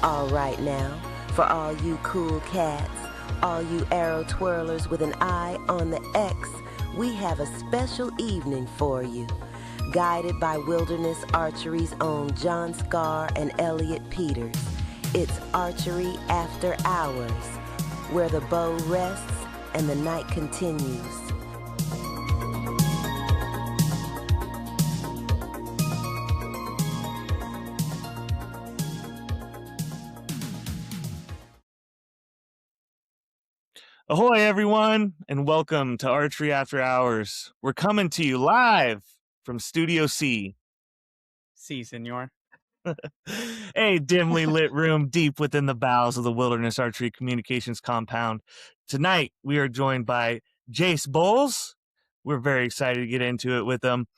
All right now, for all you cool cats, all you arrow twirlers with an eye on the X, we have a special evening for you. Guided by Wilderness Archery's own John Scar and Elliot Peters, it's Archery After Hours, where the bow rests and the night continues. Ahoy, everyone, and welcome to Archery After Hours. We're coming to you live from Studio C. Si, senor. A dimly lit room deep within the bowels of the Wilderness Archery Communications compound. Tonight, we are joined by Jase Boils. We're very excited to get into it with them.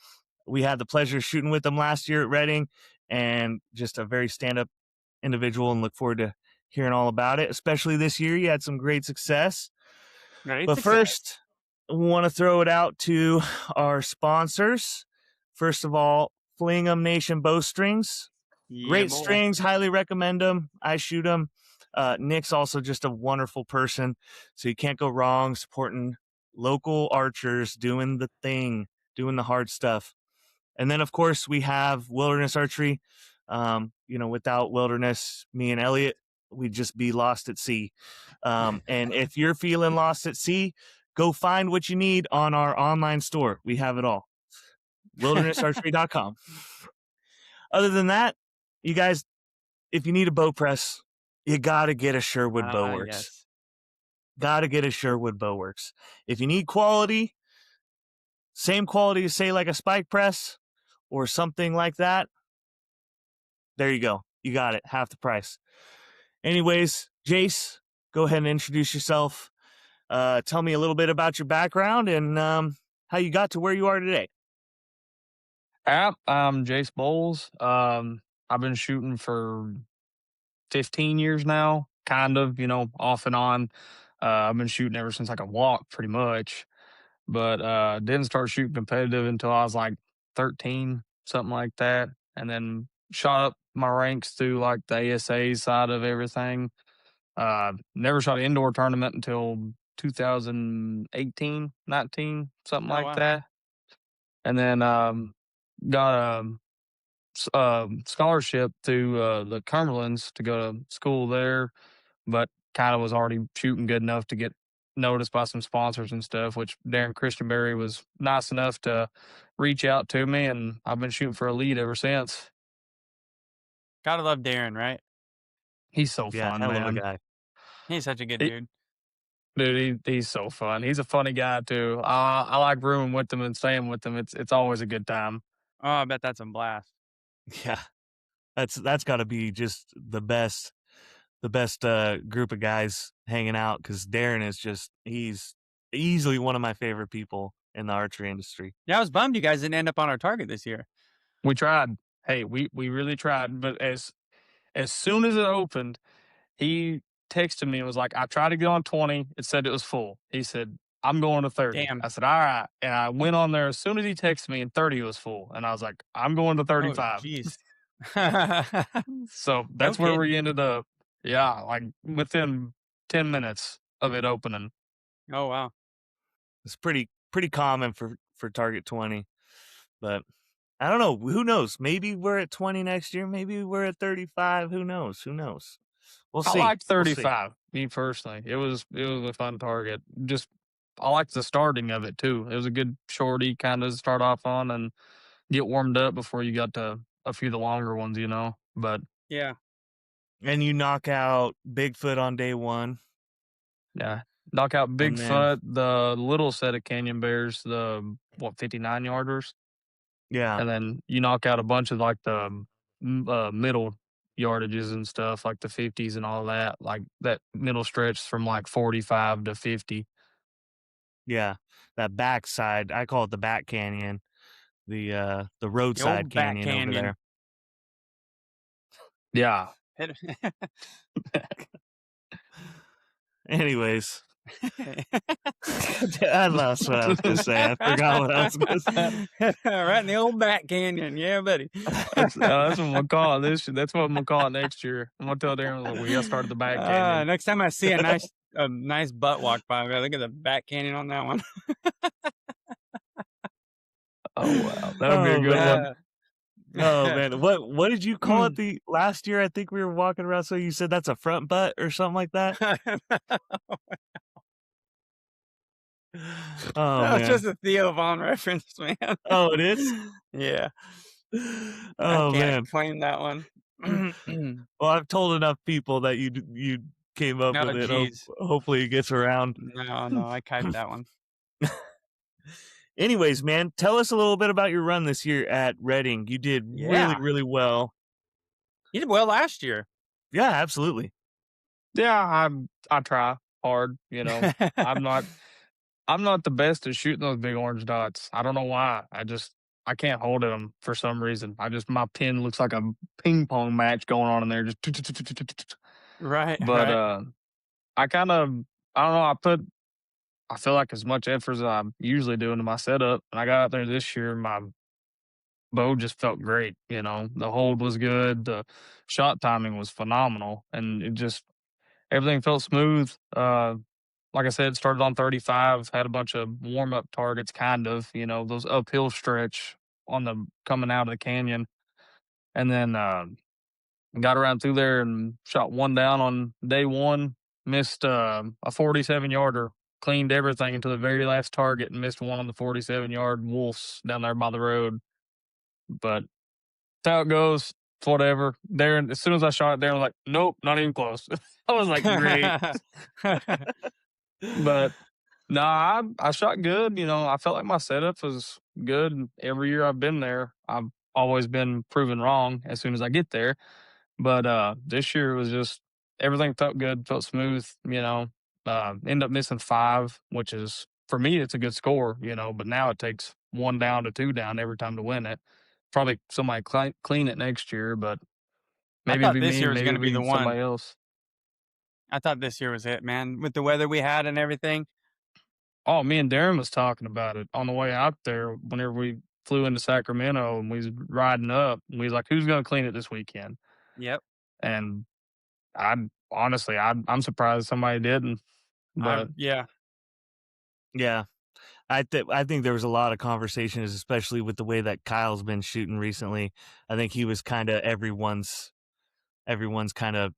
We had the pleasure of shooting with them last year at Redding, and just a very stand-up individual, and look forward to hearing all about it, especially this year. You had some great success. First, I want to throw it out to our sponsors. First of all, Flingham Nation Bowstrings. Great strings, highly recommend them. I shoot them. Nick's also just a wonderful person, so you can't go wrong supporting local archers doing the thing, doing the hard stuff. And then, of course, we have Wilderness Archery. Without Wilderness, me and Elliot, we'd just be lost at sea. And if you're feeling lost at sea, go find what you need on our online store. We have it all. wildernessarchery.com. Other than that, you guys, if you need a bow press, you got to get a Sherwood Bowworks. Yes. Got to get a Sherwood Bowworks. If you need quality, same quality as, say, like a spike press or something like that, there you go. You got it. Half the price. Anyways, Jace, go ahead and introduce yourself. Tell me a little bit about your background and how you got to where you are today. I'm Jase Boils. I've been shooting for 15 years now, kind of, off and on. I've been shooting ever since I could walk, pretty much. But didn't start shooting competitive until I was like 13, something like that. And then shot up my ranks through like the ASA side of everything. Never shot an indoor tournament until 2018, 19, something like that. And then got a scholarship through the Cumberlands to go to school there, but kind of was already shooting good enough to get noticed by some sponsors and stuff, which Darren Christianberry was nice enough to reach out to me, and I've been shooting for Elite ever since. Gotta love Darren, right? He's so fun, hell man. of a guy. He's such a good dude. Dude, he's so fun. He's a funny guy too. I like rooming with him and staying with him. It's always a good time. Oh, I bet that's a blast. Yeah, that's got to be just the best group of guys hanging out, because Darren is he's easily one of my favorite people in the archery industry. Yeah, I was bummed you guys didn't end up on our target this year. We tried. Hey, we really tried, but as soon as it opened, he texted me and was like, I tried to get on 20. It said it was full. He said, I'm going to 30. Damn. I said, all right. And I went on there as soon as he texted me, and 30 was full. And I was like, I'm going to 35. Jeez. So that's where we ended up. Yeah, like within 10 minutes of it opening. Oh, wow. It's pretty common for target 20. But I don't know. Who knows? Maybe we're at 20 next year. Maybe we're at 35. Who knows? We'll see. I liked 35, me personally. It was a fun target. Just, I liked the starting of it too. It was a good shorty kind of start off on and get warmed up before you got to a few of the longer ones, But yeah. And you knock out Bigfoot on day one. Yeah. Knock out Bigfoot, the little set of Canyon Bears, the 59 yarders. Yeah. And then you knock out a bunch of like the middle yardages and stuff, like the 50s and all that, like that middle stretch from like 45 to 50. Yeah, that backside, I call it the back canyon, the roadside canyon over there. Yeah. Anyways, I lost what I was gonna say. I forgot what I was gonna say. Right in the old back canyon. Yeah, buddy. That's what I'm gonna call it this. That's what I'm gonna call it next year. I'm gonna tell Darren like, we gotta start at the back canyon. Next time I see a nice butt walk by, I'll be like, look at the back canyon on that one. Oh wow, that would be a Oh, good one. man. Oh man, what did you call it the last year? I think we were walking around. So you said that's a front butt or something like that. Oh That was man. just a Theo Von reference, man. Oh, it is. Yeah. Oh I man. can't claim that one. Well, I've told enough people that you came up Oh, with it. geez. Hopefully, it gets around. No, I kiped that one. Anyways, man, tell us a little bit about your run this year at Redding. You did really, Yeah. really well. You did well last year. Yeah, absolutely. Yeah, I try hard. You know, I'm not the best at shooting those big orange dots. I don't know why. I can't hold them for some reason. My pin looks like a ping pong match going on in there. Just Right. but right. I kind of I don't know. I feel like as much effort as I usually do into my setup, and I got out there this year. My bow just felt great. You know, the hold was good. The shot timing was phenomenal, and everything felt smooth. Like I said, started on 35, had a bunch of warm up targets, kind of, you know, those uphill stretch on the coming out of the canyon. And then got around through there and shot one down on day one, missed a 47 yarder, cleaned everything into the very last target and missed one on the 47-yard wolves down there by the road. But that's how it goes. It's whatever. Darren, as soon as I shot it, Darren was like, nope, not even close. I was like, great. But no, I shot good. You know, I felt like my setup was good every year I've been there. I've always been proven wrong as soon as I get there. But this year was just everything felt good, felt smooth. You know, end up missing 5, which is for me it's a good score. You know, but now it takes 1 down to 2 down every time to win it. Probably somebody clean it next year, but I maybe it'll thought be this me, year was maybe going it'll to be the be one. somebody else. I thought this year was it, man. With the weather we had and everything. Oh, me and Darren was talking about it on the way out there whenever we flew into Sacramento and we was riding up. And we was like, who's going to clean it this weekend? Yep. And I'm surprised somebody didn't. But Yeah. Yeah. I think there was a lot of conversations, especially with the way that Kyle's been shooting recently. I think he was kind of everyone's kind of,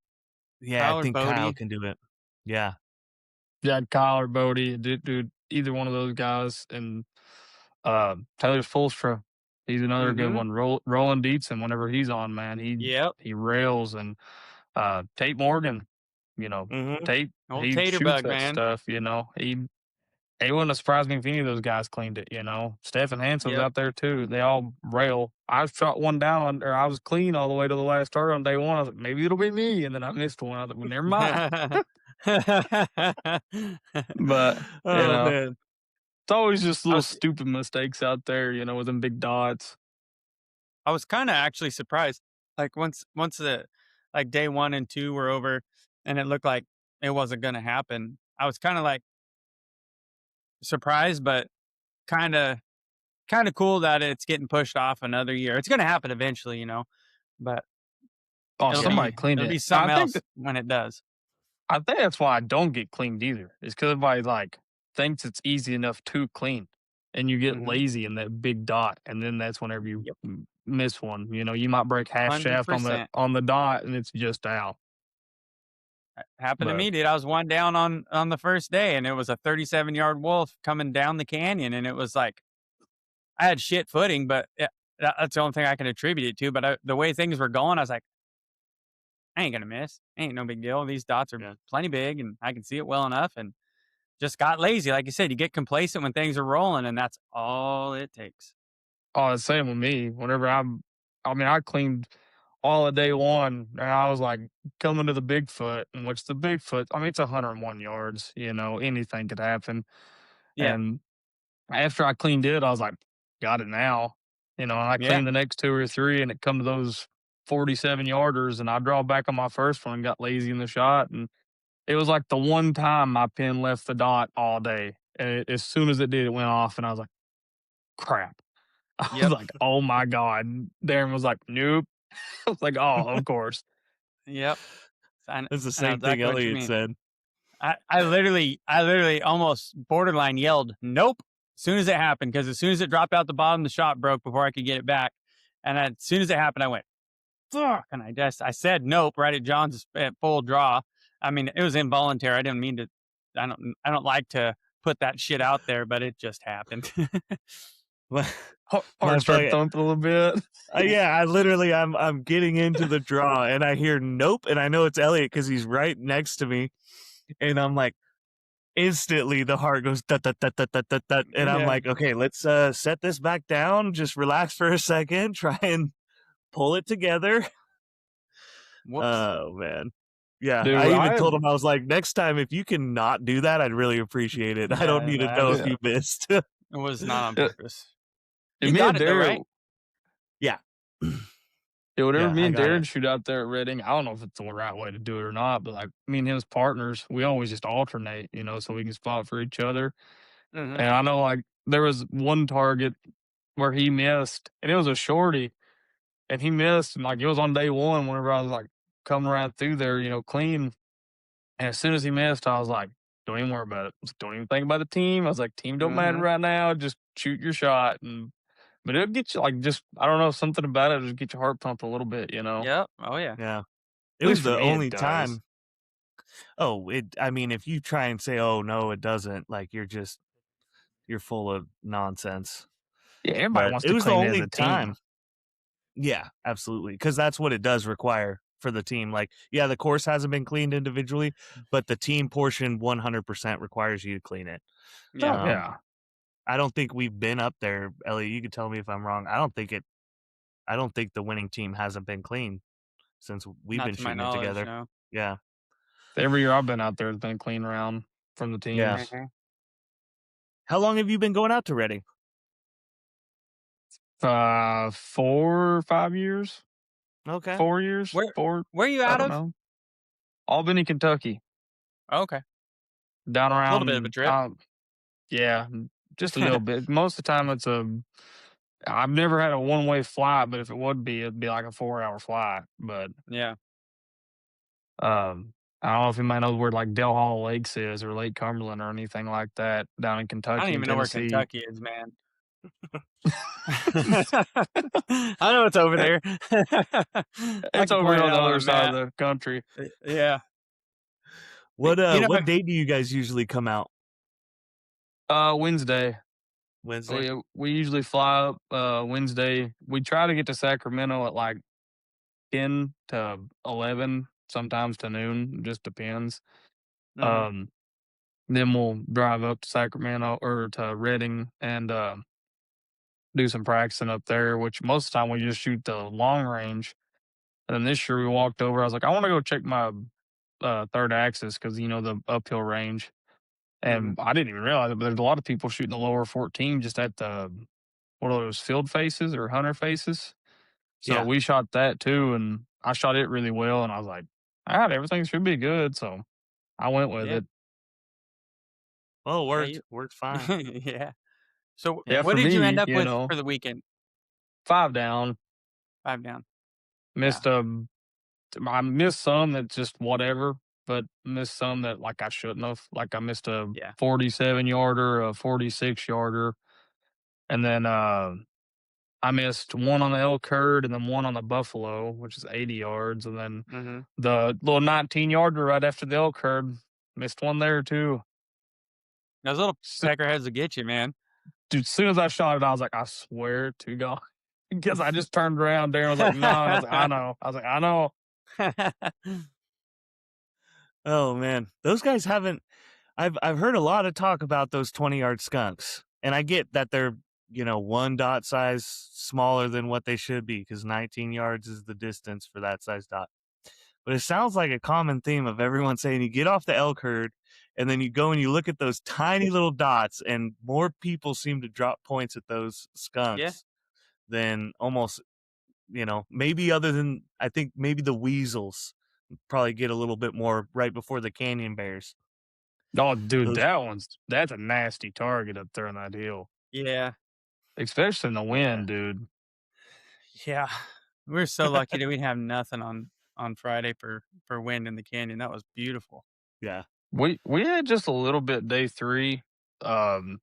yeah, Kyle I or think Kyle Bodie. can do it. Yeah. yeah, Kyle or Bodie, dude, either one of those guys. And Taylor Fulstra, he's another good Mhm. one. Roland Dietzen, whenever he's on, man, Yep. he rails. And Tate Morgan, you know, Mm-hmm. Tate, Old he tater shoots bug, that man. stuff, you know. It wouldn't have surprised me if any of those guys cleaned it, you know. Stephen Hansen's Yep. out there too. They all rail. I shot one down, or I was clean all the way to the last target on day one. I was like, maybe it'll be me. And then I missed one. I was like, well, never mind. But, you Oh know, man. it's always just I little was stupid mistakes out there, you know, with them big dots. I was kind of actually surprised. Like once the like day 1 and 2 were over, and it looked like it wasn't going to happen. I was kind of like surprised, but kind of cool that it's getting pushed off another year. It's going to happen eventually, you know. But Oh, it'll somebody be cleaned it'll it. be something else when it does. I think that's why I don't get cleaned either. It's because everybody like thinks it's easy enough to clean, and you get Mhm. lazy in that big dot, and then that's whenever you Yep. miss one. You know, you might break half shaft on 100%. the dot, and it's just out. Happened to But me, dude. I was one down on the first day, and it was a 37-yard wolf coming down the canyon, and it was like I had shit footing, but that's the only thing I can attribute it to. But the way things were going, I was like, I ain't gonna miss. Ain't no big deal. These dots are Yeah. plenty big, and I can see it well enough. And just got lazy, like you said. You get complacent when things are rolling, and that's all it takes. oh, it's same with me. Whenever I cleaned all of day one, and I was like coming to the Bigfoot, in which the Bigfoot, I mean, it's 101 yards. You know, anything could happen. Yeah, And after I cleaned it, I was like, got it now. You know, and I yeah. cleaned the next 2 or 3, and it come to those 47 yarders, and I draw back on my first one and got lazy in the shot. And It was like the one time my pin left the dot all day. And as soon as it did, it went off, and I was like, crap. I was Yep. like, oh my God. Darren was like, nope. I was like, oh, of course. Yep. I, That's the I know same thing exactly what you Elliot mean. said. I literally almost borderline yelled, nope, as soon as it happened, because as soon as it dropped out the bottom, the shot broke before I could get it back. And as soon as it happened, I went, fuck. And I said nope right at John's at full draw. I mean, it was involuntary. I didn't mean to. I don't like to put that shit out there, but it just happened. Heart started thumping a little bit. Yeah, I'm getting into the draw, and I hear nope, and I know it's Elliot because he's right next to me, and I'm like, instantly the heart goes dut, dut, dut, dut, dut, dut, dut, and I'm like, okay, let's set this back down, just relax for a second, try and pull it together. Whoops. Oh man. Yeah, Dude, I even told him, I was like, next time if you can not do that, I'd really appreciate it. I don't need to know if you missed. It was not on purpose. You got it though, right? Yeah. Yeah, whatever me and Darren it. shoot out there at Redding, I don't know if it's the right way to do it or not, but like me and his partners, we always just alternate, so we can spot for each other. Mm-hmm. And I know like there was one target where he missed, and it was a shorty, and he missed, and like it was on day one whenever I was like coming around through there, clean. And as soon as he missed, I was like, don't even worry about it. Don't even think about the team. I was like, team don't matter right now. Just shoot your shot. But it'll get you like I don't know, something about it just get your heart pumped a little bit, Yep. Oh yeah. Yeah. It was the only time. Oh, I mean, if you try and say, oh no, it doesn't, like you're full of nonsense. Yeah, everybody wants to clean as a team. Yeah, absolutely. Because that's what it does require for the team. Like, yeah, the course hasn't been cleaned individually, but the team portion 100% requires you to clean it. Yeah. Yeah. I don't think we've been up there, Ellie. You could tell me if I'm wrong. I don't think the winning team hasn't been clean since we've been shooting it together. No. Yeah. Every year I've been out there has been a clean round from the teams. Yeah. Mm-hmm. How long have you been going out to Redding? 4 or 5 years. Okay. 4 years. Where are you I out don't of? know. Albany, Kentucky. Okay. Down around A little bit of a trip. Yeah, just a little bit. Most of the time I've never had a one-way flight, but if it would be, it'd be like a 4-hour flight. But yeah. I don't know if you might know where like Del Hall Lakes is or Lake Cumberland or anything like that down in Kentucky. I don't even know where Tennessee. Kentucky is, man. I know it's over there. It's over on the other side of the country. Yeah. What date do you guys usually come out? Wednesday. Wednesday. We usually fly up Wednesday. We try to get to Sacramento at like 10 to 11, sometimes to noon. Just depends. Mm-hmm. Then we'll drive up to Sacramento or to Redding and do some practicing up there, which most of the time we just shoot the long range. And then this year we walked over. I was like, I want to go check my third axis because, the uphill range. And I didn't even realize it, but there's a lot of people shooting the lower 14 just at the, what are those, field faces or hunter faces? So we shot that too, and I shot it really well, and I was like, all right, everything should be good. So I went with it. Well, it worked. Worked fine. Yeah. So what did you end up with for the weekend? 5 down. 5 down. Missed I missed some that just whatever, but missed some that like I shouldn't have. Like I missed a 47-yarder, a 46-yarder, and then I missed one on the elk herd and then one on the buffalo, which is 80 yards, and then the little 19-yarder right after the elk herd, missed one there too. Those little peckerheads will get you, man. Dude, as soon as I shot it, I was like, I swear to God. Because I just turned around there and was like, no. And I was like, I know. I was like, I know. Oh man, those guys haven't. I've heard a lot of talk about those 20-yard skunks, and I get that they're 1 dot size smaller than what they should be because 19 yards is the distance for that size dot. But it sounds like a common theme of everyone saying you get off the elk herd and then you go and you look at those tiny little dots, and more people seem to drop points at those skunks than almost, maybe other than, I think maybe the weasels probably get a little bit more right before the canyon bears. Oh, dude, Those, that's a nasty target up there on that hill, Yeah. especially in the yeah, wind, dude. Yeah. We're so lucky that we have nothing on Friday for wind in the canyon. That was beautiful. yeah. We had just a little bit day 3. Um,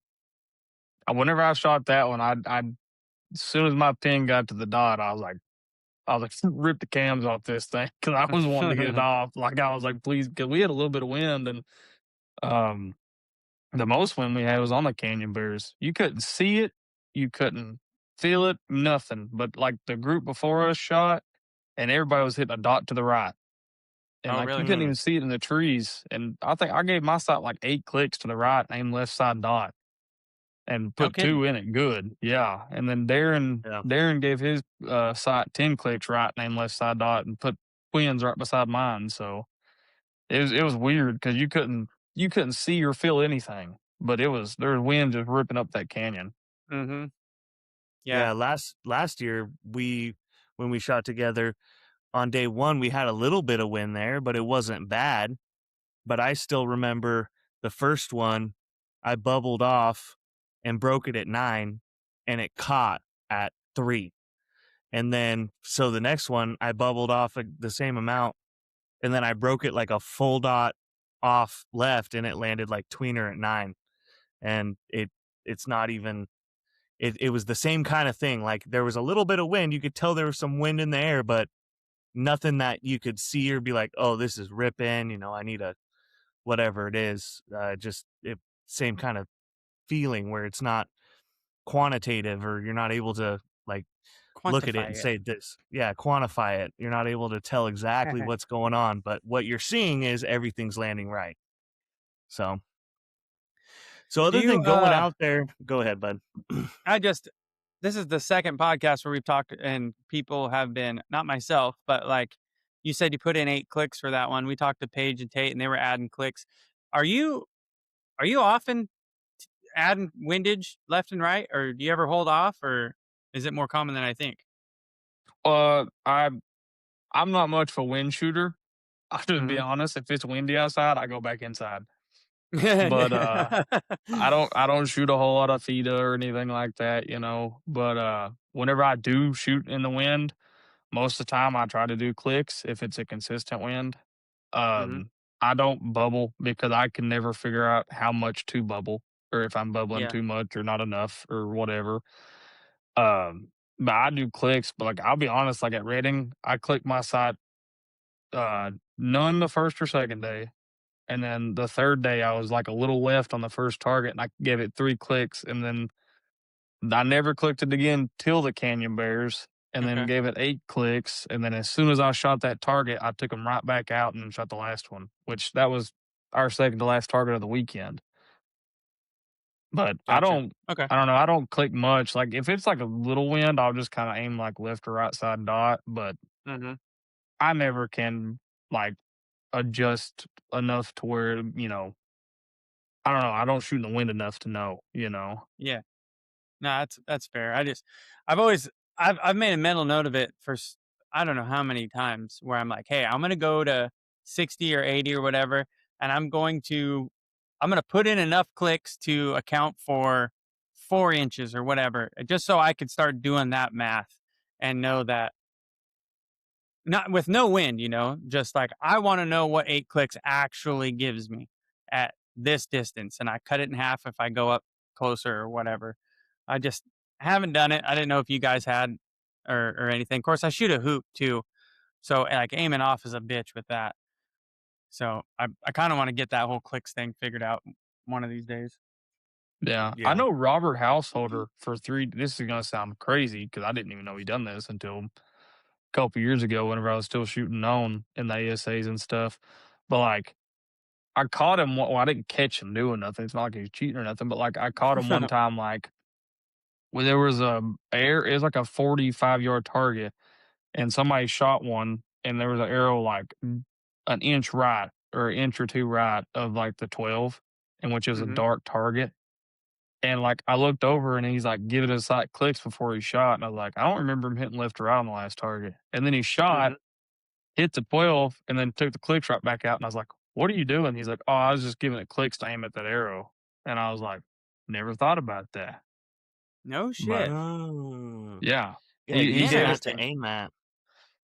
whenever I shot that one, I as soon as my pin got to the dot, I was like, rip the cams off this thing because I was wanting to get it off. Like I was like, please, because we had a little bit of wind and um, the most wind we had was on the canyon bears. You couldn't see it, you couldn't feel it, nothing. But like the group before us shot, and everybody was hitting a dot to the right, and Oh, like you really? couldn't Mm, even see it in the trees. And I think I gave my sight like 8 clicks to the right, aimed left side dot, and No put kidding. 2 in it good. Yeah, and then yeah. Darren gave his sight 10 clicks right, aimed left side dot, and put twins right beside mine. So it was weird because you couldn't see or feel anything, but there was wind just ripping up that canyon. Mm-hmm. Yeah. Yeah, last year when we shot together on day 1, we had a little bit of wind there, but it wasn't bad. But I still remember the first one, I bubbled off and broke it at 9, and it caught at 3. And then so the next one, I bubbled off the same amount, and then I broke it like a full dot off left, and it landed like tweener at 9. And it's not even it was the same kind of thing. Like there was a little bit of wind. You could tell there was some wind in the air, but nothing that you could see or be like, oh, this is ripping, I need a whatever it is. Same kind of feeling where it's not quantitative, or you're not able to like look at it and Quantify say this. Yeah, quantify it. You're not able to tell exactly it. what's going on, but what you're seeing is everything's landing right. So Do other you than going out there, go ahead, bud. I just this is the second podcast where we've talked and people have been, not myself, but like you said you put in 8 clicks for that one. We talked to Paige and Tate and they were adding clicks. Are you often adding windage left and right, or do you ever hold off, or is it more common than I think? Uh, I I'm not much of a wind shooter. I'll just be Mhm. honest. If it's windy outside, I go back inside. But Yeah. I don't shoot a whole lot of FIDA or anything like that, you know. But whenever I do shoot in the wind, most of the time I try to do clicks if it's a consistent wind. Mhm. I don't bubble because I can never figure out how much to bubble or if I'm bubbling Yeah. too much or not enough or whatever. But I do clicks, but like I'll be honest, like at Redding, I click my sight none the first or second day. And then the third day I was like a little left on the first target and I gave it 3 clicks and then I never clicked it again till the canyon bears and then Okay. gave it 8 clicks. And then as soon as I shot that target, I took them right back out and shot the last one, which that was our second to last target of the weekend. But Gotcha. Okay. I don't know. I don't click much. Like if it's like a little wind, I'll just kind of aim like left or right side dot. But Mhm. I never can like adjust enough to where, I don't know. I don't shoot in the wind enough to know, you know. Yeah. No, that's fair. I've always I've made a mental note of it for I don't know how many times where I'm like, hey, I'm gonna go to 60 or 80 or whatever, and I'm gonna put in enough clicks to account for 4 inches or whatever, just so I could start doing that math and know that not with no wind, just like I want to know what 8 clicks actually gives me at this distance, and I cut it in half if I go up closer or whatever. I just haven't done it. I didn't know if you guys had or anything. Of course, I shoot a hoop too, so like aiming off is a bitch with that. So I kind of want to get that whole clicks thing figured out one of these days. Yeah. I Yeah. know Robert Householder for 3. This is going to sound crazy because I didn't even know he done this until a couple years ago whenever I was still shooting on in the ASAs and stuff. But like, I caught him. Well, I didn't catch him doing nothing. It's not like he was cheating or nothing. But like, I caught him one time. Like, when there was it was like a 45-yard target, and somebody shot one, and there was an arrow like an inch right or an inch or two right of like the 12, and which is a hmm dark target. And like, I looked over, and he's like giving us like clicks before he shot, and I was like, I don't remember him hitting left or right on the last target. And then he shot, hmm hit the 12 and then took the clicks right back out. And I was like, what are you doing? He's like, oh, I was just giving it clicks to aim at that arrow. And I was like, never thought about that. No But shit. Oh. yeah, Yeah, he using did that it. to aim at.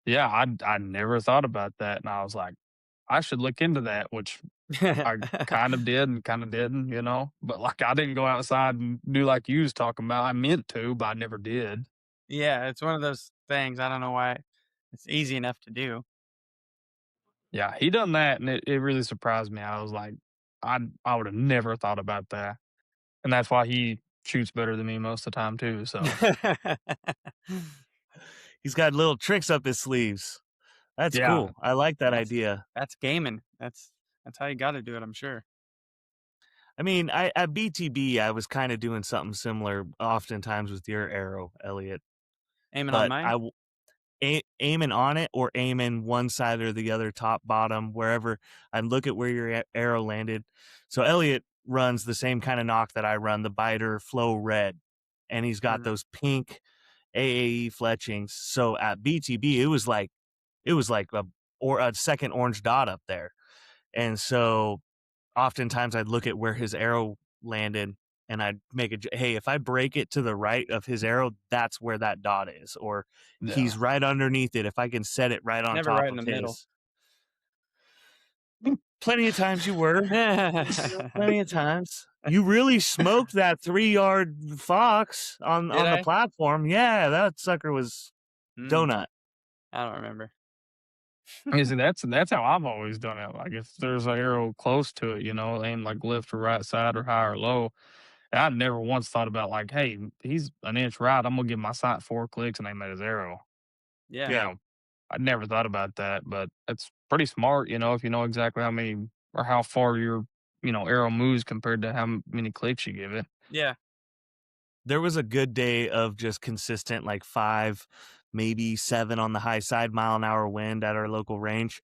Yeah, I never thought about that. And I was like, I should look into that, which I kind of did and kind of didn't, you know. But like, I didn't go outside and do like you was talking about. I meant to, but I never did. Yeah, it's one of those things. I don't know why it's easy enough to do. Yeah, he done that, and it really surprised me. I was like, I would have never thought about that, and that's why he shoots better than me most of the time too. So He's got little tricks up his sleeves. That's yeah, cool. I like that That's- idea. That's gaming. That's how you got to do it. I'm sure. I mean, at BTB, I was kind of doing something similar oftentimes with your arrow, Elliot. Aiming on But mine. aiming on it or aiming one side or the other, top, bottom, wherever. I'd look at where your arrow landed. So Elliot runs the same kind of knock that I run, the biter flow red, and he's got Mhm. those pink AAE fletchings. So at BTB, it was like a second orange dot up there, and so oftentimes I'd look at where his arrow landed and I'd make hey, if I break it to the right of his arrow, that's where that dot is. Or yeah, he's right underneath it. If I can set it right on Never top right in of the middle. his. Plenty of times you were. Plenty of times. You really smoked that 3-yard fox on Did the I? platform. Yeah, that sucker was donut. I don't remember. I see, that's how I've always done it. Like if there's an arrow close to it, you know, aim like left or right side or high or low. And I never once thought about like, hey, he's an inch right. I'm gonna give my sight 4 clicks and aim at his arrow. Yeah. You know, I never thought about that, but it's pretty smart, you know, if you know exactly how many or how far your, you know, arrow moves compared to how many clicks you give it. Yeah. There was a good day of just consistent, like 5, maybe 7 on the high side, mile-an-hour wind at our local range.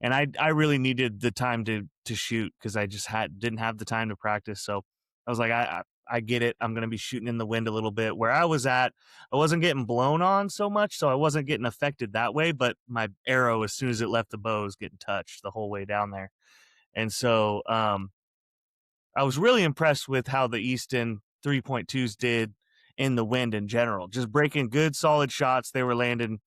And I really needed the time to shoot because I just didn't have the time to practice. So I was like, I get it. I'm going to be shooting in the wind a little bit. Where I was at, I wasn't getting blown on so much, so I wasn't getting affected that way. But my arrow, as soon as it left the bow, was getting touched the whole way down there. And so I was really impressed with how the Easton 3.2s did in the wind in general. Just breaking good, solid shots. They were landing,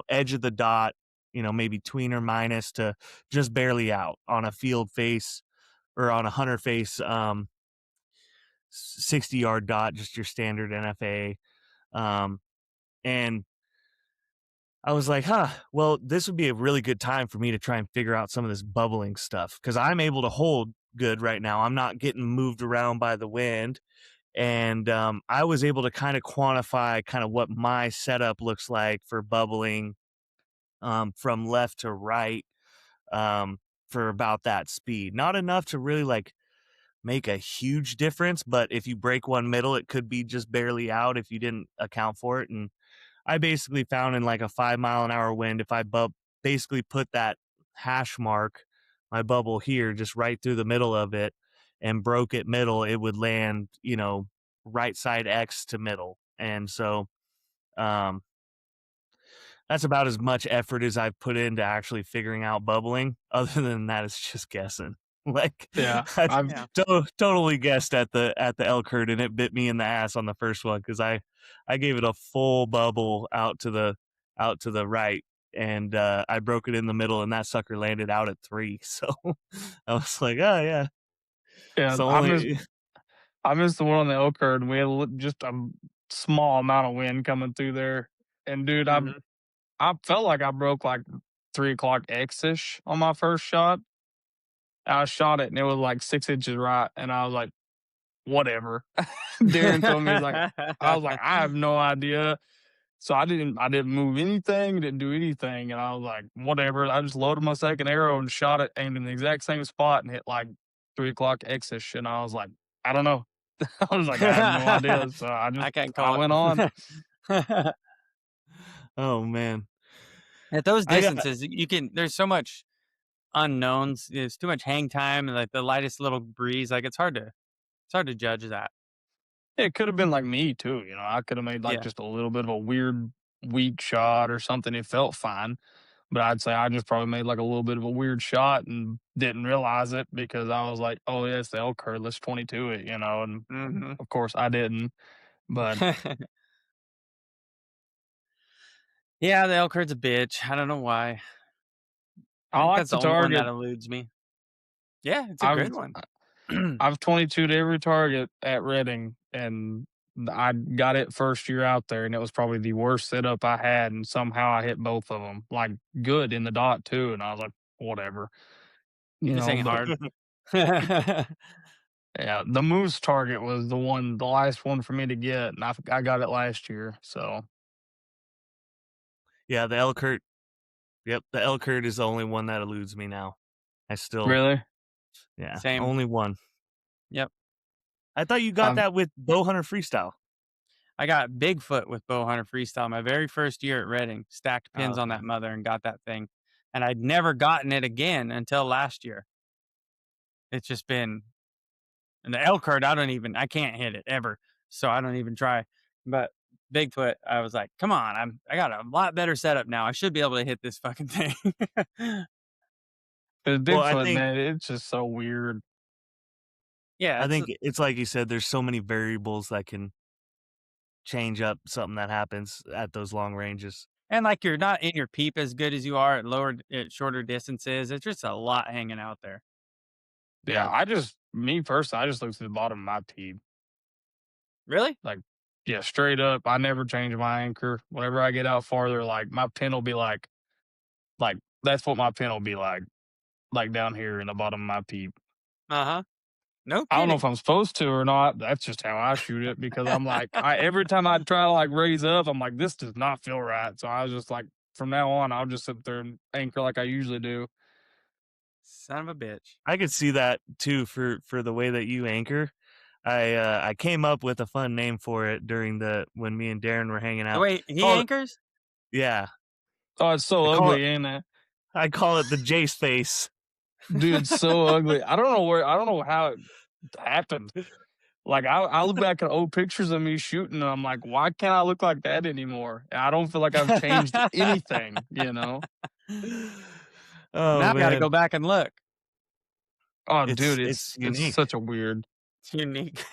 edge of the dot, maybe tweener minus to just barely out on a field face or on a hunter face 60-yard dot, just your standard NFA. And I was like, well, this would be a really good time for me to try and figure out some of this bubbling stuff because I'm able to hold good right now. I'm not getting moved around by the wind. And I was able to kind of quantify kind of what my setup looks like for bubbling from left to right for about that speed. Not enough to really like make a huge difference, but if you break one middle, it could be just barely out if you didn't account for it. And I basically found in like a 5-mile-an-hour wind, if I basically put that hash mark, my bubble here, just right through the middle of it and broke it middle, it would land, right side X to middle. And so that's about as much effort as I've put into actually figuring out bubbling. Other than that, it's just guessing. Like Yeah, I Yeah. totally guessed at the elk herd and it bit me in the ass on the first one because I gave it a full bubble out to the right and I broke it in the middle and that sucker landed out at 3. So I was like, oh yeah. yeah. So I missed the one on the elk herd. And we had just a small amount of wind coming through there, and dude, Mhm. I felt like I broke like 3 o'clock X-ish on my first shot. I shot it and it was like 6 inches right. And I was like, whatever. Darren told me, he's like, I was like, I have no idea. So I didn't move anything, didn't do anything. And I was like, whatever. I just loaded my second arrow and shot it, aimed in the exact same spot and hit like 3 o'clock X-ish. And I was like, I don't know. I was like, I have no idea. So I can't call went on. oh man. At those I got- distances, there's so much unknowns. There's too much hang time and like the lightest little breeze. Like it's hard to judge that. It could have been like me too. You know, I could have made like Yeah. just a little bit of a weird, weak shot or something. It felt fine. But I'd say I just probably made like a little bit of a weird shot and didn't realize it because I was like, oh, yeah, it's the elk herd. Let's 22 it, And Hmm. of course I didn't. But Yeah, the elk herd's a bitch. I don't know why. I I think like that's the the only one that target. eludes me. Yeah, it's a I've good one. I've 22'd every target at Redding, and I got it first year out there, and it was probably the worst setup I had, and somehow I hit both of them, like, good in the dot too, and I was like, "Whatever." This ain't But hard. yeah, the moose target was the last one for me to get, and I got it last year, so Yeah, the elk herd. Yep, the elk herd is the only one that eludes me now. I still, really? yeah, Same. only one. Yep. I thought you got I've that with bow hunter freestyle. I got Bigfoot with bow hunter freestyle my very first year at Redding. Stacked Oh, pins on okay. that mother and got that thing. And I'd never gotten it again until last year. It's just been, and the elk herd, I can't hit it ever. So I don't even try. But Bigfoot, I was like, come on, I got a lot better setup now. I should be able to hit this fucking thing. the Well, I Bigfoot, think man, it's just so weird. Yeah, I think it's like you said. There's so many variables that can change up something that happens at those long ranges. and like you're not in your peep as good as you are at shorter distances. It's just a lot hanging out there. Yeah, Yeah. me personally, I just look to the bottom of my peep. Really? Like, yeah, straight up. I never change my anchor. Whenever I get out farther, like my pin will be like that's what my pin will be like down here in the bottom of my peep. Uh-huh. No I don't know if kidding. I'm supposed to or not. That's just how I shoot it because I'm like, every time I try to like raise up, I'm like, this does not feel right. So I was just like, from now on, I'll just sit there and anchor like I usually do. Son of a bitch. I could see that too for the way that you anchor. I came up with a fun name for it during when me and Darren were hanging out. Wait, he Called it, anchors? yeah. Oh, it's so I call it ugly, ain't it? I call it the Jace face. Dude, it's so ugly. I don't know how it happened. Like I look back at old pictures of me shooting, and I'm like, why can't I look like that anymore? I don't feel like I've changed anything. Oh Now I gotta man, go back and look. Oh, dude, it's it's unique. such a weird. It's unique.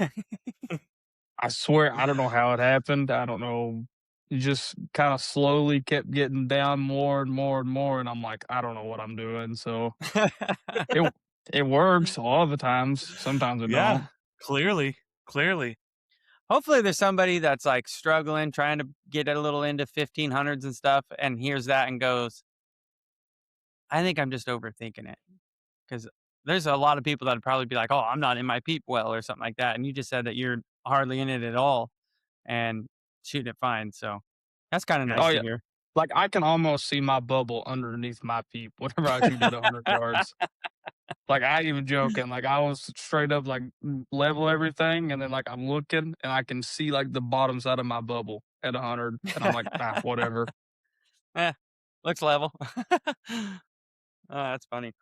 I swear, I don't know how it happened. I don't know. It just kind of slowly kept getting down more and more and more, and I'm like, I don't know what I'm doing. So it it works all the times. Sometimes it don't. Yeah, clearly. Hopefully there's somebody that's like struggling, trying to get a little into 1500s and stuff, and hears that and goes, I think I'm just overthinking it. Because there's a lot of people that would probably be like, oh, I'm not in my peep well or something like that. And you just said that you're hardly in it at all and shooting it fine. So that's kind of Yeah. nice Oh to yeah, hear. like I can almost see my bubble underneath my peep whenever I shoot at 100 yards. Like I ain't even joking. Like I was straight up like level everything, and then like I'm looking and I can see like the bottom side of my bubble at 100, and I'm like, whatever. Eh, looks level. Oh, that's funny.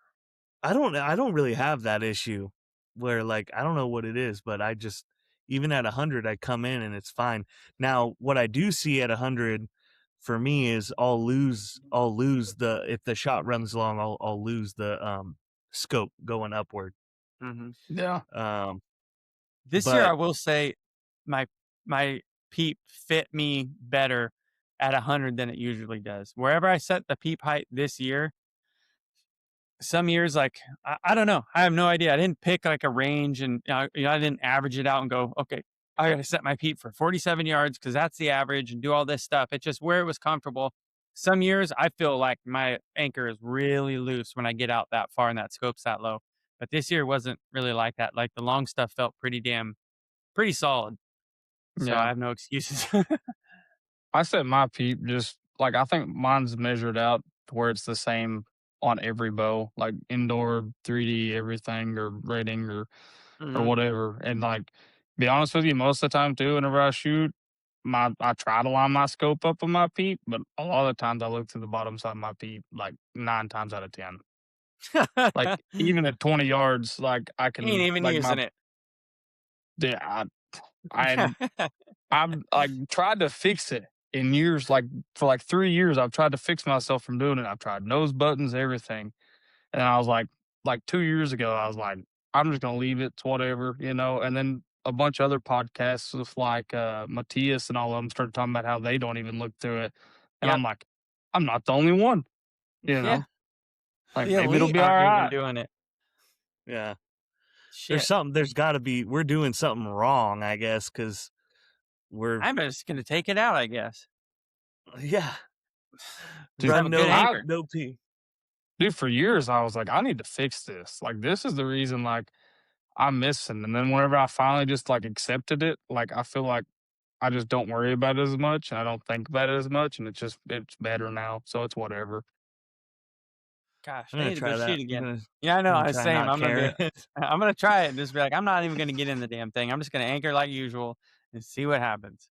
I don't really have that issue where like I don't know what it is, but I just even at 100 I come in and it's fine. Now, what I do see at 100 for me is I'll lose the if the shot runs long, I'll lose the scope going upward. Hmm. Yeah. This year, I But will say my my peep fit me better at 100 than it usually does. Wherever I set the peep height this year, some years like I don't know, I have no idea. I didn't pick like a range, and I didn't average it out and go, okay, I gotta set my peep for 47 yards because that's the average, and do all this stuff. It's just where it was comfortable. Some years I feel like my anchor is really loose when I get out that far and that scope's that low. But this year wasn't really like that. Like the long stuff felt pretty solid. So I Yeah. have no excuses. I set my peep just like I think mine's measured out to where it's the same on every bow, like indoor 3D everything or rating or Hmm. whatever. And like be honest with you, most of the time too, whenever I shoot, I try to line my scope up with my peep, but a lot of the times I look to the bottom side of my peep like 9 times out of 10. Like even at 20 yards, like I Ain't can even like my using it. yeah, I I'm like tried to fix it in years, like for like 3 years, I've tried to fix myself from doing it. I've tried nose buttons, everything. And I was like 2 years ago, I was like, I'm just gonna leave it, it's whatever, you know. And then a bunch of other podcasts with like Matthias and all of them started talking about how they don't even look through it. And Yep. I'm like, I'm not the only one, you Yeah. know. Like The maybe it'll elite be all aren't even right. doing it. Yeah. Shit. There's got to be, we're doing something wrong, I guess, because we're, I'm just gonna take it out, I guess. yeah. Dude, Have a good anchor. No pee. Dude, for years I was like, I need to fix this. Like this is the reason like I'm missing. And then whenever I finally just like accepted it, like I feel like I just don't worry about it as much and I don't think about it as much and it's better now. So it's whatever. Gosh, I'm I gonna need to go try that. shoot again. Yeah, I know. I'm gonna try Same. not I'm gonna carry be. it. I'm gonna try it and just be like, I'm not even gonna get in the damn thing. I'm just gonna anchor like usual and see what happens.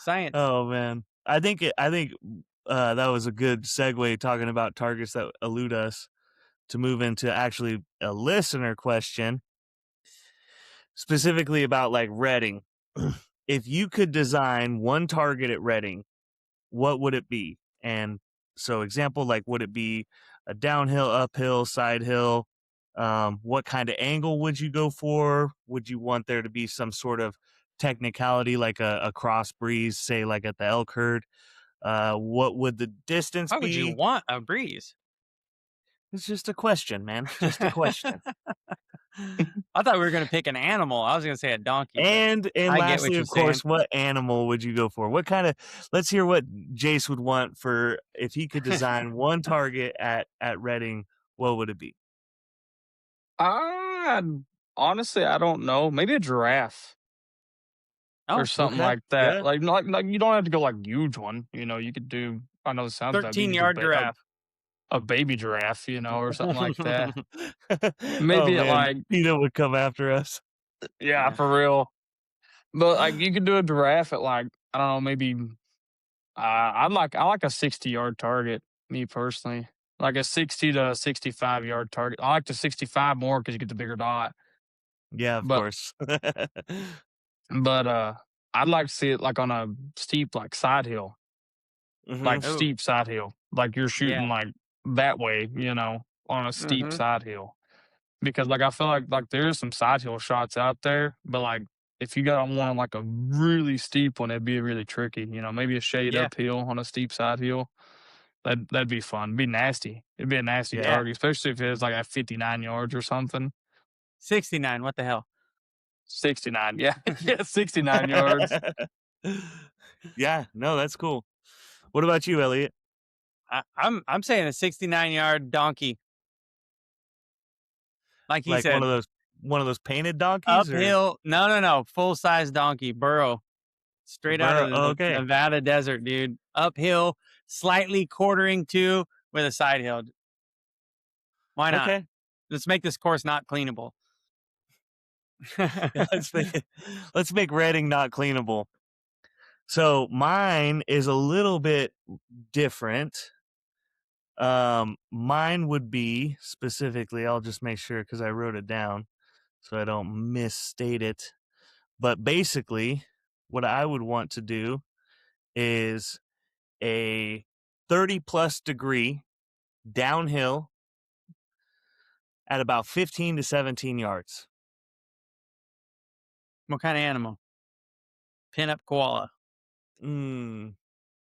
Science. Oh man, I think that was a good segue talking about targets that elude us to move into actually a listener question, specifically about like Redding. If you could design one target at Redding, what would it be? And so, example, like, would it be a downhill, uphill, side hill? What kind of angle would you go for? Would you want there to be some sort of technicality, like a cross breeze, say, like at the elk herd? What would the distance Why be? would you want a breeze? It's just a question, man. Just a question. I thought we were gonna pick an animal. I was gonna say a donkey. And I get what lastly, you're of course, saying. what animal would you go for? What kind of? Let's hear what Jace would want for if he could design one target at Redding. What would it be? Honestly, I don't know. Maybe a giraffe or Oh, something Okay. like that. Yeah. Like you don't have to go like huge one. You know, you could do. I know this sounds bad. But you could do 13-yard giraffe. a baby giraffe, you know, or something like that. Oh Maybe at man, like PETA would come after us. yeah, for real. But like you could do a giraffe at like I don't know, maybe I like a 60-yard target. Me personally, like a 60 to 65-yard target. I like the 65 more because you get the bigger dot. Yeah, of But course. but I'd like to see it like on a steep like side hill, like Mhm. Oh, steep side hill, like you're shooting yeah. like that way, you know, on a steep Mm-hmm. side hill. Because like I feel like there's some side hill shots out there, but like if you got one on like a really steep one, it'd be really tricky. You know, maybe a shade Yeah. uphill on a steep side hill. That'd be fun. It'd be nasty. It'd be a nasty Yeah. target, especially if it's like at 59 yards or something. 69. What the hell? 69, yeah, yeah, 69 yards. Yeah, no, that's cool. What about you, Elliot? I'm saying a 69-yard donkey. Like he Like said, one of those painted donkeys, or uphill. No. Full size donkey, burro, straight out burro? of Oh, the okay. Nevada desert, dude. Uphill, slightly quartering to with a side hill. Why not? Okay. Let's make this course not cleanable. Yeah, let's make Redding not cleanable. So mine is a little bit different. Mine would be specifically, I'll just make sure because I wrote it down so I don't misstate it. But basically, what I would want to do is a 30 plus degree downhill at about 15 to 17 yards. What kind of animal? Pin-up koala. Mm.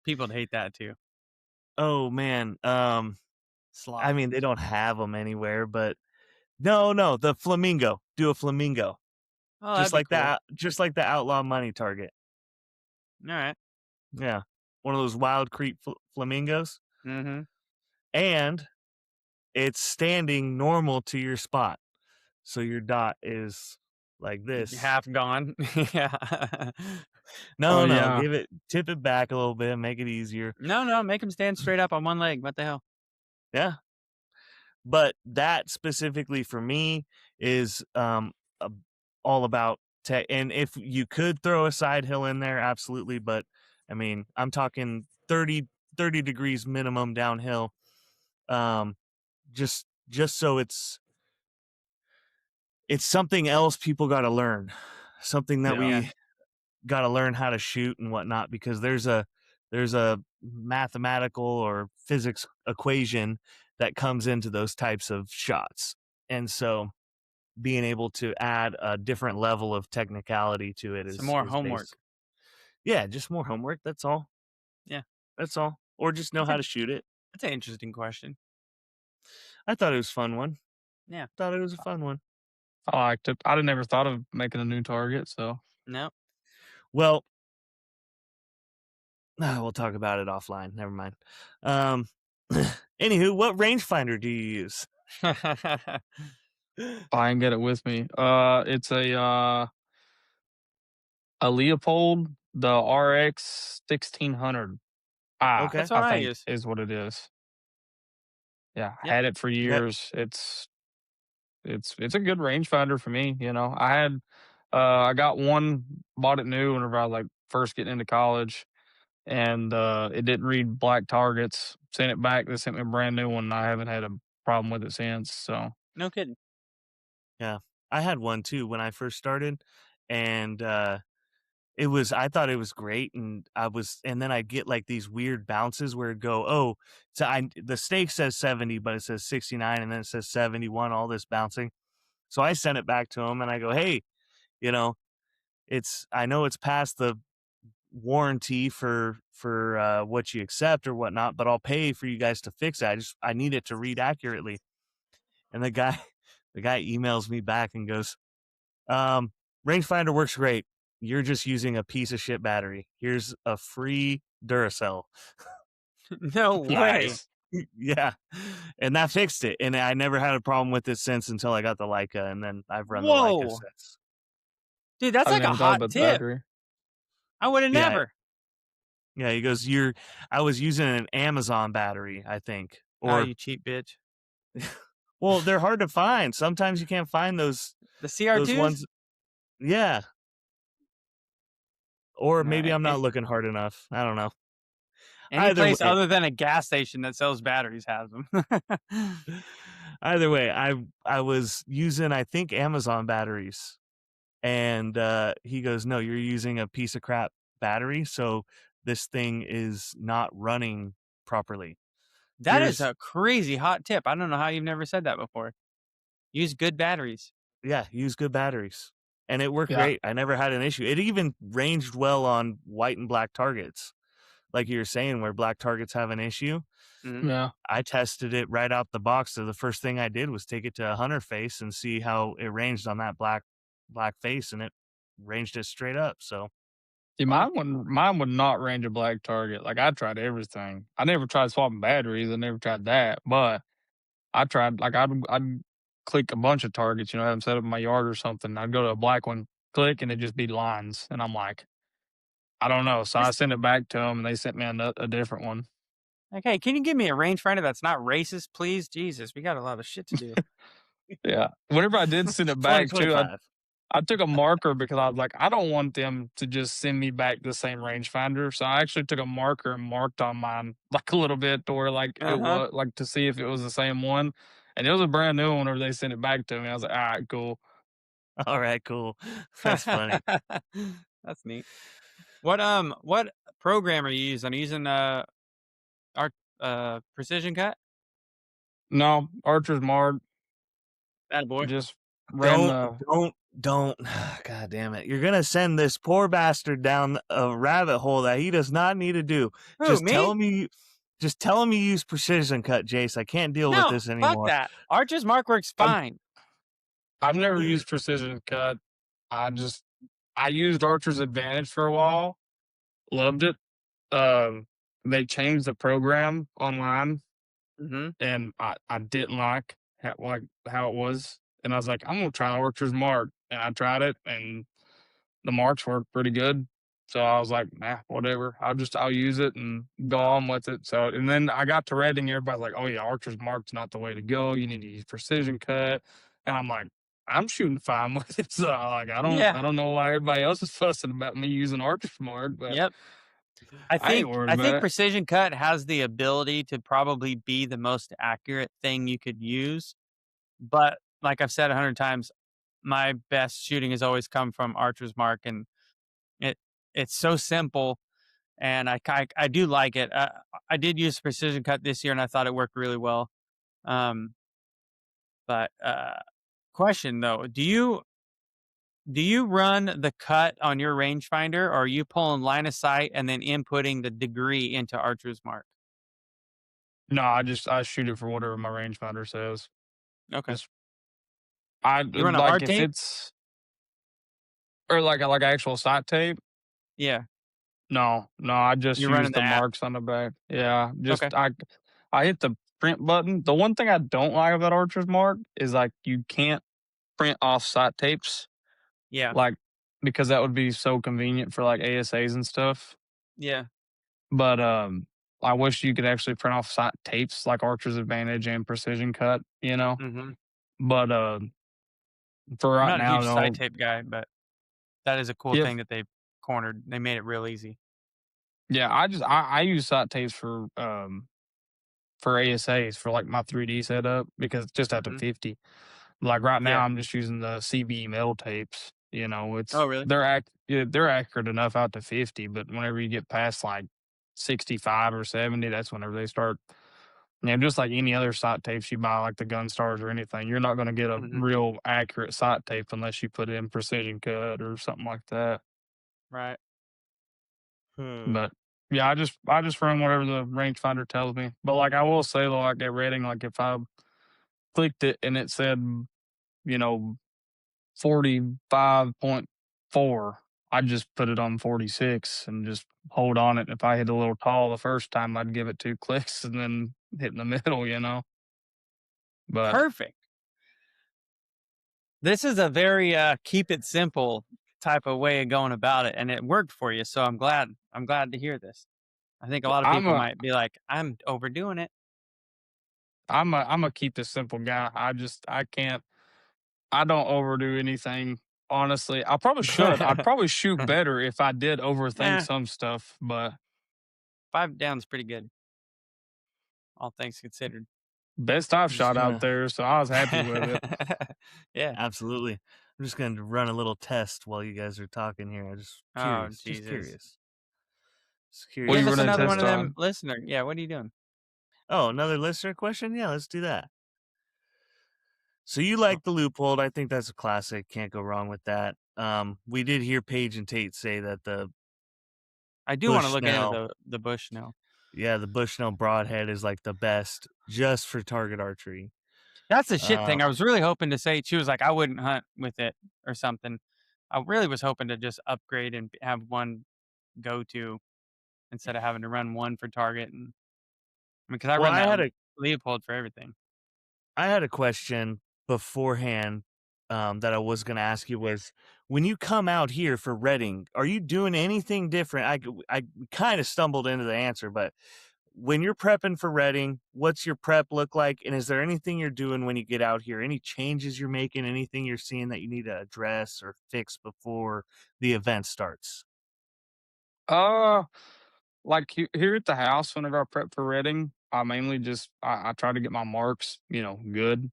People hate that too. Oh man. Sloth. I mean, they don't have them anywhere, but no, the flamingo. Do a flamingo. Oh, Just that'd be like cool. that, just like the outlaw money target. All right. Yeah. One of those wild creek flamingos. Mm-hmm. And it's standing normal to your spot. So your dot is like this. Half gone. Yeah. No, Oh, yeah. tip it back a little bit, make it easier. No. Make him stand straight up on one leg. What the hell? Yeah. But that specifically for me is all about tech. And if you could throw a side hill in there, absolutely. But I mean, I'm talking 30 degrees minimum downhill. Just so it's something else people got to learn. Something that Yeah. got to learn how to shoot and whatnot, because there's a mathematical or physics equation that comes into those types of shots. And so being able to add a different level of technicality to it Some more is homework. yeah, just more homework. That's all. Yeah. That's all. Or just know how to shoot it. That's an interesting question. I thought it was a fun one. Yeah. Thought it was a fun one. I liked it. I'd never thought of making a new target, so No. Well, we'll talk about it offline. Never mind. Anywho, what rangefinder do you use? I can get it with me. It's a Leopold, the RX 1600. Okay. That's what I I think use. is what it is. Yeah, Yep. had it for years. It's a good rangefinder for me. You know, I got one, bought it new whenever I was like first getting into college, and it didn't read black targets. Sent it back. They sent me a brand new one. And I haven't had a problem with it since. So No kidding. Yeah. I had one too when I first started, and I thought it was great, and then I'd get like these weird bounces where it'd go, oh, so the stake says 70, but it says 69, and then it says 71, all this bouncing. So I sent it back to him and I go, hey, you know, I know it's past the warranty for what you accept or whatnot, but I'll pay for you guys to fix it. I need it to read accurately. And the guy emails me back and goes, rangefinder works great. You're just using a piece of shit battery. Here's a free Duracell. No way. nice. Yeah. And that fixed it. And I never had a problem with it since until I got the Leica, and then I've run the Leica Whoa. since. Dude, that's I like a never thought hot about the tip. battery. I would have Yeah. never. Yeah, he goes, I was using an Amazon battery, I think. Oh, Or you cheap bitch. well, they're hard to find. Sometimes you can't find those The CR2s? ones. Yeah. Or No, maybe I'm not looking hard enough. I don't know. Any Either place way. other than a gas station that sells batteries has them. Either way, I was using, I think, Amazon batteries, and he goes, no, you're using a piece of crap battery, so this thing is not running properly. That is a crazy hot tip. I don't know how you've never said that before. Use good batteries. Yeah, use good batteries, and it worked Yeah. great. I never had an issue. It even ranged well on white and black targets, like you were saying, where black targets have an issue. Mhm. Yeah. I tested it right out the box. So the first thing I did was take it to a hunter face and see how it ranged on that black face, and it ranged it straight up. So See, Wow. mine would not range a black target. Like I tried everything. I never tried swapping batteries. I never tried that. But I tried. Like I'd click a bunch of targets. You know, have them set up in my yard or something. I'd go to a black one, click, and it'd just be lines. And I'm like, I don't know. So I sent it back to them, and they sent me a different one. Okay, can you give me a rangefinder that's not racist, please? Jesus, we got a lot of shit to do. Yeah. Whenever I did send it back too, 2025. I took a marker because I was like, I don't want them to just send me back the same rangefinder. So I actually took a marker and marked on mine like a little bit to where like it was like to see if it was the same one. And it was a brand new one whenever they sent it back to me. I was like, all right, cool. All right, cool. That's funny. That's neat. What program are you using? Are you using our precision cut? No, Archer's Mark Attaboy. just ran the Don't. God damn it. You're going to send this poor bastard down a rabbit hole that he does not need to do. Who, Just me? tell him you use precision cut, Jace. I can't deal with this anymore. Fuck that. Archer's Mark works fine. I've never used precision cut. I used Archer's Advantage for a while. Loved it. They changed the program online, and I didn't like how it was. And I was like, I'm gonna try Archer's Mark, and I tried it, and the marks worked pretty good. So I was like, nah, whatever. I'll use it and go on with it. So and then I got to Redding, everybody's like, oh yeah, Archer's Mark's not the way to go. You need to use precision cut. And I'm like, I'm shooting fine with it. So like I don't know why everybody else is fussing about me using Archer's Mark, but Yep. I ain't worried I about think it. precision cut has the ability to probably be the most accurate thing you could use. But like I've said 100 times, my best shooting has always come from Archer's Mark, and it's so simple, and I do like it. I did use precision cut this year, and I thought it worked really well. But question though, do you run the cut on your rangefinder, or are you pulling line of sight and then inputting the degree into Archer's Mark? No, I shoot it for whatever my rangefinder says. Okay. Just I You run a like hard if tape? it's or like actual sight tape. Yeah. No, I just You're use running the the app. marks on the back. Yeah, just Okay. I hit the print button. The one thing I don't like about Archer's Mark is like you can't print off sight tapes, Yeah. like because that would be so convenient for like ASAs and stuff. Yeah. But I wish you could actually print off sight tapes like Archer's Advantage and Precision Cut, you know. Mm-hmm. But for I'm right not a now, huge side no. tape guy, but that is a cool If thing that they cornered. They made it real easy. yeah, I use sight tapes for ASAs for like my 3D setup because it's just out to Mm-hmm. 50. Like right now, Yeah. I'm just using the CB metal tapes. You know, Oh, really? they're accurate enough out to 50, but whenever you get past like 65 or 70, that's whenever they start. Just like any other sight tapes you buy, like the Gun Stars or anything, you're not going to get a Mm-hmm. real accurate sight tape unless you put in Precision Cut or something like that. Right. But yeah, I just run whatever the rangefinder tells me. But like I will say though, like at Redding, like if I clicked it and it said, 45.4, I'd just put it on 46 and just hold on it. If I hit a little tall the first time, I'd give it 2 clicks and then hit in the middle. But Perfect. This is a very keep it simple type of way of going about it, and it worked for you. So I'm glad to hear this. I think a lot of I'm people a might be like, I'm overdoing it. I'm a keep this simple guy. I don't overdo anything. Honestly, I probably should. I'd probably shoot better if I did overthink Yeah, some stuff, but 5 down's pretty good, all things considered. best I've I'm just shot out gonna there, so I was happy with it. Yeah. absolutely. I'm just gonna run a little test while you guys are talking here. I just Oh, curious, just Jesus. curious, just What are curious. Give you us running a another one test of them on? listener. Yeah, what are you doing? Oh, another listener question? Yeah, let's do that. So you Oh. like the loophole? I think that's a classic. Can't go wrong with that. We did hear Paige and Tate say that the I do want to look Bushnell, into the Bushnell. the Bushnell broadhead is like the best just for target archery. That's the shit Uh, thing. I was really hoping to say, she was like, I wouldn't hunt with it or something. I really was hoping to just upgrade and have one go to instead of having to run one for target. And because I well, run that Leopold for everything. I had a question beforehand that I was going to ask you was when you come out here for Redding, are you doing anything different? I kind of stumbled into the answer, but when you're prepping for Redding, what's your prep look like? And is there anything you're doing when you get out here? Any changes you're making? Anything you're seeing that you need to address or fix before the event starts? Like here at the house, whenever I prep for Redding, I mainly just I try to get my marks, good,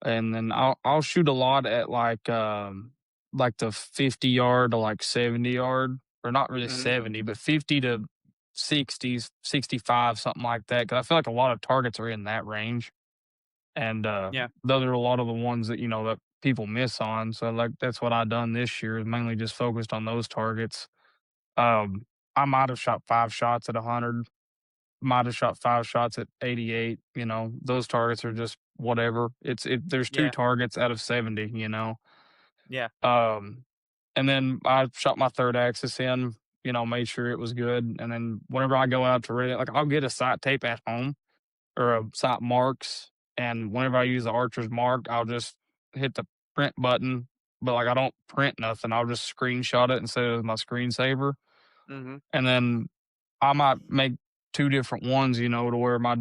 and then I'll shoot a lot at like the 50 yard to like 70 yard, or not really Mhm. 70, but 50 to 60s, 65, something like that. Because I feel like a lot of targets are in that range, and Yeah. those are a lot of the ones that people miss on. So like that's what I done this year, is mainly just focused on those targets. Um, I might have shot 5 shots at 100, might have shot 5 shots at 88. Those targets are just whatever. There's 2 Yeah. targets out of 70. Yeah. And then I shot my third axis in, made sure it was good. And then whenever I go out to Reddit, like I'll get a sight tape at home or a sight marks. And whenever I use the Archer's Mark, I'll just hit the print button. But like I don't print nothing. I'll just screenshot it instead of my screensaver. Mm-hmm. And then I might make 2 different ones, to where my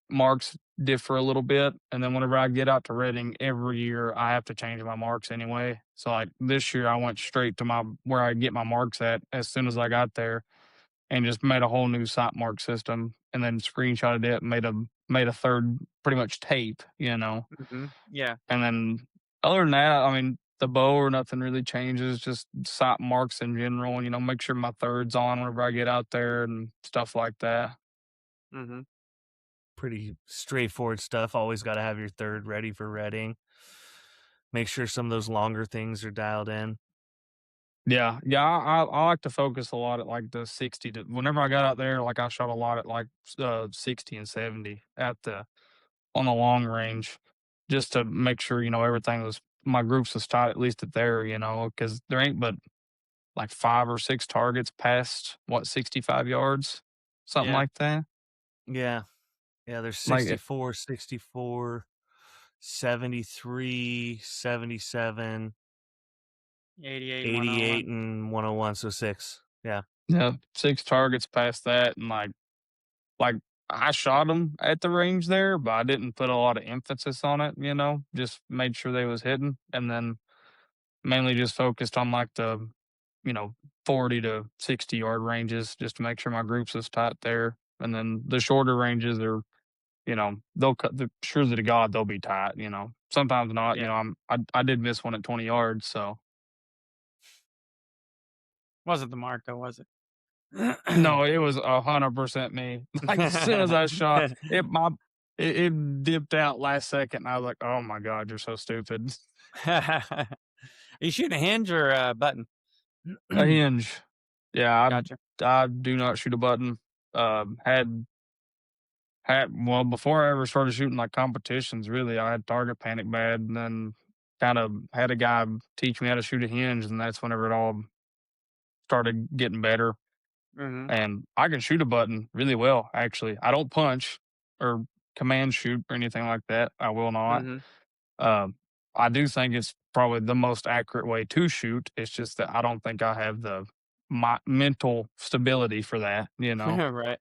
marks differ a little bit. And then whenever I get out to Redding every year, I have to change my marks anyway. So like this year, I went straight to where I get my marks at as soon as I got there, and just made a whole new sight mark system, and then screenshotted it, and made a third pretty much tape. Mm-hmm. Yeah. And then other than that, I mean, the bow or nothing really changes, just sight marks in general. Make sure my third's on whenever I get out there and stuff like that. Mm-hmm. Pretty straightforward stuff. Always got to have your third ready for Redding. Make sure some of those longer things are dialed in. Yeah, I like to focus a lot at like the 60 to whenever I got out there, like I shot a lot at like 60 and 70 on the long range, just to make sure everything was my groups was tight at least at there, because there ain't but like 5 or 6 targets past 65 yards, something Yeah. like that. Yeah. Yeah, there's Like 64, 64, 73, 77, 88, 88, 101. and 101, so 6. Yeah. 6 targets past that, and like I shot them at the range there, but I didn't put a lot of emphasis on it. Just made sure they was hitting, and then mainly just focused on like the you know 40 to 60 yard ranges, just to make sure my groups was tight there. And then the shorter ranges are, they'll cut the surely to God they'll be tight. Sometimes not. Yeah. I did miss one at 20 yards, so. Wasn't the mark though, was it? No, it was 100% me. Like as soon as I shot, it dipped out last second. And I was like, "Oh my god, you're so stupid." Are you shooting a hinge or a button? A hinge. Yeah, Gotcha. I do not shoot a button. Well, before I ever started shooting like competitions, really, I had target panic bad, and then kind of had a guy teach me how to shoot a hinge, and that's whenever it all started getting better. Mm-hmm. And I can shoot a button really well, actually. I don't punch or command shoot or anything like that. I will not. Mm-hmm. I do think it's probably the most accurate way to shoot. It's just that I don't think I have my mental stability for that, Right.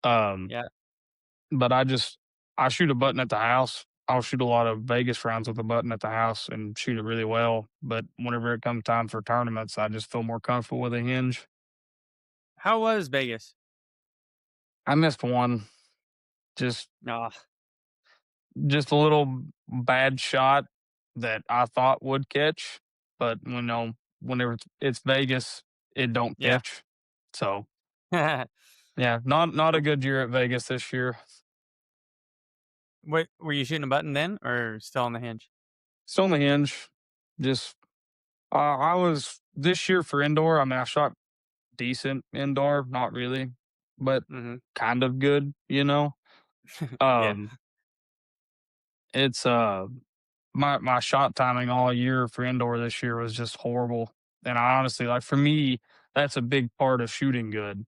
Um, Yeah. but I shoot a button at the house. I'll shoot a lot of Vegas rounds with a button at the house and shoot it really well. But whenever it comes time for tournaments, I just feel more comfortable with a hinge. How was Vegas? I missed one. Just Oh, just a little bad shot that I thought would catch, but whenever it's Vegas, it don't yeah. catch. So yeah, not a good year at Vegas this year. Wait, were you shooting a button then, or still on the hinge? Still on the hinge. Just I was this year for indoor. I mean, I shot decent indoor, not really, but Mm-hmm. kind of good. Yeah. It's my shot timing all year for indoor this year was just horrible. And I honestly, like, for me, that's a big part of shooting good.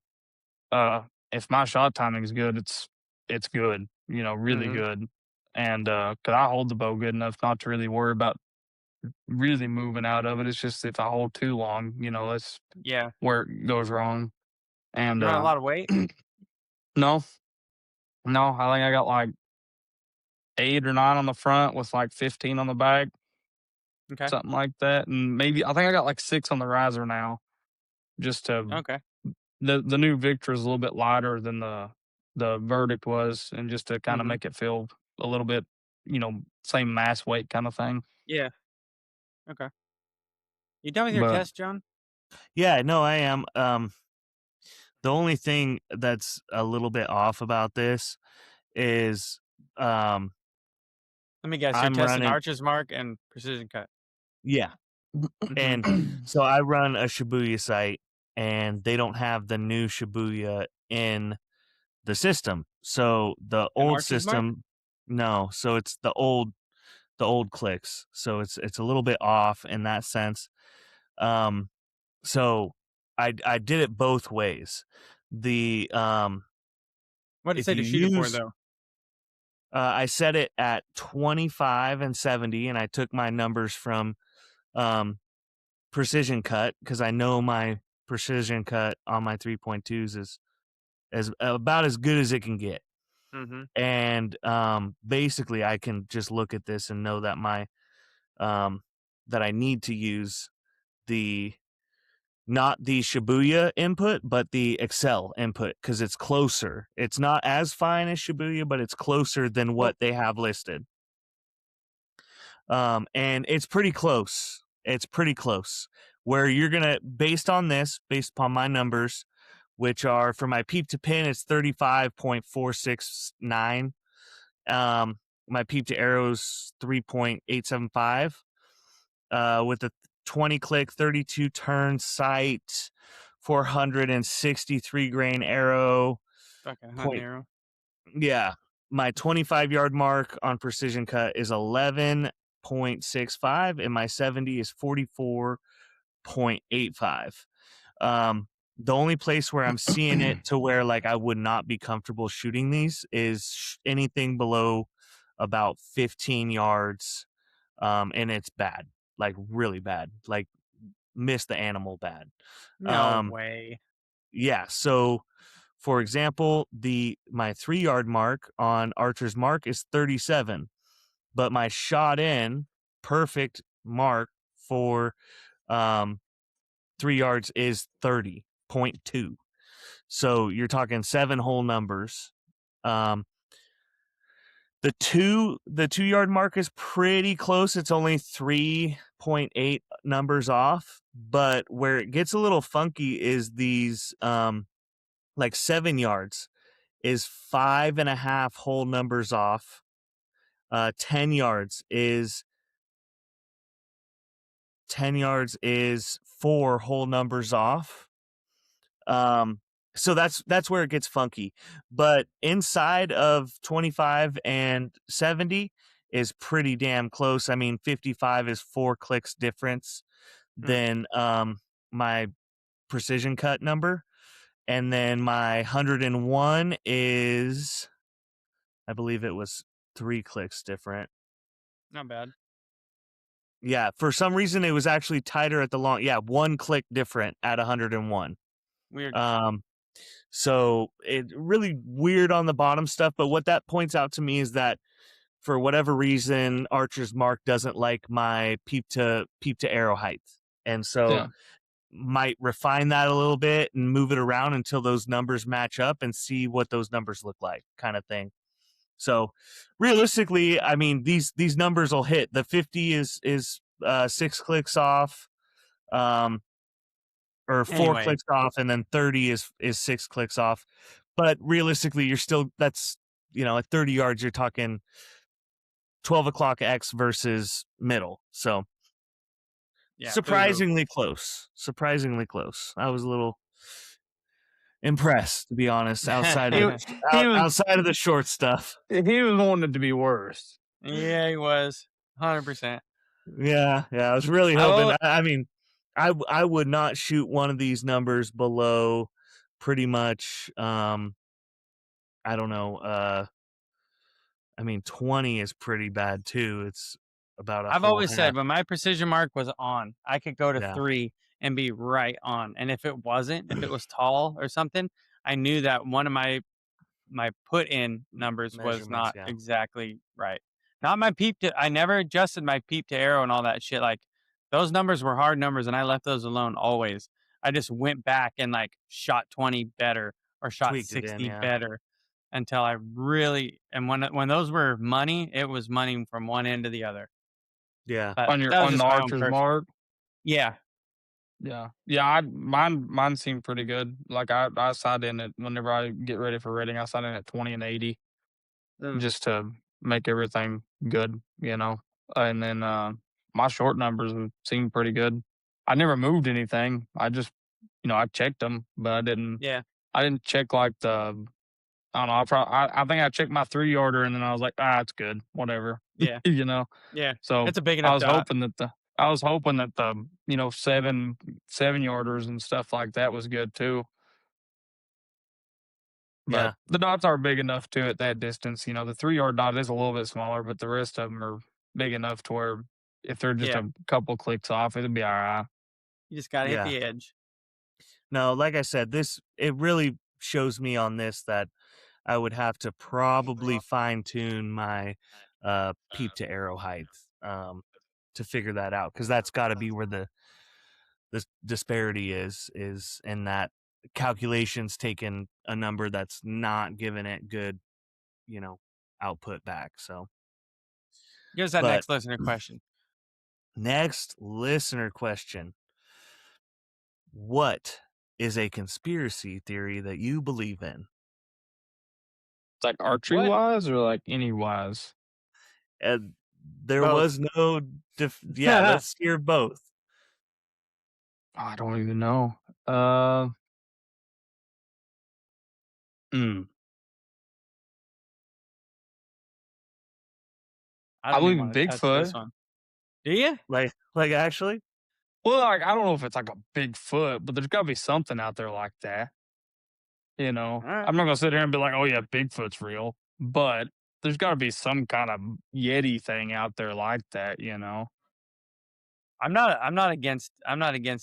If my shot timing is good, it's good, really Mm-hmm. good. And 'cause I hold the bow good enough not to really worry about really moving out of it. It's just if I hold too long, that's Yeah. where it goes wrong. And You run a lot of weight? no, I think I got like 8 or 9 on the front with like 15 on the back. Okay. Something like that, and maybe I think I got like 6 on the riser now. Just to Okay. the new Victor is a little bit lighter than the Verdict was, and just to kind of Mm-hmm. make it feel a little bit, same mass weight kind of thing. Yeah. Okay. You done with your But test, John? Yeah, no, I am. The only thing that's a little bit off about this is Let me guess. You're I'm testing running. archer's mark and precision cut. Yeah. And so I run a Shibuya site, and they don't have the new Shibuya in the system. So the An old archer's mark? system, no. So it's the old clicks. So it's a little bit off in that sense. So I did it both ways. The What did it if say to you shoot it for, use though? I set it at 25 and 70, and I took my numbers from precision cut, because I know my precision cut on my 3.2s is about as good as it can get. Mm-hmm. And basically I can just look at this and know that my that I need to use not the Shibuya input, but the Excel input, because it's closer. It's not as fine as Shibuya, but it's closer than what they have listed. And it's pretty close. It's pretty close. Where you're gonna, based upon my numbers, which are for my peep to pin, it's 35.469. My peep to arrows 3.875. With a 20 click, 32 turn sight, 463 grain arrow. Fucking hunting arrow. Yeah. My 25-yard mark on precision cut is 11.65, and my 70 is 44.85. The only place where I'm seeing it to where like I would not be comfortable shooting these is anything below about 15 yards. And it's bad, like really bad, like miss the animal bad. No way. Yeah. So for example, my 3-yard mark on Archer's mark is 37, but my shot in perfect mark for 3 yards is 30.2. So you're talking 7 whole numbers. The 2-yard mark is pretty close. It's only 3.8 numbers off, but where it gets a little funky is these like 7 yards is 5.5 whole numbers off. 10 yards is 4 whole numbers off. So that's where it gets funky. But inside of 25 and 70 is pretty damn close. I mean, 55 is 4 clicks difference than my precision cut number. And then my 101 is, I believe it was 3 clicks different. Not bad. Yeah, for some reason it was actually tighter at the long. Yeah, 1 click different at 101. Weird. So it really weird on the bottom stuff, but what that points out to me is that for whatever reason, Archer's mark doesn't like my peep to arrow height, and so might refine that a little bit and move it around until those numbers match up and see what those numbers look like, kind of thing. So realistically, I mean these numbers will hit. The 50 is 6 clicks off. Or 4 clicks off, and then 30 is 6 clicks off. But realistically, you're still, that's, at 30 yards, you're talking 12 o'clock X versus middle. So surprisingly close. I was a little impressed, to be honest, outside of the short stuff. He was wanting it to be worse. Yeah, he was 100%. Yeah. I was really hoping. I mean, I would not shoot one of these numbers below pretty much I don't know, I mean 20 is pretty bad too. It's about I've always said when my precision mark was on, I could go to 3 and be right on. And if it wasn't, if it was tall or something, I knew that one of my put in numbers was not exactly right. Not my peep to, I never adjusted my peep to arrow and all that shit. Like those numbers were hard numbers and I left those alone always. I just went back and like shot 20 better or shot 60 better until I really, and when those were money, it was money from one end to the other. Yeah. But on the Archer's mark. Yeah. Mine seemed pretty good. Like I side in it whenever I get ready for Redding. I side in at 20 and 80 just to make everything good, And then my short numbers seemed pretty good. I never moved anything. I just, I checked them, but I didn't. Yeah. I didn't check like the. I don't know. I think I checked my 3-yarder and then I was like, it's good, whatever. Yeah. Yeah. So it's a big enough. I was hoping that the 7-yarders and stuff like that was good too. But the dots are big enough too at that distance. The 3-yard dot is a little bit smaller, but the rest of them are big enough to where if they're just a couple clicks off, it'll be all right. You just gotta hit the edge. No, like I said, it really shows me on this that I would have to probably fine tune my peep to arrow height to figure that out, because that's got to be where the disparity is in that calculations taking a number that's not giving it good output back. So Give us that But next listener question. next listener question. What is a conspiracy theory that you believe in? It's like archery What? wise or like any wise? And there Both. was no yeah, let's hear both. I don't even know. I I don't even believe in want to touch this Bigfoot. one. Do you? Like actually? Well, like I don't know if it's like a Bigfoot, but there's got to be something out there like that. You know, All right. I'm not gonna sit here and be like, "Oh yeah, Bigfoot's real," but there's got to be some kind of Yeti thing out there like that. You know? I'm not against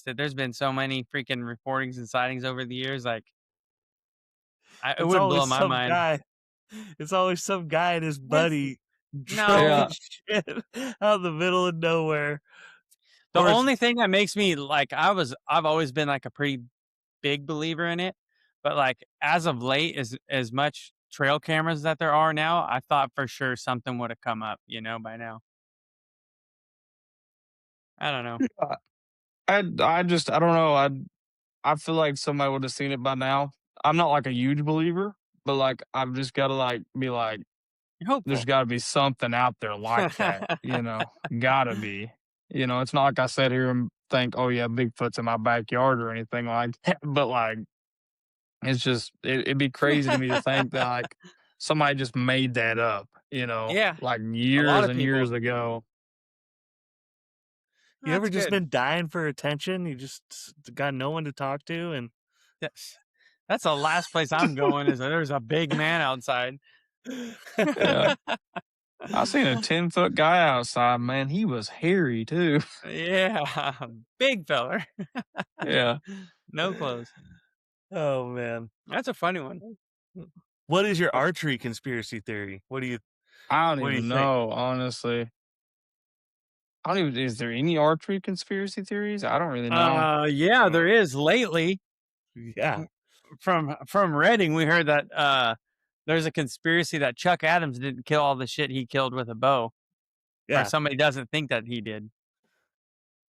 it. There's been so many freaking reportings and sightings over the years. Like, it It's wouldn't blow always my some mind. guy. It's always some guy and his Yes. buddy No. drove shit out of the middle of nowhere. The Or it's- only thing that makes me like, I've always been like a pretty big believer in it, but like as of late, as much trail cameras that there are now, I thought for sure something would have come up, by now. I don't know. I just I don't know. I feel like somebody would have seen it by now. I'm not like a huge believer, but like I've just got to like be like, You're hopeful. there's got to be something out there like that. Gotta be. It's not like I sit here and think, oh yeah, Bigfoot's in my backyard or anything like that. But like, it's just it'd be crazy to me to think that like somebody just made that up. Yeah. Like A lot years of and people. years ago. you ever That's just good. been dying for attention? You just got no one to talk to, and That's the last place I'm going. Is there's a big man outside. Yeah. I seen a 10-foot guy outside. Man, he was hairy too. Yeah, big feller. Yeah. No clothes. Oh man, That's a funny one. what is your archery conspiracy theory? What do you? I don't What do you even think? know, honestly. I don't even. Is there any archery conspiracy theories? I don't really know. Yeah, there is lately. Yeah, From Redding, we heard that there's a conspiracy that Chuck Adams didn't kill all the shit he killed with a bow. yeah. Or somebody doesn't think that he did.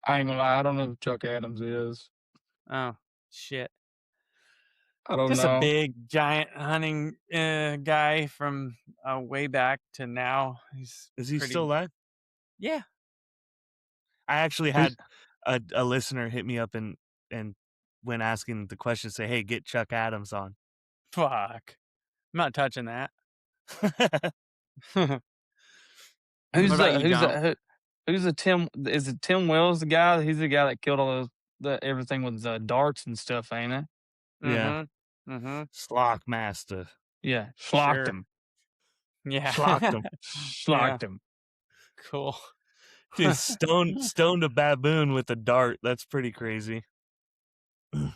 I ain't gonna lie. I don't know who Chuck Adams is. Oh, shit. I don't Just a know. big, giant hunting guy from way back to now. Is he still alive? Yeah. I actually had a listener hit me up and when asking the question, say, "Hey, get Chuck Adams on." Fuck. I'm not touching that. Who's What about that? you, Donald? Who's the Tim? Is it Tim Wells? The guy? He's the guy that killed all the everything with darts and stuff, ain't it? Yeah. Mm-hmm. Slockmaster. Yeah, schlocked Sure. him. Yeah. Schlocked him. Schlocked him. Cool. Dude, stoned a baboon with a dart. That's pretty crazy. I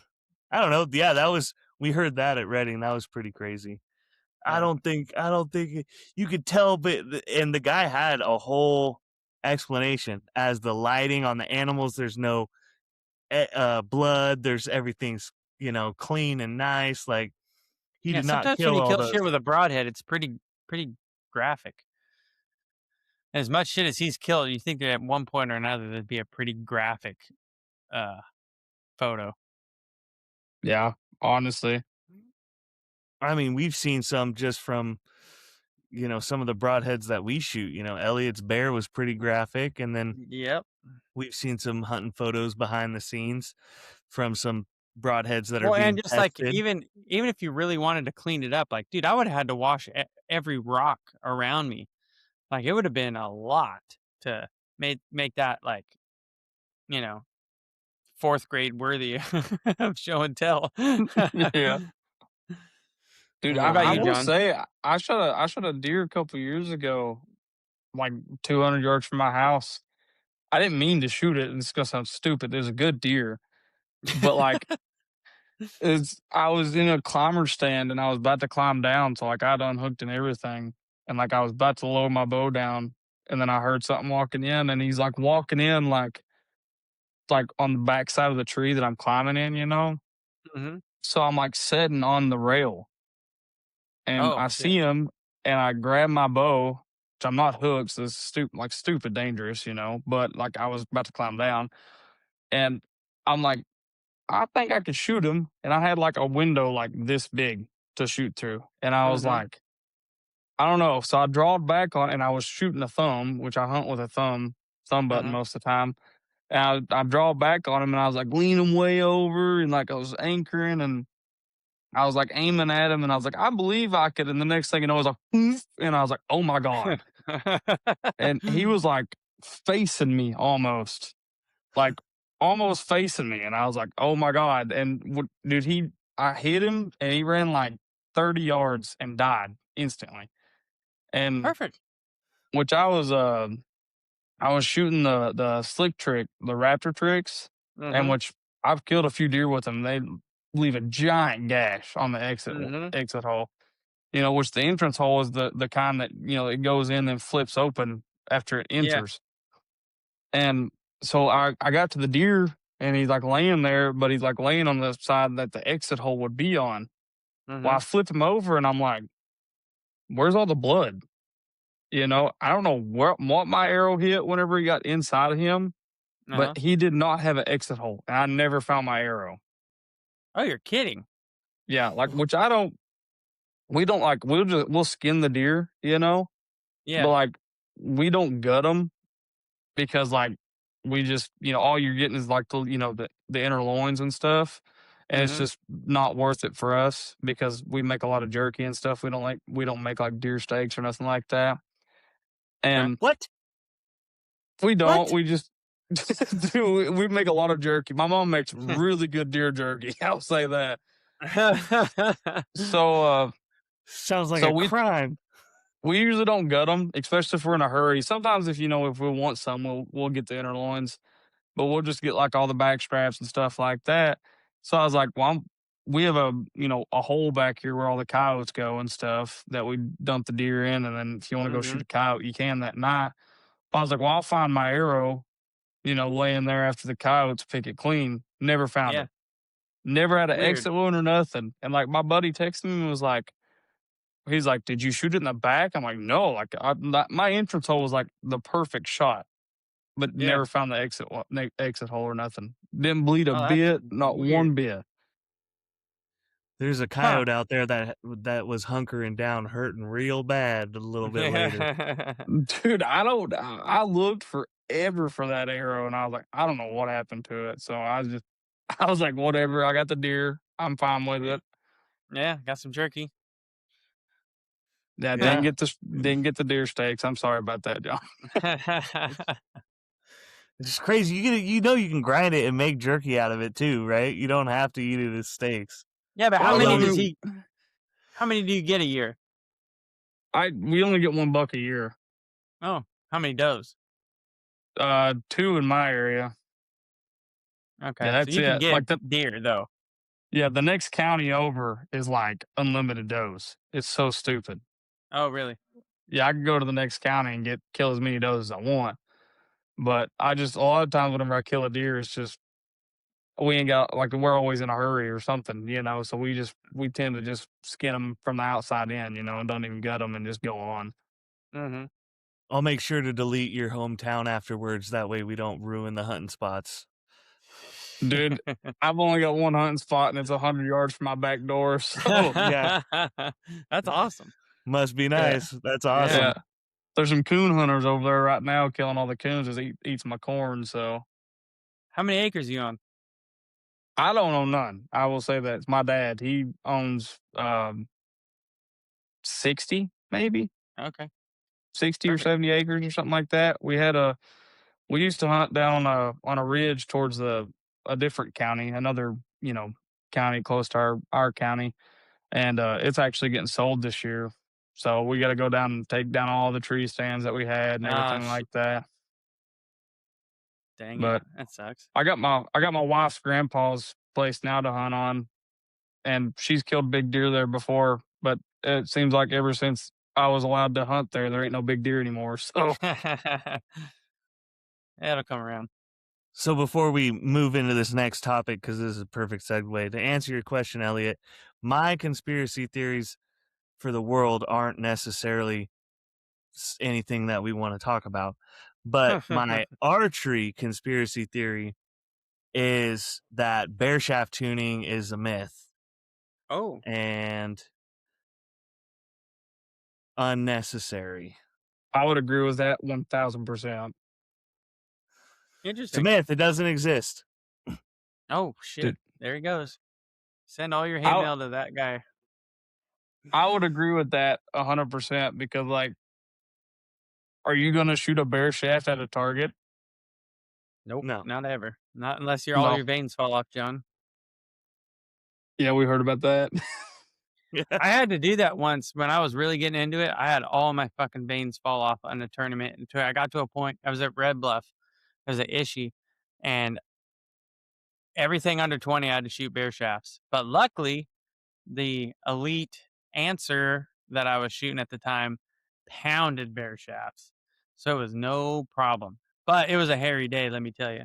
don't know. Yeah, we heard that at Redding. That was pretty crazy. Yeah. I don't think you could tell, and the guy had a whole explanation as the lighting on the animals. There's no blood. There's everything's clean and nice. Like he did not sometimes kill when you all kill those. shit with a broadhead, it's pretty graphic. As much shit as he's killed, you think that at one point or another there'd be a pretty graphic photo. Yeah, honestly. I mean, we've seen some just from some of the broadheads that we shoot. Elliot's bear was pretty graphic, and then Yep. we've seen some hunting photos behind the scenes from some broadheads that are being and just tested. like even if you really wanted to clean it up, like, dude, I would have had to wash every rock around me. Like, it would have been a lot to make that, like, fourth grade worthy of show and tell. Yeah. Dude, What about I you, will John? say I shot a deer a couple years ago, like 200 yards from my house. I didn't mean to shoot it. It's gonna sound stupid. It was a good deer, but like, I was in a climber stand and I was about to climb down, so like I'd unhooked and everything, and like I was about to lower my bow down, and then I heard something walking in, and he's like walking in like on the back side of the tree that I'm climbing in, Mm-hmm. So I'm like sitting on the rail. And I see him, and I grab my bow which I'm not hooked. So it's stupid dangerous, but like I was about to climb down and I'm like, I think I could shoot him. And I had like a window like this big to shoot through. And I was like, I don't know. So I drawed back on and I was shooting a thumb, which I hunt with a thumb button most of the time. And I draw back on him and I was like leaning way over and like I was anchoring and I was like aiming at him and I was like, I believe I could. And the next thing you know, it was like, "Poof," and I was like, oh my God. And he was like facing me almost, like almost facing me. And I was like, oh my God. And dude, I hit him and he ran like 30 yards and died instantly. And Perfect. which I was shooting the slick trick, the raptor tricks, and which I've killed a few deer with them. They leave a giant gash on the exit hole. Which the entrance hole is the kind that it goes in and flips open after it enters. And so I got to the deer and he's like laying there, but he's like laying on the side that the exit hole would be on. Well, I flipped him over and I'm like, where's all the blood? I don't know what my arrow hit whenever he got inside of him, but he did not have an exit hole. And I never found my arrow. Oh, you're kidding. Yeah. Like, which we don't like, we'll skin the deer, Yeah. but like, we don't gut them because like, we just, all you're getting is like the inner loins and stuff. And it's just not worth it for us because we make a lot of jerky and stuff. We don't make like deer steaks or nothing like that. And what? We don't. What? We just dude, we make a lot of jerky. My mom makes really good deer jerky. I'll say that. So sounds like a crime. We usually don't gut them, especially if we're in a hurry. Sometimes if we want some, we'll get the inner loins, but we'll just get like all the back straps and stuff like that. So I was like, well, we have a hole back here where all the coyotes go and stuff that we dump the deer in, and then if you want to go shoot a coyote, you can that night. I was like, well, I'll find my arrow, laying there after the coyotes pick it clean. Never found it. Never had an exit wound or nothing. And like my buddy texted me and was like, he's like, did you shoot it in the back? I'm like, no. Like my entrance hole was like the perfect shot, but never found the exit hole or nothing. Didn't bleed a bit, not one bit. There's a coyote out there that was hunkering down, hurting real bad a little bit later. Dude, I looked forever for that arrow and I was like, I don't know what happened to it. So I was like, whatever. I got the deer. I'm fine with it. Yeah, got some jerky. Yeah, didn't get the deer steaks. I'm sorry about that, John. It's just crazy. You can grind it and make jerky out of it too, right? You don't have to eat it as steaks. Yeah, but how many do you get a year? We only get $1 a year. Oh, how many does? 2 in my area. Okay, yeah, that's so you can it. get Like deer though. Yeah, the next county over is like unlimited does. It's so stupid. Oh, really? Yeah, I can go to the next county and kill as many does as I want. But a lot of times whenever I kill a deer, it's just we ain't got like we're always in a hurry or something, So we tend to just skin them from the outside in, and don't even gut them and just go on. I'll make sure to delete your hometown afterwards. That way we don't ruin the hunting spots. Dude, I've only got one hunting spot and it's 100 yards from my back door. So yeah, that's awesome. Must be nice. Yeah. That's awesome. Yeah. There's some coon hunters over there right now killing all the coons as he eats my corn. So, how many acres are you on? I don't own none. I will say that it's my dad. He owns 60, maybe. Okay. 60 or 70 acres or something like that. We used to hunt down on a ridge towards a different county, another county close to our county, and it's actually getting sold this year. So we got to go down and take down all the tree stands that we had and everything like that. Dang it, that sucks. I got my wife's grandpa's place now to hunt on, and she's killed big deer there before. But it seems like ever since I was allowed to hunt there ain't no big deer anymore. So it'll come around. So before we move into this next topic, because this is a perfect segue, to answer your question, Elliot, my conspiracy theories for the world aren't necessarily anything that we want to talk about. But my archery conspiracy theory is that bear shaft tuning is a myth Oh, and unnecessary. I would agree with that 1000%. It's a interesting. myth. It doesn't exist. Oh shit! Dude. There he goes. Send all your hate mail to that guy. I would agree with that 100% because, like, are you going to shoot a bear shaft at a target? Nope, No. not ever. Not unless all No. your veins fall off, John. Yeah, we heard about that. I had to do that once when I was really getting into it. I had all my fucking veins fall off in a tournament until I got to a point. I was at Red Bluff. I was at Ishii, and everything under 20, I had to shoot bear shafts. But luckily, the elite answer that I was shooting at the time pounded bear shafts, so it was no problem. But it was a hairy day, let me tell you.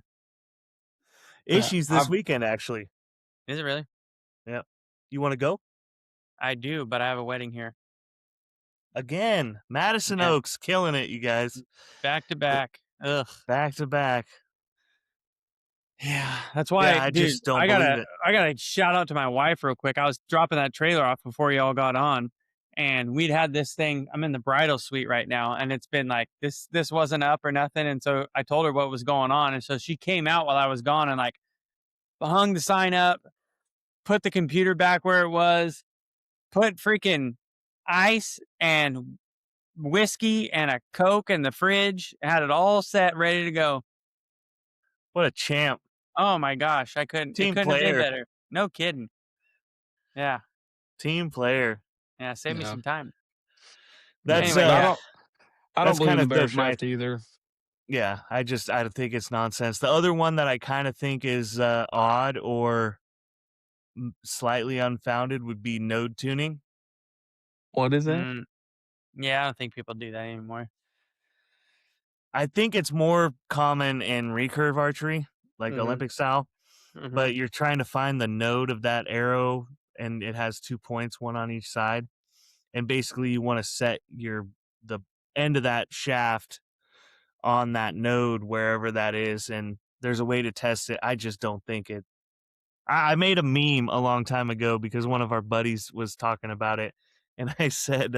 Ishii's this weekend, actually. Is it really? Yep. You want to go? I do, but I have a wedding here. Again, Madison Oaks, killing it, you guys. Back to back. Ugh. Back to back. Yeah, that's why, I dude, just don't believe it. I gotta shout out to my wife real quick. I was dropping that trailer off before y'all got on, and we'd had this thing. I'm in the bridal suite right now, and it's been like this wasn't up or nothing. And so I told her what was going on, and so she came out while I was gone and like hung the sign up, put the computer back where it was, put freaking ice and whiskey and a Coke in the fridge, had it all set, ready to go. What a champ. Oh my gosh, it couldn't have been better. No kidding. Yeah. Team player. Yeah, save me some time. That's Anyway, I don't believe in bear shaft either. Yeah, I think it's nonsense. The other one that I kind of think is odd or slightly unfounded would be node tuning. What is that? Yeah, I don't think people do that anymore. I think it's more common in recurve archery, like Olympic style, but you're trying to find the node of that arrow, and it has 2 points, one on each side, and basically you want to set the end of that shaft on that node wherever that is, and there's a way to test it. I just don't think it. I made a meme a long time ago because one of our buddies was talking about it, and I said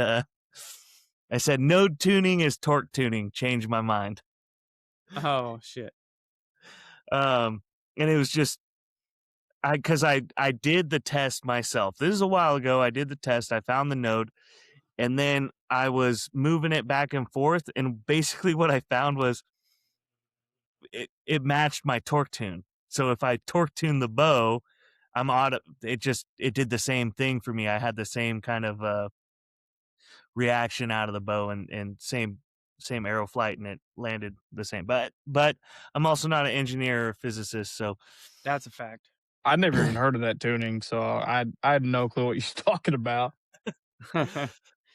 node tuning is torque tuning. Change my mind. Oh shit. And it was just because I did the test myself. This is a while ago. I did the test. I found the node, and then I was moving it back and forth, and basically what I found was it matched my torque tune. So if I torque tune the bow, I'm auto. It did the same thing for me. I had the same kind of reaction out of the bow and same arrow flight, and it landed the same. But I'm also not an engineer or physicist, so that's a fact. I'd never even heard of that tuning, so I had no clue what you're talking about.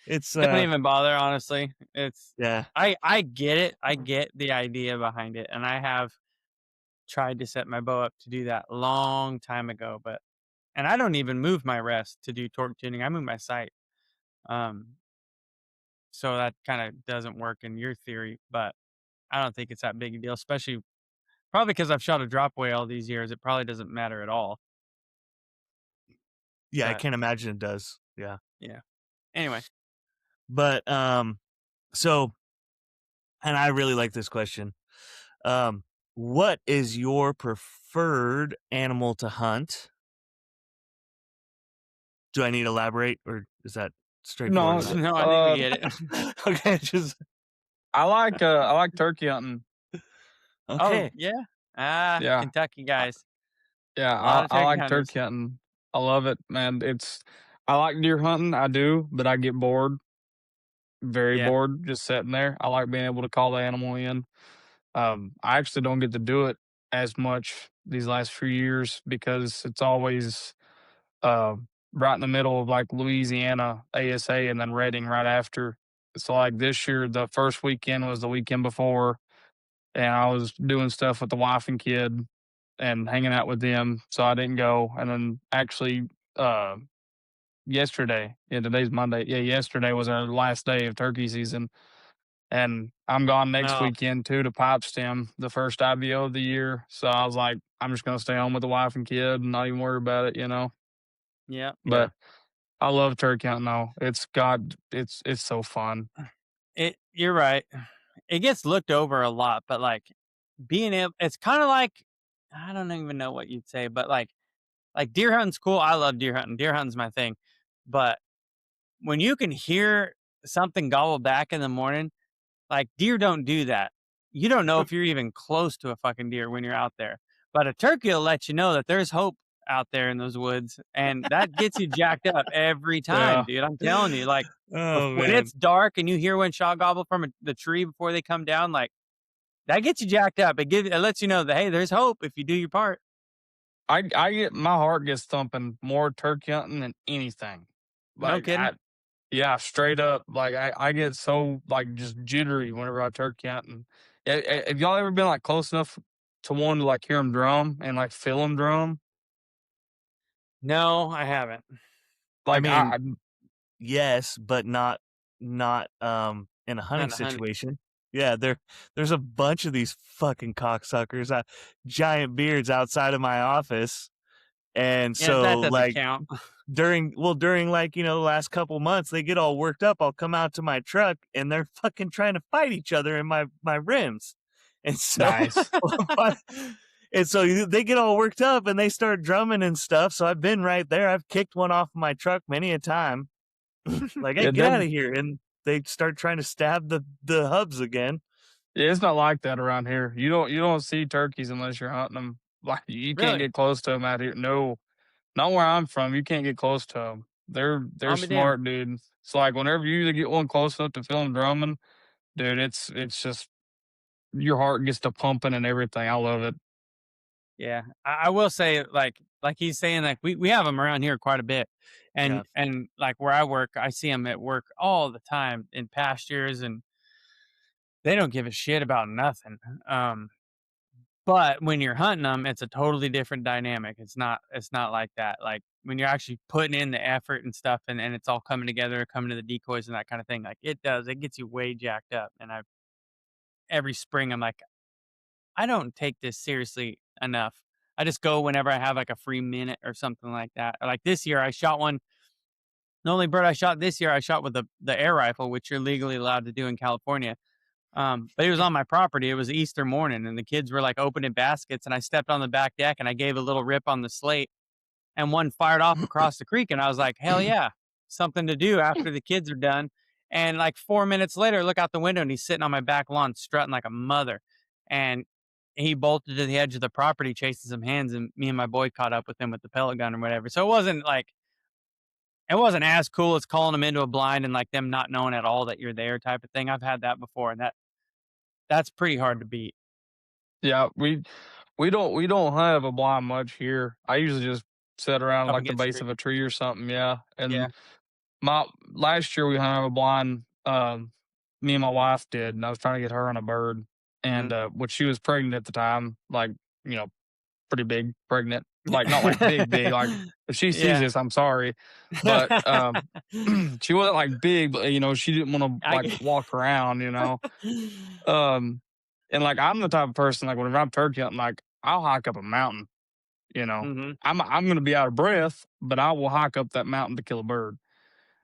It's don't even bother, honestly. It's yeah. I get it. I get the idea behind it, and I have tried to set my bow up to do that long time ago, and I don't even move my rest to do torque tuning. I move my sight. So that kind of doesn't work in your theory, but I don't think it's that big a deal, especially probably because I've shot a drop away all these years. It probably doesn't matter at all. Yeah, I can't imagine it does. Yeah. Yeah. Anyway. But so, and I really like this question. What is your preferred animal to hunt? Do I need to elaborate, or is that straightforward? No, I think we get it. Okay, I like turkey hunting. Okay. Oh, yeah. Yeah. Kentucky guys. Yeah, I like turkey hunting. I love it, man. I like deer hunting, I do, but I get bored. Very bored just sitting there. I like being able to call the animal in. I actually don't get to do it as much these last few years because it's always right in the middle of like Louisiana ASA and then Redding right after. So like this year, the first weekend was the weekend before, and I was doing stuff with the wife and kid and hanging out with them, so I didn't go. And then actually yesterday, today's Monday. Yeah, yesterday was our last day of turkey season. And I'm gone next No. weekend too to pipe stem, the first IBO of the year. So I was like, I'm just gonna stay home with the wife and kid and not even worry about it, Yeah. But I love turkey hunting though. It's so fun. You're right. It gets looked over a lot, but like being able, it's kind of like, I don't even know what you'd say, but like deer hunting's cool. I love deer hunting. Deer hunting's my thing. But when you can hear something gobble back in the morning, like deer don't do that. You don't know if you're even close to a fucking deer when you're out there. But a turkey will let you know that there's hope out there in those woods, and that gets you jacked up every time, Yeah. dude. I'm telling you, like Oh when man. it's dark and you hear one shot gobble from the tree before they come down, like that gets you jacked up. It lets you know that hey, there's hope if you do your part. I get my heart gets thumping more turkey hunting than anything. No Like kidding. yeah, straight up. Like I get so like just jittery whenever I turkey hunt. And have y'all ever been like close enough to one to like hear them drum and like feel them drum? No, I haven't. I Like mean, yes, but not in a hunting Not a hunting. situation. Yeah, there's a bunch of these fucking cocksuckers, giant beards outside of my office, and Yeah, so that doesn't like count. during like the last couple months, they get all worked up. I'll come out to my truck and they're fucking trying to fight each other in my rims, and so Nice. and so they get all worked up and they start drumming and stuff. So I've been right there. I've kicked one off my truck many a time. Like, hey, Yeah, get out of here. And they start trying to stab the hubs again. yeah, it's not like that around here. You don't see turkeys unless you're hunting them. Like you can't Really? get close to them out here. No, not where I'm from. You can't get close to them. They're I'll be damned. smart, dude. It's like whenever you get one close enough to feel them drumming, dude, it's just your heart gets to pumping and everything. I love it. Yeah, I will say, like he's saying, like we have them around here quite a bit, Yeah. and like where I work, I see them at work all the time in pastures, and they don't give a shit about nothing. But when you're hunting them, it's a totally different dynamic. It's not like that. Like when you're actually putting in the effort and stuff, and it's all coming together, coming to the decoys and that kind of thing. Like it gets you way jacked up. And every spring I'm like, I don't take this seriously enough. I just go whenever I have like a free minute or something like that. Like this year, I shot one. The only bird I shot this year, I shot with the air rifle, which you're legally allowed to do in California. But it was on my property. It was Easter morning, and the kids were like opening baskets, and I stepped on the back deck and I gave a little rip on the slate, and one fired off across the creek, and I was like, hell yeah, something to do after the kids are done. And like 4 minutes later, I look out the window and he's sitting on my back lawn strutting like a mother. And he bolted to the edge of the property chasing some hens, and me and my boy caught up with him with the pellet gun or whatever. So it wasn't as cool as calling them into a blind and like them not knowing at all that you're there type of thing. I've had that before, and that's pretty hard to beat. Yeah, we don't have a blind much here. I usually just sit around Up like the against the base tree. of a tree or something. Yeah, and Yeah. my last year we hunted a blind. Me and my wife did, and I was trying to get her on a bird, and which she was pregnant at the time, like pretty big pregnant, like not like big, like if she sees Yeah. this, I'm sorry, but she wasn't like big, but she didn't want to I like get- walk around, and like I'm the type of person like whenever I'm turkey hunting, like I'll hike up a mountain, Mhm. I'm gonna be out of breath, but I will hike up that mountain to kill a bird.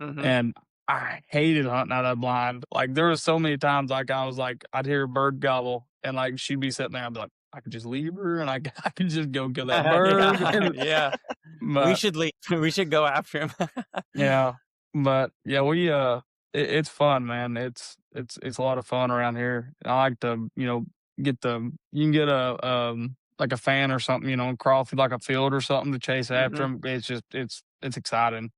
Mhm. And I hated hunting out of that blind. Like there was so many times like I was like I'd hear a bird gobble and like she'd be sitting there. I'd be like, I could just leave her and I I could just go kill that bird. Yeah. Yeah. We But should leave. We should go after him. yeah, but yeah, it's fun, man. It's a lot of fun around here. I like to you can get a like a fan or something, and crawl through like a field or something to chase after Mhm. them. It's just it's exciting.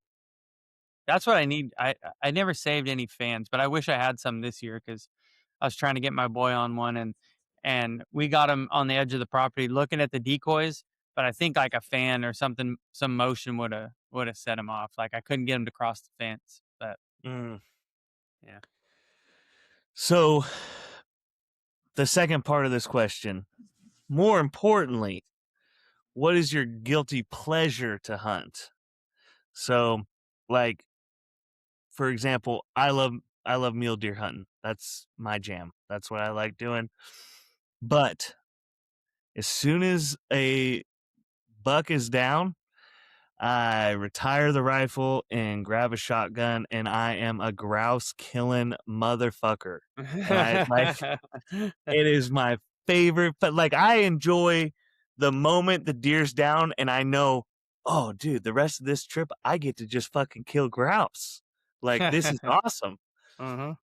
That's what I need. I never saved any fans, but I wish I had some this year because I was trying to get my boy on one, and we got him on the edge of the property looking at the decoys. But I think like a fan or something, some motion would have set him off. Like I couldn't get him to cross the fence. But yeah. So the second part of this question, more importantly, what is your guilty pleasure to hunt? So, like, for example, I love I love mule deer hunting. That's my jam. That's what I like doing. But as soon as a buck is down, I retire the rifle and grab a shotgun, and I am a grouse killing motherfucker. And I like it is my favorite, but like I enjoy the moment the deer's down and I know, oh dude, the rest of this trip I get to just fucking kill grouse. Like this is awesome. Uh-huh.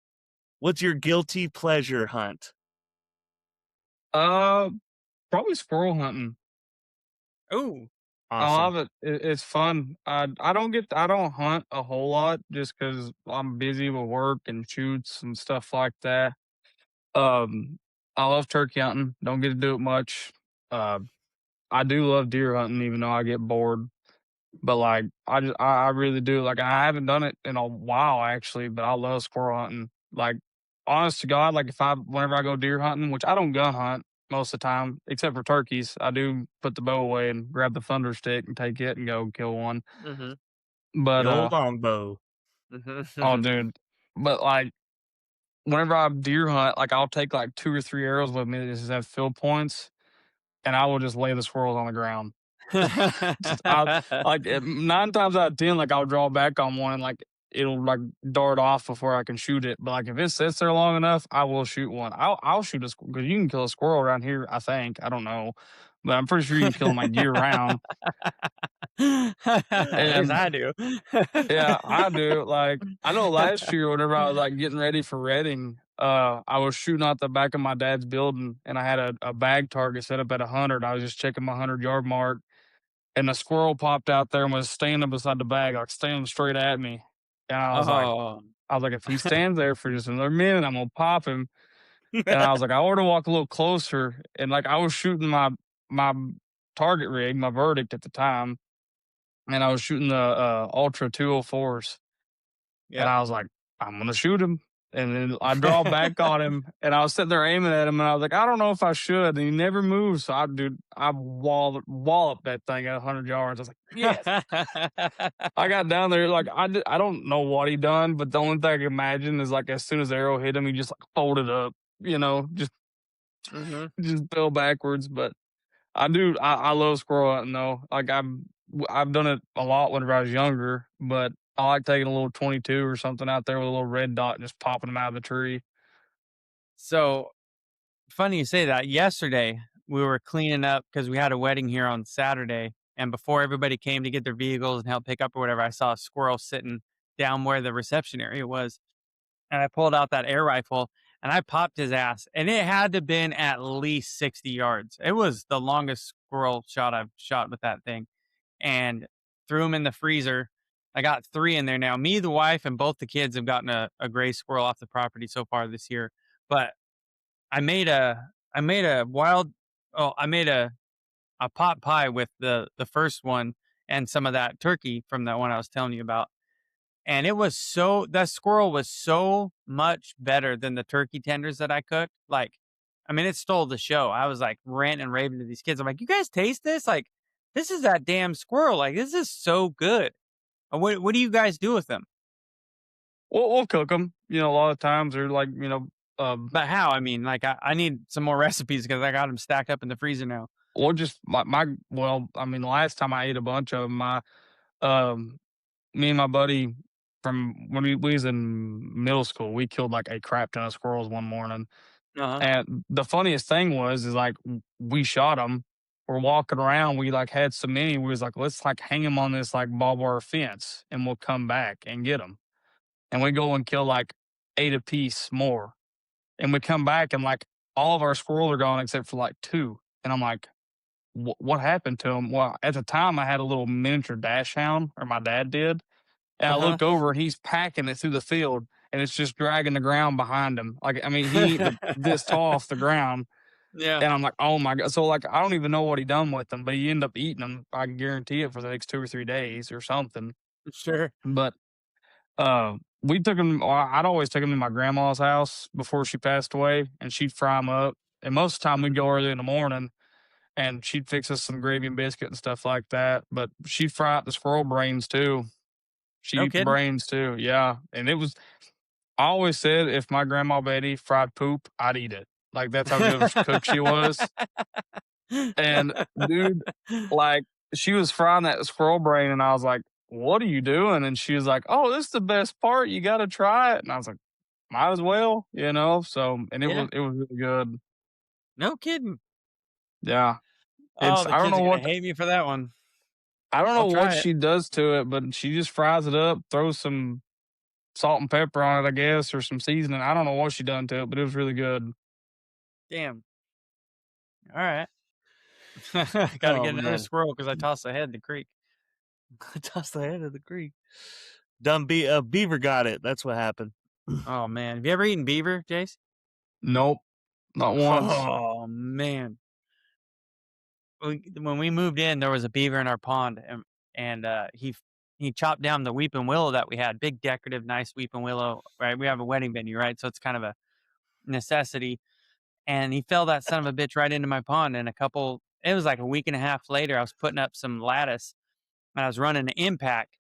What's your guilty pleasure hunt? Probably squirrel hunting. Ooh. I Awesome. love it. It's fun. I don't hunt a whole lot just because I'm busy with work and shoots and stuff like that. Um, I love turkey hunting. Don't get to do it much. Uh, I do love deer hunting, even though I get bored. But like, I really do. Like, I haven't done it in a while actually, but I love squirrel hunting. Like, honest to God, like whenever I go deer hunting, which I don't gun hunt most of the time, except for turkeys, I do put the bow away and grab the thunder stick and take it and go kill one. Mm-hmm. But The old longbow. oh, dude, but like whenever I deer hunt, like I'll take like 2 or 3 arrows with me that just have fill points, and I will just lay the squirrels on the ground. Just like 9 times out of 10, like I'll draw back on one and like it'll like dart off before I can shoot it. But like if it sits there long enough, I will shoot one. I'll shoot a because you can kill a squirrel around here. I think I don't know, but I'm pretty sure you can kill them like year round. At least And I do. yeah, I do. Like I know last year, whenever I was like getting ready for Redding, I was shooting out the back of my dad's building, and I had a bag target set up at 100. I was just checking my 100-yard mark, and a squirrel popped out there and was standing beside the bag, like standing straight at me. And Oh. I was like, if he stands there for just another minute, I'm gonna pop him. And I was like, I ought to walk a little closer. And like I was shooting my target rig, my verdict at the time, and I was shooting the Ultra 204s. And I was like, I'm gonna shoot him. And then I draw back on him, and I was sitting there aiming at him, and I was like, I don't know if I should. And he never moved, so I walloped that thing at 100 yards. I was like, yes. I got down there, like I don't know what he done, but the only thing I can imagine is like as soon as the arrow hit him, he just like folded up, just Mm-hmm. just fell backwards. But I love squirrel hunting though. Like I've done it a lot whenever I was younger, but I like taking a little 22 or something out there with a little red dot and just popping them out of the tree. So funny you say that. Yesterday we were cleaning up because we had a wedding here on Saturday, and before everybody came to get their vehicles and help pick up or whatever, I saw a squirrel sitting down where the reception area was, and I pulled out that air rifle and I popped his ass, and it had to been at least 60 yards. It was the longest squirrel shot I've shot with that thing, and threw him in the freezer. I got 3 in there now. Me, the wife, and both the kids have gotten a gray squirrel off the property so far this year. But I made a wild I made a pot pie with the first one and some of that turkey from that one I was telling you about. And it was that squirrel was so much better than the turkey tenders that I cooked. Like, I mean, it stole the show. I was like ranting and raving to these kids. I'm like, you guys taste this? Like, this is that damn squirrel. Like, this is so good. What do you guys do with them? We'll cook them. A lot of times they're like, But how? I mean, like, I need some more recipes because I got them stacked up in the freezer now. or just I mean, the last time I ate a bunch of them, um, me and my buddy from when we was in middle school, we killed like a crap ton of squirrels one morning. Uh-huh. And the funniest thing is like we shot them. We're walking around. We like had so many. We was like, let's like hang them on this like barbed wire fence, and we'll come back and get them. And we go and kill like 8 apiece more. And we come back and like all of our squirrels are gone except for like 2. And I'm like, what happened to them? Well, at the time I had a little miniature dash hound, or my dad did. And I Uh-huh. look over and he's packing it through the field, and it's just dragging the ground behind him. Like, I mean, he ain't this tall off the ground. Yeah. And I'm like, oh my God. So like, I don't even know what he done with them, but he ended up eating them. I can guarantee it for the next 2 or 3 days or something. Sure. But we took him. I'd always take him to my grandma's house before she passed away, and she'd fry them up. And most of the time we'd go early in the morning, and she'd fix us some gravy and biscuit and stuff like that. But she'd fry up the squirrel brains too. She No eat the kidding. brains too, yeah. And it was I always said if my grandma Betty fried poop, I'd eat it. Like that's how good of a cook she was. And dude, like she was frying that squirrel brain, and I was like, "What are you doing?" And she was like, "Oh, this is the best part. You got to try it." And I was like, "Might as well, you know." So, and Yeah. it was really good. No kidding. Yeah, Oh, it's the I don't kids know are gonna what hate me for that one. I don't I'll know what try it. she does to it, but she just fries it up, throws some salt and pepper on it, I guess, or some seasoning. I don't know what she done to it, but it was really good. Damn. All right. Got to Oh get another man, squirrel because I tossed the head in the creek. toss the head of the creek. Beaver got it. That's what happened. Oh man, have you ever eaten beaver, Jace? Nope, not once. Oh man, when we moved in, there was a beaver in our pond, and he chopped down the weeping willow that we had, big decorative, nice weeping willow. Right, we have a wedding venue, right, so it's kind of a necessity. And he fell that son of a bitch right into my pond. And it was like a week and a half later, I was putting up some lattice, and I was running an impact.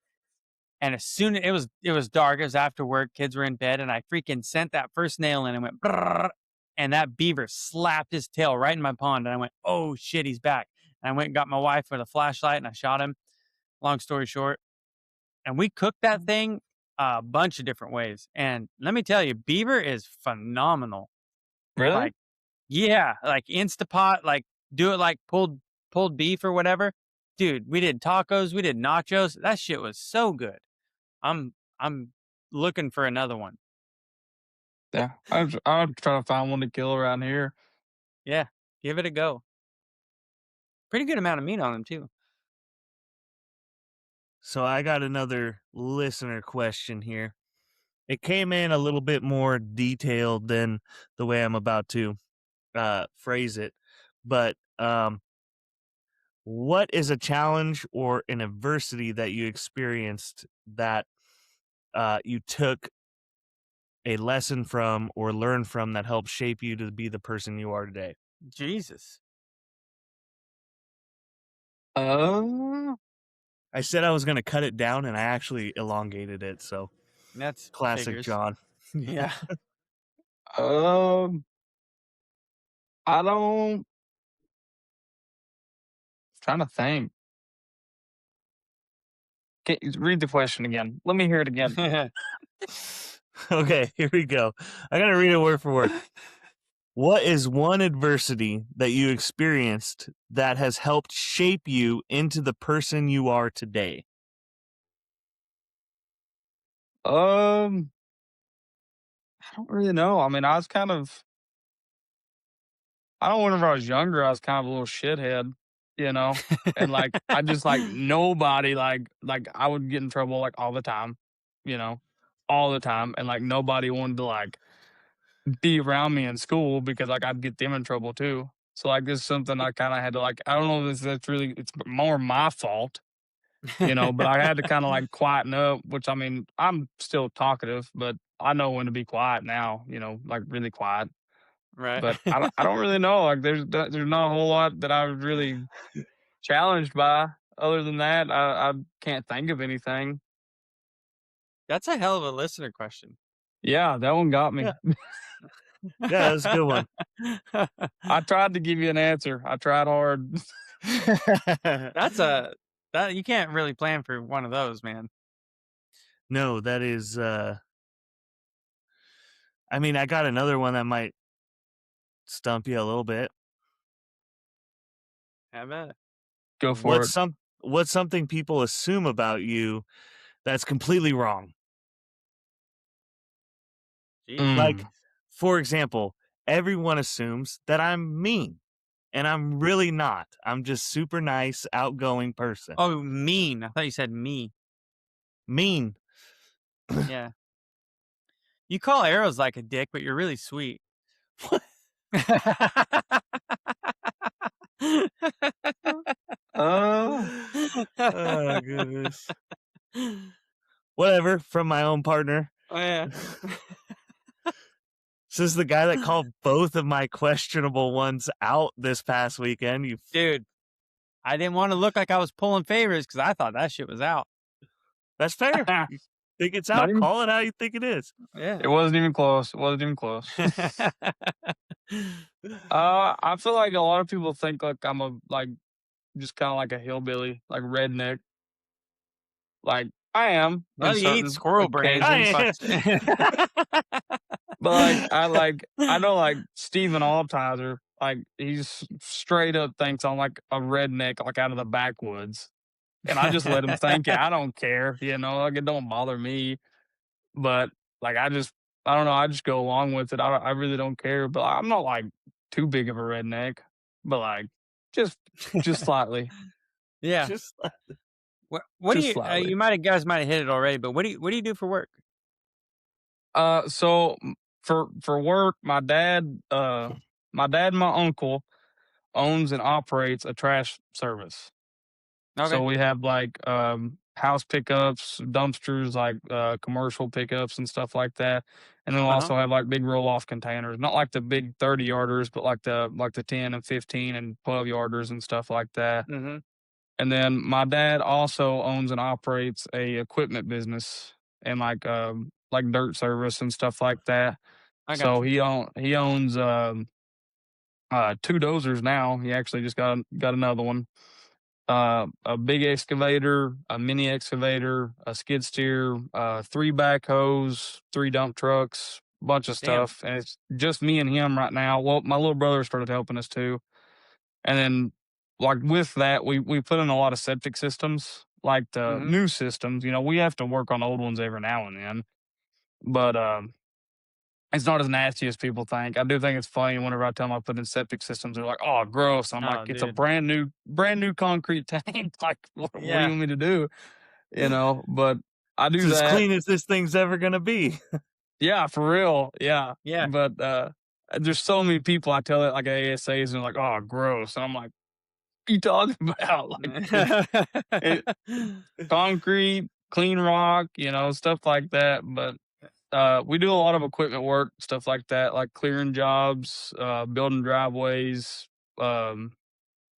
And as soon as it was dark, it was after work, kids were in bed, and I freaking sent that first nail in and went, brrr, and that beaver slapped his tail right in my pond. And I went, oh shit, he's back. And I went and got my wife with a flashlight and I shot him. Long story short. And we cooked that thing a bunch of different ways. And let me tell you, beaver is phenomenal. Really? Like, yeah, like Instapot, like do it like pulled beef or whatever. Dude, we did tacos, we did nachos. That shit was so good. I'm looking for another one. Yeah, I'll try to find one to kill around here. Yeah, give it a go. Pretty good amount of meat on them too. So I got another listener question here. It came in a little bit more detailed than the way I'm about to phrase it, but what is a challenge or an adversity that you experienced that you took a lesson from or learned from that helped shape you to be the person you are today? Jesus. Uh, I said I was going to cut it down, and I actually elongated it. So That's classic figures. John. Yeah. um, I don't. Trying to think. Read the question again. Let me hear it again. Okay, here we go. I got to read it word for word. What is one adversity that you experienced that has helped shape you into the person you are today? I don't really know. I mean, I was kind of. I don't know. Whenever I was younger, I was kind of a little shithead, you know, and like I just like nobody like I would get in trouble like all the time, you know, all the time, and like nobody wanted to like be around me in school because like I'd get them in trouble too. So like this is something I kind of had to like. I don't know if that's really it's more my fault, you know, but I had to kind of like quieten up. Which I mean, I'm still talkative, but I know when to be quiet now, you know, like really quiet. Right. But I don't really know. Like there's not a whole lot that I was really challenged by. Other than that, I can't think of anything. That's a hell of a listener question. Yeah, that one got me. Yeah. Yeah, that's a good one. I tried to give you an answer. I tried hard. That you can't really plan for one of those, man. No, that is I mean, I got another one that might stump you a little bit. Have at it. Go for it. What's something people assume about you that's completely wrong? Jeez. Like, for example, everyone assumes that I'm mean, and I'm really not. I'm just super nice, outgoing person. Oh, mean. I thought you said me. Mean. Yeah. You call arrows like a dick, but you're really sweet. Oh goodness. Whatever, from my own partner. Oh yeah. This is the guy that called both of my questionable ones out this past weekend. Dude, I didn't want to look like I was pulling favors because I thought that shit was out. That's fair. Think it's Not out. even- Call it how you think it is. Yeah. It wasn't even close. It wasn't even close. I feel like a lot of people think like I'm just kind of like a hillbilly, like redneck. Like I am Well, in you eat certain squirrel brains. occasions. But I know like Stephen Altizer, like he's straight up thinks I'm like a redneck, like out of the backwoods. And I just let him think it. I don't care, like it don't bother me. But like I don't know, I just go along with it. I really don't care. But I'm not like too big of a redneck. But like just slightly. Yeah. Just What do Just you slightly. guys might have hit it already, but what do you do for work? So for work, my dad and my uncle owns and operates a trash service. Okay. So we have like house pickups, dumpsters, like commercial pickups and stuff like that. And then we'll also have like big roll off containers, not like the big 30 yarders, but like the 10 and 15 and 12 yarders and stuff like that. Mm-hmm. And then my dad also owns and operates a equipment business and like dirt service and stuff like that. I got So you. he owns 2 dozers now. He actually just got another one. A big excavator, a mini excavator, a skid steer, 3 backhoes, 3 dump trucks, bunch of Damn. stuff. And it's just me and him right now. Well, my little brother started helping us too. And then like with that, we put in a lot of septic systems, like the Mhm. new systems. We have to work on old ones every now and then. But it's not as nasty as people think. I do think it's funny whenever I tell them I put in septic systems, they're like, "Oh, gross." I'm Oh, like, "It's a dude. brand new concrete tank. Like, what do you Yeah. want me to do?" But I do it's as that. clean as this thing's ever gonna be. Yeah, for real. Yeah. Yeah. But there's so many people I tell it like ASAs and they're like, "Oh, gross." And I'm like, "What are you talking about?" Like concrete, clean rock, stuff like that. But we do a lot of equipment work, stuff like that, like clearing jobs, building driveways, um,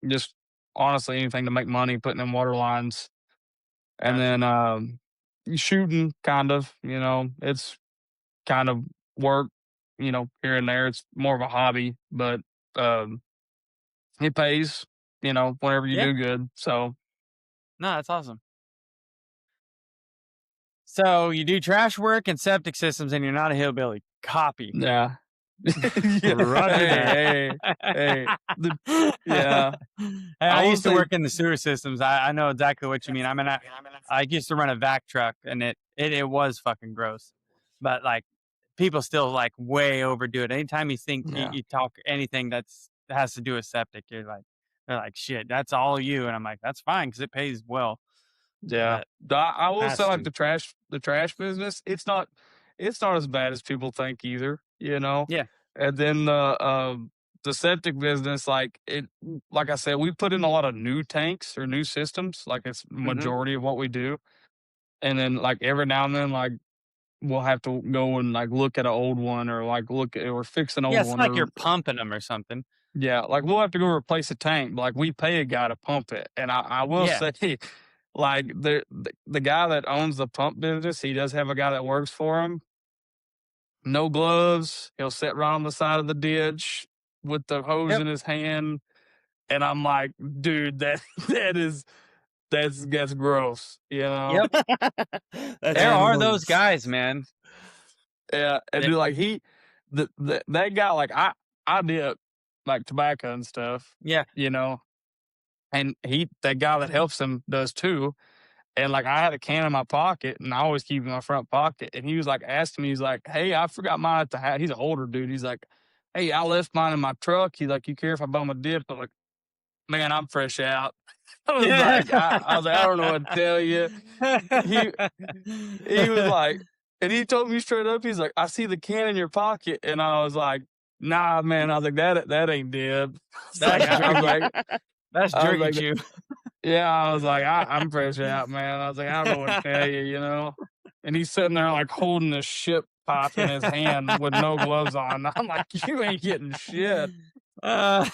just honestly anything to make money, putting in water lines, and Gotcha. then shooting. Kind of, it's kind of work, here and there. It's more of a hobby, but um, it pays, whenever you Yeah. do good. So No, that's awesome. So you do trash work and septic systems, and you're not a hillbilly. Copy. yeah. Roger Hey, yeah. I will used to say- work in the sewer systems. I know exactly what you mean. I mean, I used to run a vac truck, and it was fucking gross. But like, people still like way overdo it. Anytime you think Yeah. you talk anything that has to do with septic, they're like, shit, that's all you. And I'm like, that's fine because it pays well. Yeah, I will has say like to. the trash business. It's not as bad as people think either. Yeah. And then the septic business, like I said, we put in a lot of new tanks or new systems. Like it's majority of what we do. And then like every now and then, like we'll have to go and like look at an old one or like look at or fix an old Yeah, it's one. like or, you're pumping them or something. Yeah, like we'll have to go replace a tank. But, like we pay a guy to pump it, and I will Yeah. say, like the guy that owns the pump business, he does have a guy that works for him. No gloves. He'll sit right on the side of the ditch with the hose Yep. in his hand, and I'm like, dude, that's gross. Yep. That's There are gross. those guys, man. Yeah, and dude, like that guy, like I did like tobacco and stuff. Yeah. And that guy that helps him does too. And like I had a can in my pocket and I always keep it in my front pocket. And he was like asking me, he's like, "Hey, I forgot mine at the house." He's an older dude. He's like, "Hey, I left mine in my truck." He's like, "You care if I bum a dip?" I'm like, "Man, I'm fresh out." I was like, I don't know what to tell you. He was like, and he told me straight up, he's like, "I see the can in your pocket." And I was like, "Nah, man." I was like, that ain't dip. That's I was jerky like, chew. Yeah, I was like, I'm fresh out, man. I was like, I don't know what to tell you, And he's sitting there like holding this shit pipe in his hand with no gloves on. I'm like, you ain't getting shit. Oh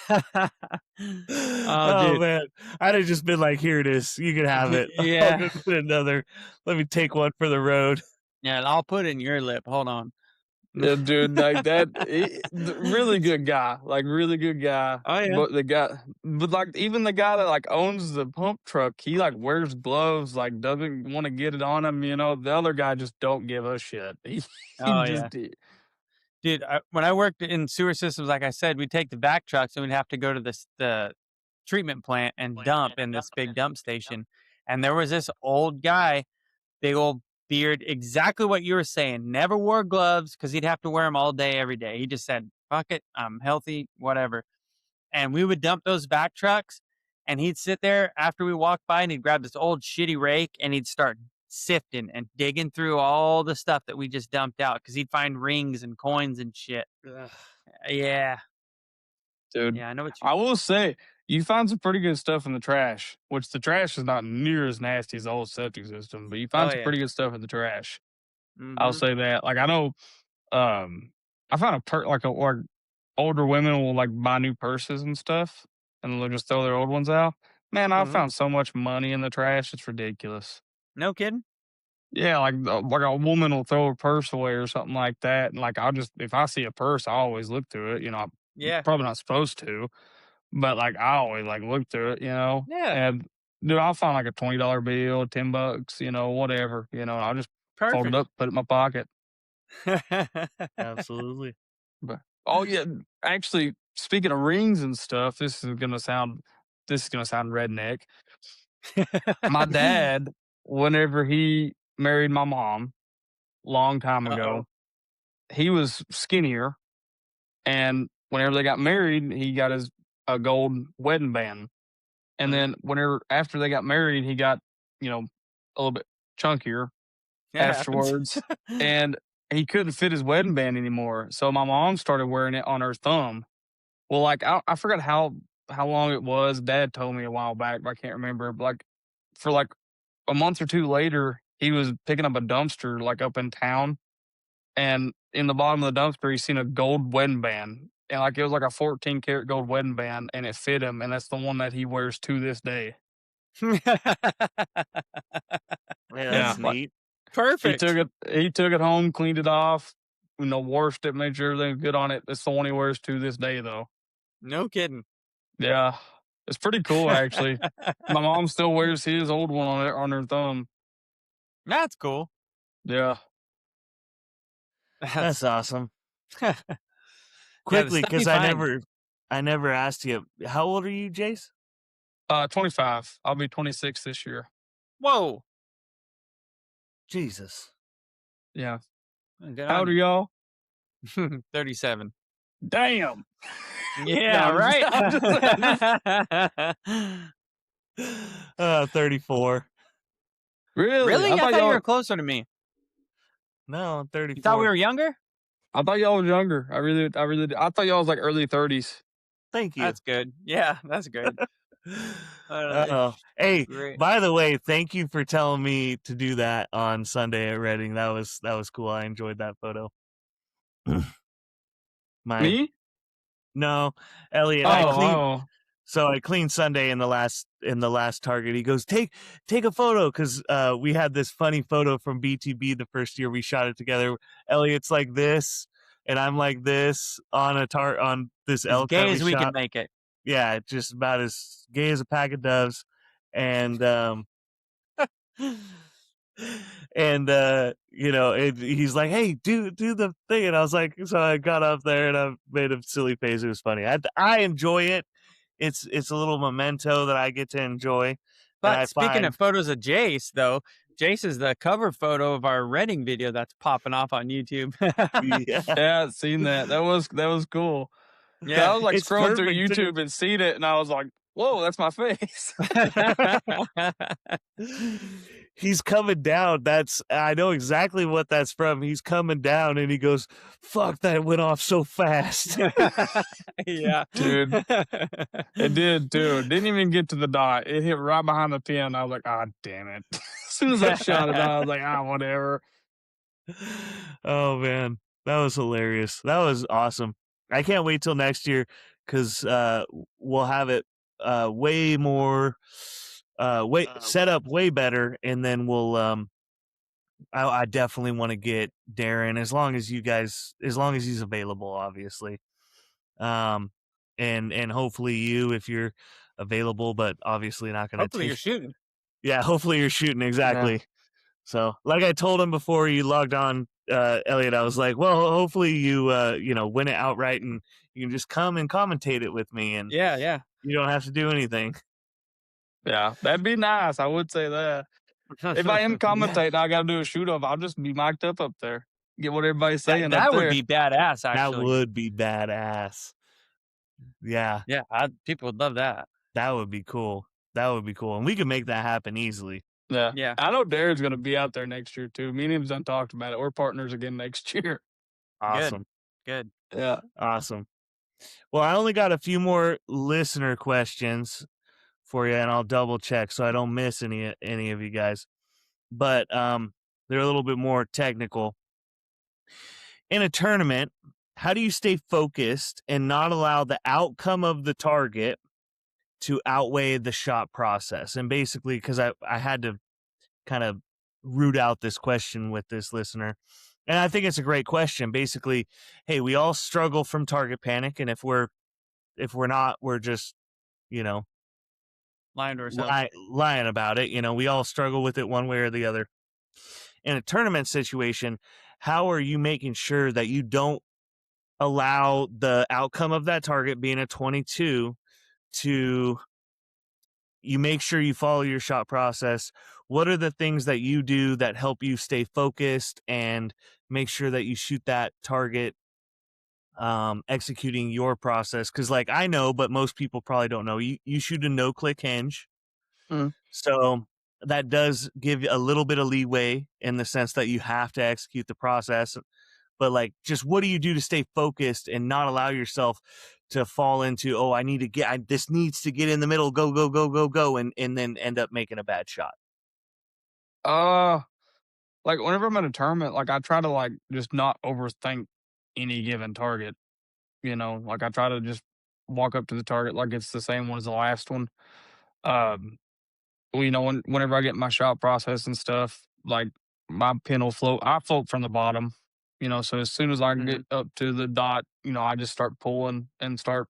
dude. man, I'd have just been like, "Here it is. You can have it." Yeah. I'll go get another. Let me take one for the road. Yeah, I'll put it in your lip. Hold on. Yeah, dude, like that. Really good guy, like really good guy. Oh yeah. But like even the guy that like owns the pump truck, he like wears gloves, like doesn't want to get it on him. The other guy just don't give a shit. He Oh just yeah. Dude, when I worked in sewer systems, like I said, we'd take the back trucks and we'd have to go to the treatment plant and dump in this big dump station. And there was this old guy, big old beard, exactly what you were saying. Never wore gloves because he'd have to wear them all day, every day. He just said, "Fuck it, I'm healthy, whatever." And we would dump those back trucks, and he'd sit there after we walked by, and he'd grab this old shitty rake, and he'd start sifting and digging through all the stuff that we just dumped out because he'd find rings and coins and shit. Ugh. Yeah, dude. yeah, I know what you. I will say you find some pretty good stuff in the trash, which the trash is not near as nasty as the old septic system, but you find Oh some yeah. pretty good stuff in the trash. I'll Mm-hmm. say that. Like I know, I found like older women will like buy new purses and stuff, and they'll just throw their old ones out. Man, I Mm-hmm. found so much money in the trash; it's ridiculous. No kidding. Yeah, like a woman will throw her purse away or something like that, and like I'll just if I see a purse, I always look through it. I'm Yeah. probably not supposed to, but like I always like look through it. Yeah. And dude, I'll find like a $20 bill, $10, whatever. I'll just fold it Perfect. up, put it in my pocket. Absolutely. But oh yeah, actually, speaking of rings and stuff, this is gonna sound redneck. My dad, whenever he married my mom, long time Uh-oh. ago, he was skinnier, and whenever they got married, he got his a gold wedding band, and Mhm. then whenever after they got married, he got a little bit chunkier That happens. afterwards, and he couldn't fit his wedding band anymore. So my mom started wearing it on her thumb. Well, like I forgot how long it was. Dad told me a while back, but I can't remember. But like for like a month or two later, he was picking up a dumpster like up in town, and in the bottom of the dumpster, he seen a gold wedding band, and like it was like a 14-karat gold wedding band, and it fit him, and that's the one that he wears to this day. Yeah, Yeah, that's like neat. Perfect. he took it home, cleaned it off, washed it, made sure everything was good on it. That's the one he wears to this day, though. No kidding. Yeah, it's pretty cool actually. My mom still wears his old one on her thumb. That's cool. Yeah. That's awesome. Yeah, the Quickly, stuff you because find. I never asked you. How old are you, Jace? 25. I'll be 26 this year. Whoa. Jesus. Yeah. Good How old on are you. y'all? 37. Damn. Yeah, No, right. I'm 34. Really? Really? I thought you were closer to me. No, I'm 34. You thought we were younger? I thought y'all was younger. I thought y'all was like early 30s. Thank you. That's good. Yeah, that's good. Hey, Great. by the way, thank you for telling me to do that on Sunday at Redding. That was cool. I enjoyed that photo. Me? No, Elliot. So I cleaned Sunday in the last Target. He goes, take a photo, because we had this funny photo from BTB the first year we shot it together. Elliot's like this, and I'm like this on this As elk gay that we as we shot. can make it. Yeah, just about as gay as a pack of doves, and he's like, hey, do the thing, and I was like, so I got up there and I made a silly face. It was funny. I enjoy it. It's a little memento that I get to enjoy. But speaking of photos of Jace, though, Jace is the cover photo of our Redding video that's popping off on YouTube. Yeah, I've seen that. That was cool. Yeah, I was like it's scrolling through perfect, too. YouTube and seen it, and I was like, whoa, that's my face. He's coming down. I know exactly what that's from. He's coming down and he goes, fuck, that went off so fast. Yeah. Dude. It did, too. Didn't even get to the dot. It hit right behind the pin. I was like, ah, damn it. As soon as I shot it, I was like, whatever. Oh, man. That was hilarious. That was awesome. I can't wait till next year, because we'll have it way more set up way better, and then we'll I definitely want to get Darren as long as he's available, obviously. And hopefully you, if you're available, but obviously not going to Hopefully take. you're shooting. Yeah, hopefully you're shooting, exactly. So, like I told him before you logged on, Elliot, I was like, well, hopefully you win it outright, and you can just come and commentate it with me, and Yeah. you don't have to do anything. Yeah, that'd be nice. I would say that. If I am commentating, I got to do a shoot off. I'll just be mic'd up there. Get what everybody's saying that up would there. be badass, That actually. would be badass. Yeah, Yeah, people would love that. that would be cool. That would be cool, and we could make that happen easily. Yeah. I know Darren's going to be out there next year, too. Me and him's done talked about it. We're partners again next year. Awesome. Good. Yeah. Awesome. Well, I only got a few more listener questions for you, and I'll double check so I don't miss any of you guys. But they're a little bit more technical. In a tournament, how do you stay focused and not allow the outcome of the target to outweigh the shot process? And basically, because I had to kind of root out this question with this listener, and I think it's a great question. Basically, hey, we all struggle from target panic, and if we're not, we're just, Lying to ourselves. lying about it. We all struggle with it one way or the other. In a tournament situation, how are you making sure that you don't allow the outcome of that target being a 22 to you make sure you follow your shot process? What are the things that you do that help you stay focused and make sure that you shoot that target executing your process? Because like I know, but most people probably don't know, you shoot a no click hinge. So that does give you a little bit of leeway in the sense that you have to execute the process. But like, just what do you do to stay focused and not allow yourself to fall into, oh, this needs to get in the middle, go, go, go, go, go, and then end up making a bad shot? Like whenever I'm at a tournament, like I try to like just not overthink any given target. Like I try to just walk up to the target like it's the same one as the last one. Whenever I get my shot process and stuff, like my pin will float. I float from the bottom, so as soon as I get up to the dot, I just start pulling and start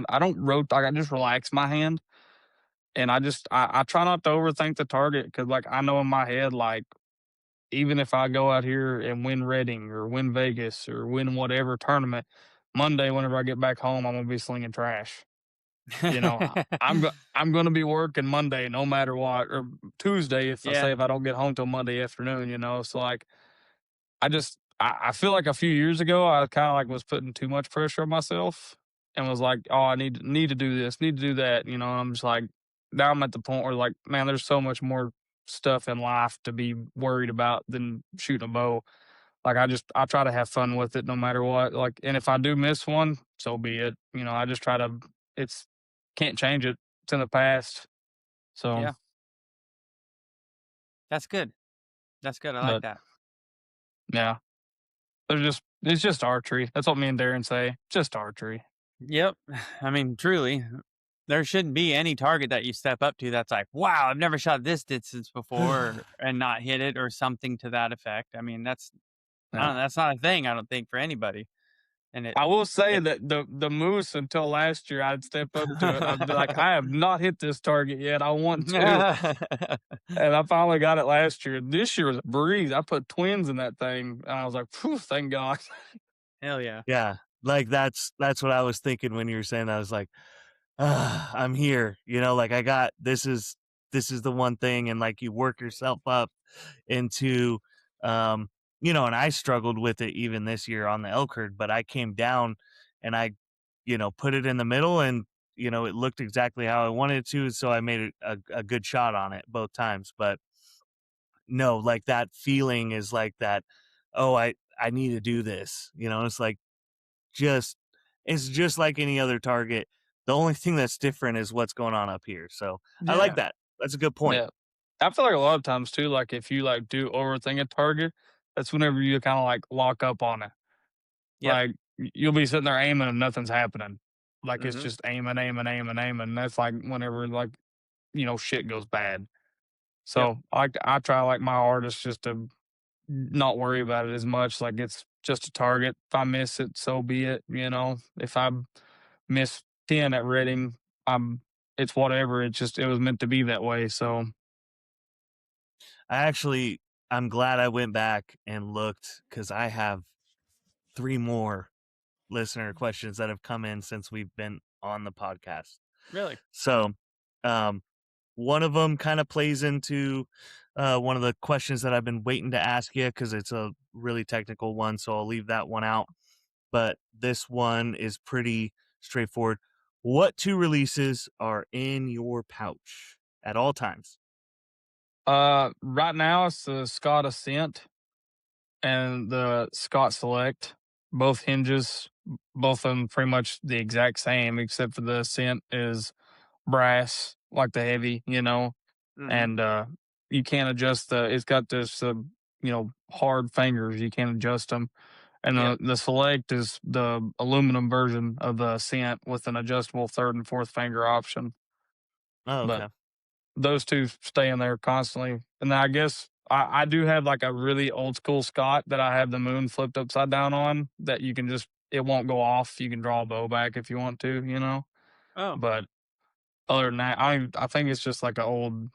I don't rotate, like I just relax my hand. And I try not to overthink the target because like I know in my head, like even if I go out here and win Redding or win Vegas or win whatever tournament, Monday, whenever I get back home, I'm going to be slinging trash. I'm going to be working Monday no matter what, or Tuesday if I don't get home till Monday afternoon. So like I feel like a few years ago I kind of like was putting too much pressure on myself and was like, oh, I need to do this, need to do that. And I'm just like, now I'm at the point where like, man, there's so much more stuff in life to be worried about than shooting a bow. Like I try to have fun with it no matter what. Like, and if I do miss one, so be it. I just try to. It's can't change it. It's in the past. So Yeah. That's good. I like that. Yeah. It's just archery. That's what me and Darren say. Just archery. Yep. I mean, truly, there shouldn't be any target that you step up to that's like, wow, I've never shot this distance before and not hit it or something to that effect. I mean, that's that's not a thing, I don't think, for anybody. And I will say that the moose until last year, I'd step up to it. I'd be like, I have not hit this target yet. I want to. And I finally got it last year. This year was a breeze. I put twins in that thing, and I was like, phew, thank God. Hell yeah. Yeah, like that's what I was thinking when you were saying that. I was like, I'm here. Like I got this is the one thing, and like you work yourself up into and I struggled with it even this year on the elk herd, but I came down and I put it in the middle, and it looked exactly how I wanted it to, so I made a good shot on it both times. But no, like that feeling is like that, oh, I need to do this. It's like it's just like any other target. The only thing that's different is what's going on up here. So I like that. That's a good point. Yeah. I feel like a lot of times too, like if you like do overthink a target, that's whenever you kind of like lock up on it. Yep. Like you'll be sitting there aiming and nothing's happening. Like it's just aiming. That's like whenever like, shit goes bad. So I try like my hardest just to not worry about it as much. Like it's just a target. If I miss it, so be it. If I miss 10 at Redding, it's whatever. It was meant to be that way. So I'm glad I went back and looked because I have 3 more listener questions that have come in since we've been on the podcast. Really? So, one of them kind of plays into one of the questions that I've been waiting to ask you because it's a really technical one. So I'll leave that one out. But this one is pretty straightforward. What 2 releases are in your pouch at all times? right now it's the Scott Ascent and the Scott Select. Both hinges, both of them pretty much the exact same, except for the Ascent is brass, like the heavy, Mhm. and you can't adjust it's got this, hard fingers. You can't adjust them. And Yep. the Select is the aluminum version of the Ascent with an adjustable third and fourth finger option. Oh, But okay. those two stay in there constantly. And then I guess I do have like a really old school Scott that I have the moon flipped upside down on that you can it won't go off. You can draw a bow back if you want to. Oh. But other than that, I think it's just like I don't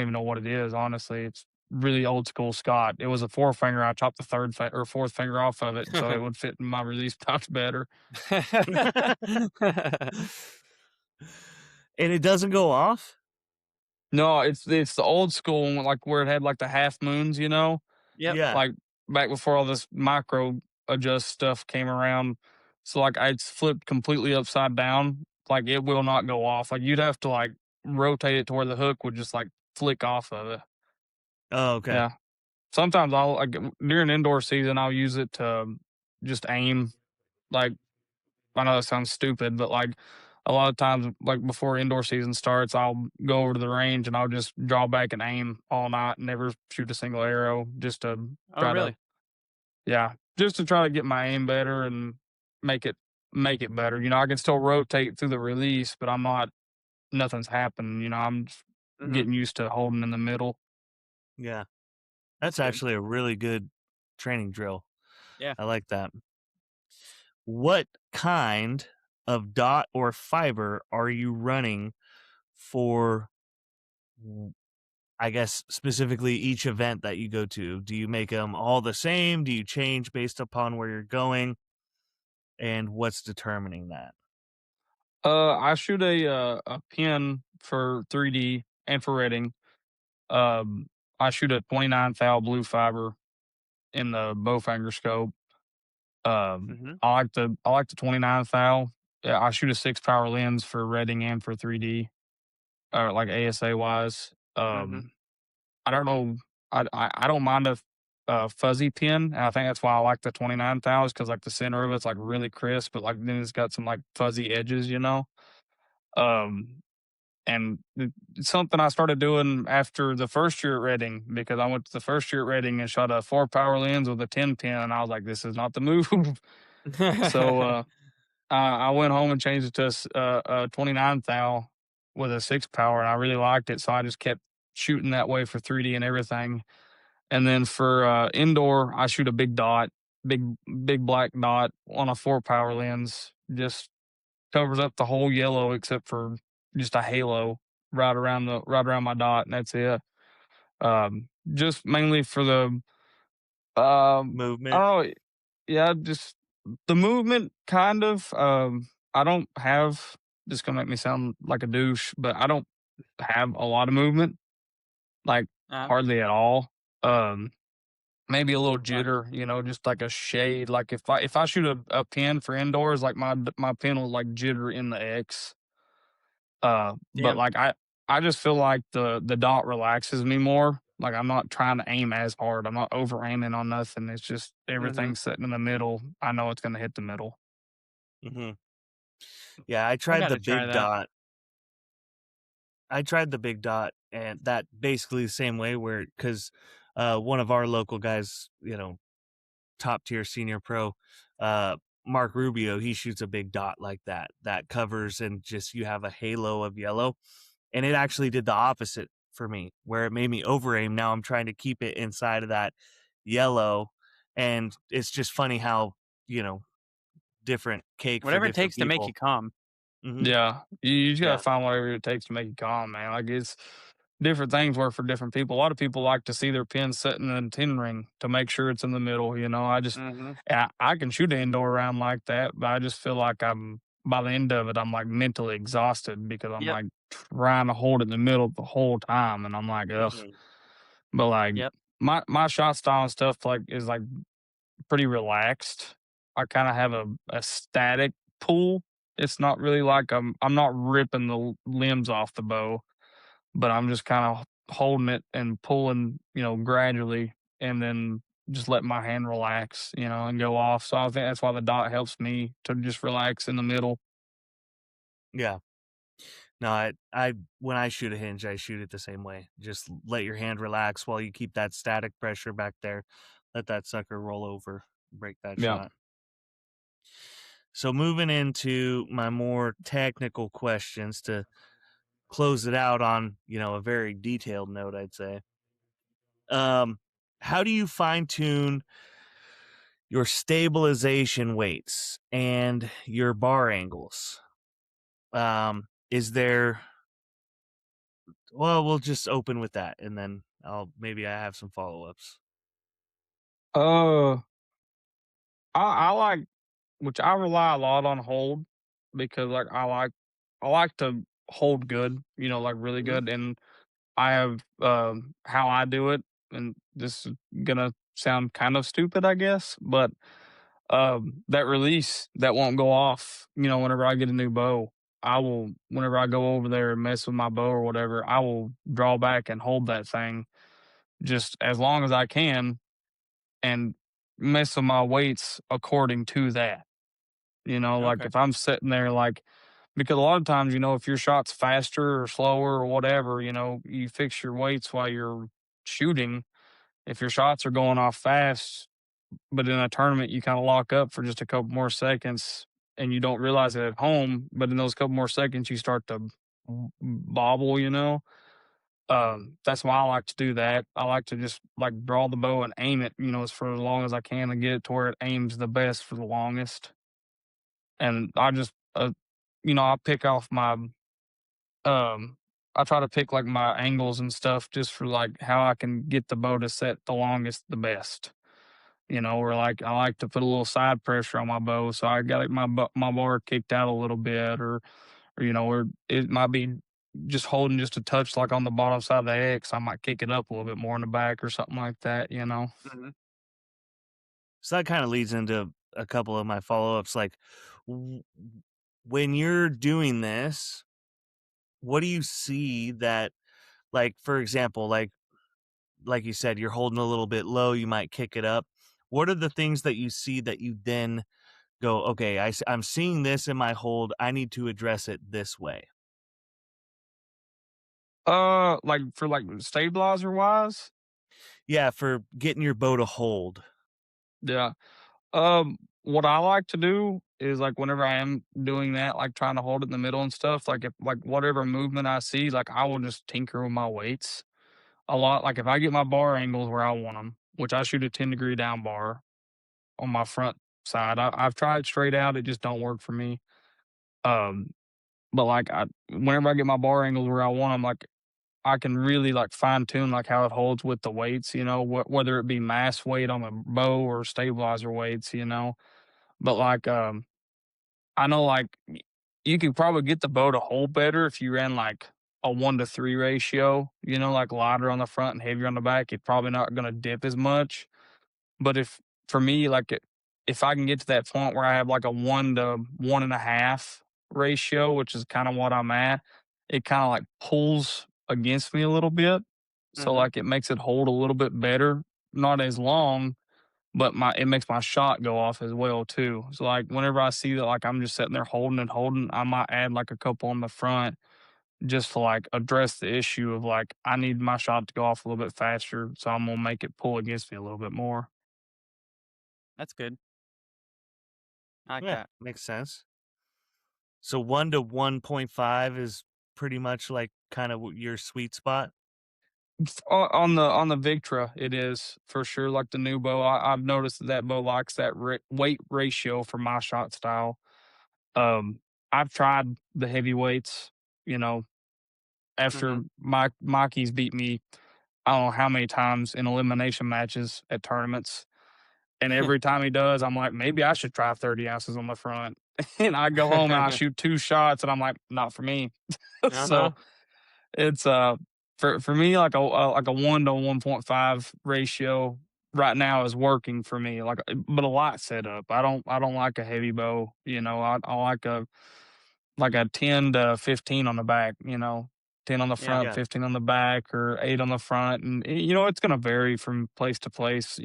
even know what it is, honestly. It's really old school Scott. It was a four finger. I chopped the third or fourth finger off of it so it would fit in my release pouch better. And it doesn't go off? No, it's the old school one, like where it had like the half moons, Yep. Yeah. like back before all this micro adjust stuff came around. So like it's flipped completely upside down. Like it will not go off. Like you'd have to like rotate it to where the hook would just like flick off of it. Oh, okay. Yeah. Sometimes I'll like during indoor season I'll use it to just aim. Like I know that sounds stupid, but like a lot of times, like before indoor season starts, I'll go over to the range and I'll just draw back and aim all night and never shoot a single arrow just to Oh, try really? to, yeah, just to try to get my aim better and make it make it better. I can still rotate through the release, but nothing's happening. I'm just Mhm. getting used to holding in the middle. Yeah. That's Good. actually a really good training drill. Yeah. I like that. What kind of dot or fiber are you running for, I guess, specifically each event that you go to? Do you make them all the same? Do you change based upon where you're going? And what's determining that? I shoot a pin for 3D and for Redding. Um, I shoot a 29 thou blue fiber in the bowfinger scope. Mhm. I like the 29 thou. Yeah, I shoot a 6 power lens for Redding and for 3D, or like ASA wise. Mhm. I don't know. I don't mind a fuzzy pin. And I think that's why I like the 29 thou because like the center of it's like really crisp, but like then it's got some like fuzzy edges. Um, and it's something I started doing after the first year at Redding because I went to the first year at Redding and shot a 4 power lens with a 10 pin, and I was like, this is not the move. So I went home and changed it to a 29 thou with a 6 power, and I really liked it. So I just kept shooting that way for 3D and everything. And then for indoor, I shoot a big dot, big big black dot on a 4 power lens. Just covers up the whole yellow except for just a halo right around my dot, and that's it. Just mainly for the I Movement? don't know. Yeah, just the movement, kind of. I don't have. This gonna make me sound like a douche, but I don't have a lot of movement, like Uh, hardly at all. Um, Maybe a little Right. jitter, just like a shade. Like if I shoot a pin for indoors, like my pin will like jitter in the X. But Damn. like I just feel like the dot relaxes me more. Like I'm not trying to aim as hard. I'm not over aiming on nothing. It's just Mhm. everything's sitting in the middle. I know it's gonna hit the middle. Hmm. Yeah, I I tried the gotta try big that. dot. I tried the big dot, and that basically the same way where, because one of our local guys, top tier senior pro, uh, Mark Rubio, he shoots a big dot like that covers and just you have a halo of yellow, and it actually did the opposite for me, where it made me over aim. Now I'm trying to keep it inside of that yellow, and it's just funny how, different cake for Whatever it different takes to make people. you calm. Mm-hmm. Yeah, you just gotta Yeah. find whatever it takes to make you calm, man. Like it's different things work for different people. A lot of people like to see their pin sitting in a 10 ring to make sure it's in the middle. Hmm. I can shoot an indoor round like that, but I just feel like by the end of it, I'm like mentally exhausted because I'm Yep. like trying to hold it in the middle the whole time, and I'm like, ugh. Mhm. But like Yep. my shot style and stuff like is like pretty relaxed. I kind of have a static pull. It's not really like I'm not ripping the limbs off the bow, but I'm just kind of holding it and pulling, gradually, and then just let my hand relax, and go off. So I think that's why the dot helps me to just relax in the middle. Yeah. No, I when I shoot a hinge, I shoot it the same way. Just let your hand relax while you keep that static pressure back there. Let that sucker roll over, break that Yeah. shot. So moving into my more technical questions to close it out on, a very detailed note, I'd say. How do you fine tune your stabilization weights and your bar angles? Is there Well, we'll just open with that, and then maybe I have some follow-ups. Uh, I like, which I rely a lot on hold because like I like to hold good, like really Mhm. good, and I have how I do it, and this is gonna sound kind of stupid, I guess, but that release that won't go off, whenever I get a new bow, I will whenever I go over there and mess with my bow or whatever, I will draw back and hold that thing just as long as I can and mess with my weights according to that. Like Okay. if I'm sitting there like because a lot of times, if your shot's faster or slower or whatever, you fix your weights while you're shooting. If your shots are going off fast, but in a tournament you kind of lock up for just a couple more seconds and you don't realize it at home, but in those couple more seconds you start to bobble. That's why I like to do that. I like to just like draw the bow and aim it, as for as long as I can and get it to where it aims the best for the longest. And I just, I pick off my, um, I try to pick like my angles and stuff just for like how I can get the bow to set the longest, the best. Or like I like to put a little side pressure on my bow, so I got my bar kicked out a little bit, or it might be just holding just a touch like on the bottom side of the X. I might kick it up a little bit more in the back or something like that. Hmm. So that kind of leads into a couple of my follow-ups. Like, w- when you're doing this, what do you see that, like, for example, like you said, you're holding a little bit low, you might kick it up. What are the things that you see that you then go, okay, I'm seeing this in my hold, I need to address it this way? Like for like stabilizer wise, Yeah, for getting your bow to hold. yeah. What I like to do is like whenever I am doing that, like trying to hold it in the middle and stuff, like if like whatever movement I see, like I will just tinker with my weights a lot. Like if I get my bar angles where I want them, which I shoot a 10-degree down bar on my front side. I've tried straight out, it just don't work for me. Um, but like whenever I get my bar angles where I want them, like I can really like fine tune like how it holds with the weights, whether it be mass weight on the bow or stabilizer weights. But like I know like you could probably get the bow to hold better if you ran like a 1-to-3 ratio, like lighter on the front and heavier on the back. It's probably not going to dip as much. But if for me, like if I can get to that point where I have like a 1 to 1.5 ratio, which is kind of what I'm at, it kind of like pulls against me a little bit. So Hmm. like it makes it hold a little bit better, not as long, but it makes my shot go off as well too. So like whenever I see that like I'm just sitting there holding and holding, I might add like a couple on the front just to like address the issue of like I need my shot to go off a little bit faster, so I'm gonna make it pull against me a little bit more. That's good. I like Yeah, that. makes sense. So 1 to 1.5 is pretty much like kind of your sweet spot. On the Victra, it is for sure. Like the new bow, I've noticed that bow likes that weight ratio for my shot style. I've tried the heavyweights. You know, Hmm. after Mikey's beat me, I don't know how many times in elimination matches at tournaments, and every time he does, I'm like, maybe I should try 30 ounces on the front. And I go home and I shoot 2 shots, and I'm like, not for me. Uh-huh. So it's for me like a 1 to 1.5 ratio right now is working for me. Like, but a lot set up. I don't like a heavy bow. I like a 10 to 15 on the back. 10 on the Yeah. front, 15 on the back, or 8 on the front, and it's gonna vary from place to place.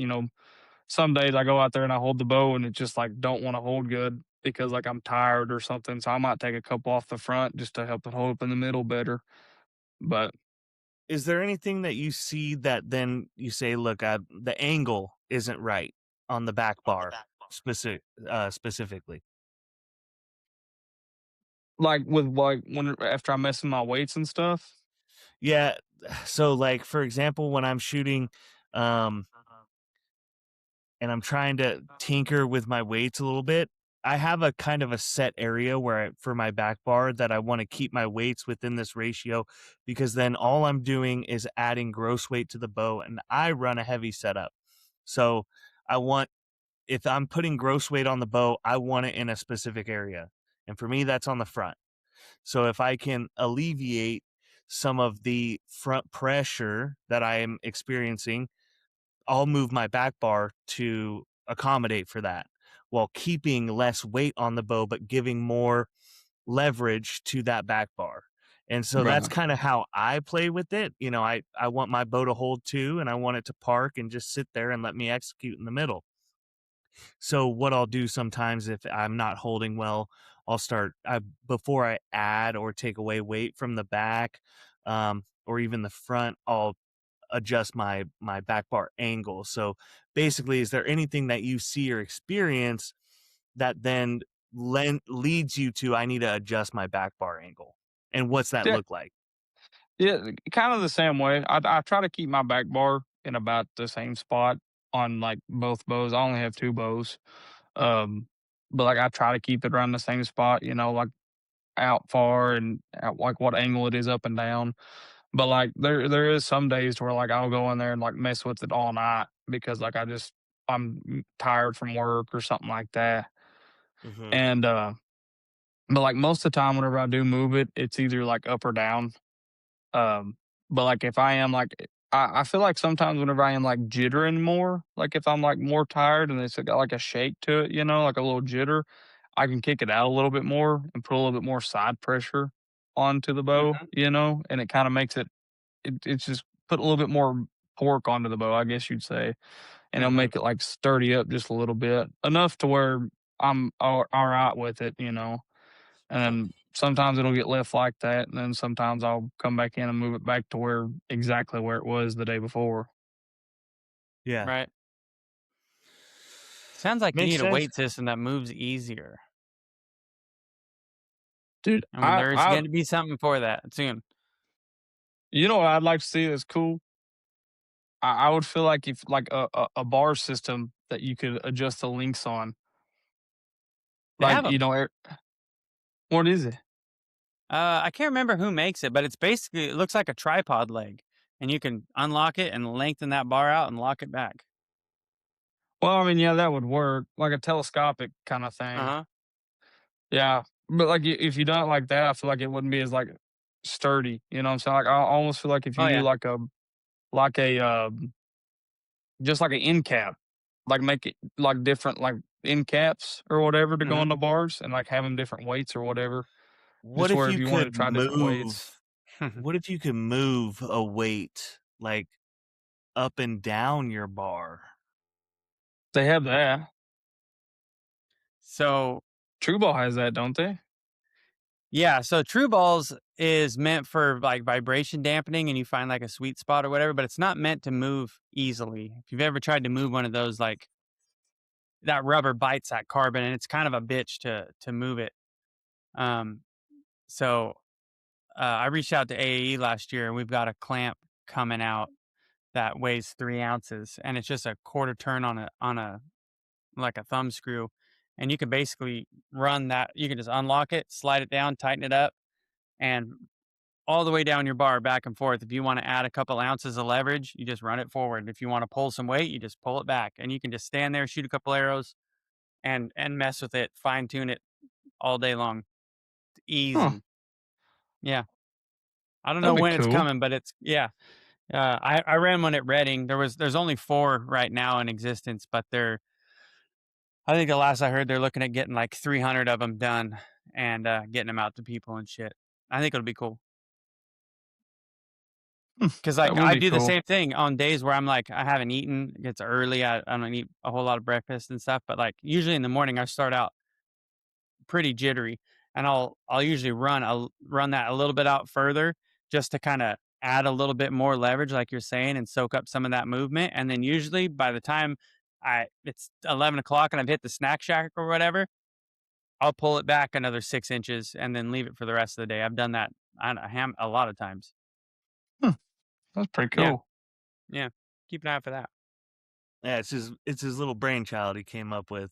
Some days I go out there and I hold the bow and it just like don't want to hold good because like I'm tired or something. So I might take a couple off the front just to help it hold up in the middle better. But Is there anything that you see that then you say, look, the angle isn't right on the back bar specifically? like with like when after I mess with my weights and stuff. Yeah. So like, for example, when I'm shooting, and I'm trying to tinker with my weights a little bit, I have a kind of a set area for my back bar that I want to keep my weights within this ratio, because then all I'm doing is adding gross weight to the bow, and I run a heavy setup. So if I'm putting gross weight on the bow, I want it in a specific area. And for me, that's on the front. So if I can alleviate some of the front pressure that I am experiencing, I'll move my back bar to accommodate for that, while keeping less weight on the bow, but giving more leverage to that back bar. And so that's Right. kind of how I play with it. I want my bow to hold too, and I want it to park and just sit there and let me execute in the middle. So what I'll do sometimes if I'm not holding well, before I add or take away weight from the back, or even the front, I'll adjust my back bar angle. So basically, is there anything that you see or experience that then leads you to, I need to adjust my back bar angle? And what's that Yeah, look like? yeah, kind of the same way. I try to keep my back bar in about the same spot on like both bows. I only have 2 bows. Um, but like I try to keep it around the same spot, like out far and out like what angle it is up and down. But like there is some days where like I'll go in there and like mess with it all night because like I'm tired from work or something like that. Mm-hmm. And but like most of the time whenever I do move it, it's either like up or down. Um, but like if I am like I feel like sometimes whenever I am like jittering more, like if I'm like more tired and it's got like a shake to it, like a little jitter, I can kick it out a little bit more and put a little bit more side pressure onto the bow, Hmm. and it kind of makes it's just put a little bit more torque onto the bow, I guess you'd say, and it'll Hmm. make it like sturdy up just a little bit, enough to where I'm all right with it, and then sometimes it'll get left like that, and then sometimes I'll come back in and move it back to exactly where it was the day before. Yeah. Right. Sounds like you Makes need a sense. weight system that moves easier. Dude, I mean, there's going to be something for that soon. you know what I'd like to see that's cool? I would feel like if like a bar system that you could adjust the links on. They Like, have them. what is it? I can't remember who makes it, but it looks like a tripod leg, and you can unlock it and lengthen that bar out and lock it back. Well, I mean, yeah, that would work. Like a telescopic kind of Uh thing. huh. Yeah. But like if you done it like that, I feel like it wouldn't be as like sturdy. You know what I'm saying? Like I almost feel like if Oh you do yeah. like a just like an end cap, like make it like different like end caps or whatever to go Hmm. on the bars and like have them different weights or whatever. What Just if where if you you wanted to could try different move? weights, What if you could move a weight like up and down your bar? they have that. So True Ball has that, don't they? yeah, so True Balls is meant for like vibration dampening, and you find like a sweet spot or whatever, but it's not meant to move easily. If you've ever tried to move one of those, like that rubber bites that carbon, and it's kind of a bitch to move it. Um, so I reached out to AAE last year, and we've got a clamp coming out that weighs 3 ounces, and it's just a quarter turn on a like a thumb screw, and you can basically run that. You can just unlock it, slide it down, tighten it up, and all the way down your bar back and forth. If you want to add a couple ounces of leverage, you just run it forward. If you want to pull some weight, you just pull it back, and you can just stand there, shoot a couple arrows, and mess with it, fine tune it all day long. It's Huh. easy. Yeah. I don't know That'd be when it's cool. coming, but it's yeah. I ran one at Redding. There's only 4 right now in existence, but I think the last I heard they're looking at getting like 300 of them done and getting them out to people and shit. I think it'll be cool. Because That like would I be do the cool. same thing on days where I'm like I haven't eaten. It gets early. I don't eat a whole lot of breakfast and stuff. But like usually in the morning I start out pretty jittery, and I'll usually run that a little bit out further just to kind of add a little bit more leverage, like you're saying, and soak up some of that movement. And then usually by the time it's 11 o'clock and I've hit the snack shack or whatever, I'll pull it back another 6 inches and then leave it for the rest of the day. I've done that a lot of times. That's pretty Yeah. cool. Yeah. Keep an eye out for that. Yeah, it's his little brainchild he came up with.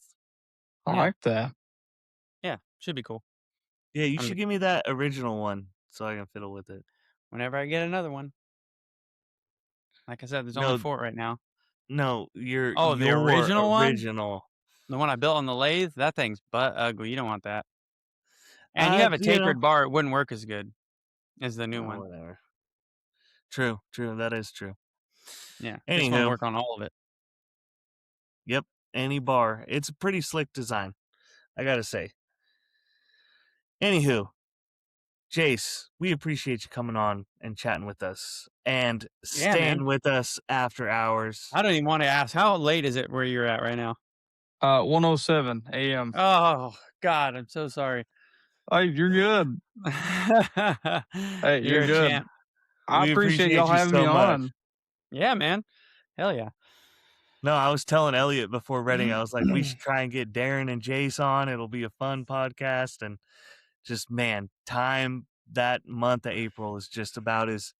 I Yeah. like that. Yeah. Should be cool. Yeah, you I'm- should give me that original one so I can fiddle with it. Whenever I get another one. Like I said, there's only 4 right now. No, the your original one? original. The one I built on the lathe, that thing's butt ugly. You don't want that. And you have a You know, tapered bar, it wouldn't work as good as the new one. whatever. True. That is true. Yeah. This one will Anywho, work on all of it. yep, any bar. It's a pretty slick design, I gotta say. Anywho, Jace, we appreciate you coming on and chatting with us and Yeah, staying man. with us after hours. I don't even want to ask, how late is it where you're at right now? 1:07 a.m. Oh, God, I'm so sorry. Hey, you're good. Hey, You're you're a good. champ. I We appreciate y'all you having so me much. on. Yeah, man. Hell yeah. No, I was telling Elliot before Redding, I was like, we should try and get Darren and Jace on. It'll be a fun podcast. And just, man, time that month of April is just about as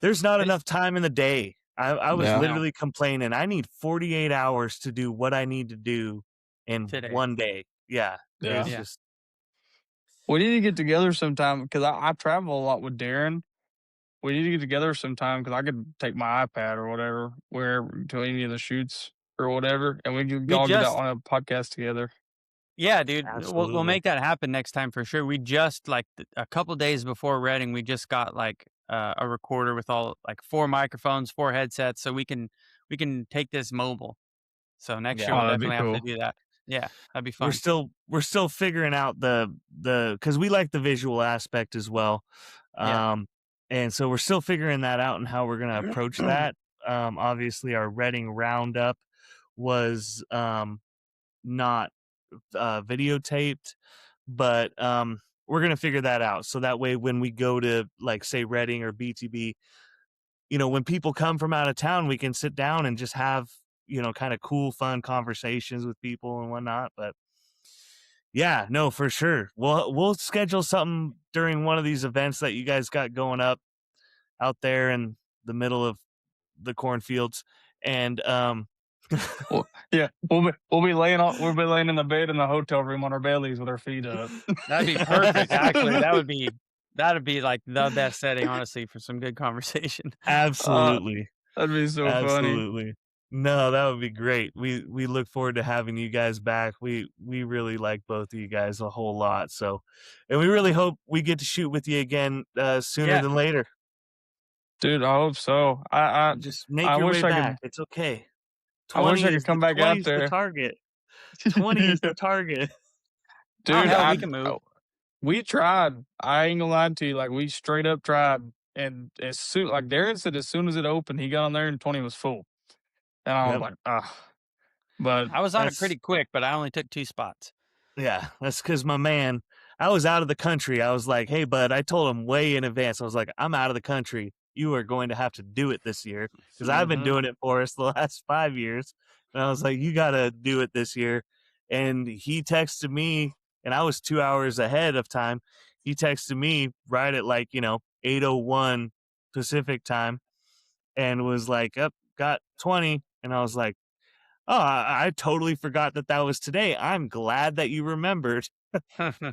there's not enough time in the day. I was Yeah. literally complaining. I need 48 hours to do what I need to do in Today. one day. Yeah. Yeah. It's Yeah. just, We need to get together sometime because I travel a lot with Darren. We need to get together sometime because I could take my iPad or whatever wherever to any of the shoots or whatever, and we could all get out on a podcast together. Yeah, dude. We'll absolutely. make that happen next time for sure. We just like a couple days before Redding, we just got like a recorder with all like 4 microphones, 4 headsets, so we can take this mobile. So next year Yeah. we'll that'd be definitely have cool. to do that. Yeah, that'd be fun. We're still figuring out the because we like the visual aspect as well. Yeah. And so we're still figuring that out and how we're going to approach that. Obviously our Redding roundup was not videotaped, but we're going to figure that out. So that way, when we go to like say Redding or BTB, when people come from out of town, we can sit down and just have, kind of cool, fun conversations with people and whatnot. But yeah, no, for sure. We'll schedule something during one of these events that you guys got going up out there in the middle of the cornfields. And Well, yeah, we'll be laying in the bed in the hotel room on our bellies with our feet up. That'd be perfect. Actually, that'd be like the best setting, honestly, for some good conversation. absolutely. That'd be so funny. Absolutely. No, that would be great. We look forward to having you guys back. We really like both of you guys a whole lot. So, and we really hope we get to shoot with you again sooner Yeah. than later. Dude, I hope so. I Just make I your wish way I could- back. It's okay. I wish I could is come the- back 20 out is the there. target. 20 is the target. Dude, Oh, hell, we can move. We tried. I ain't gonna lie to you. Like, we straight up tried. And as soon, like Darren said, as soon as it opened, he got on there and 20 was full. And I was Yep. like, ah. But I was on it That's- pretty quick, but I only took 2 spots. Yeah, that's because my man, I was out of the country. I was like, hey, bud, I told him way in advance. I was like, I'm out of the country. You are going to have to do it this year because I've been Mhm. doing it for us the last 5 years. And I was like, you got to do it this year. And he texted me, and I was 2 hours ahead of time. He texted me right at like, 8:01 Pacific time, and was like, "Up, got 20," and I was like, "Oh, I totally forgot that was today. I'm glad that you remembered."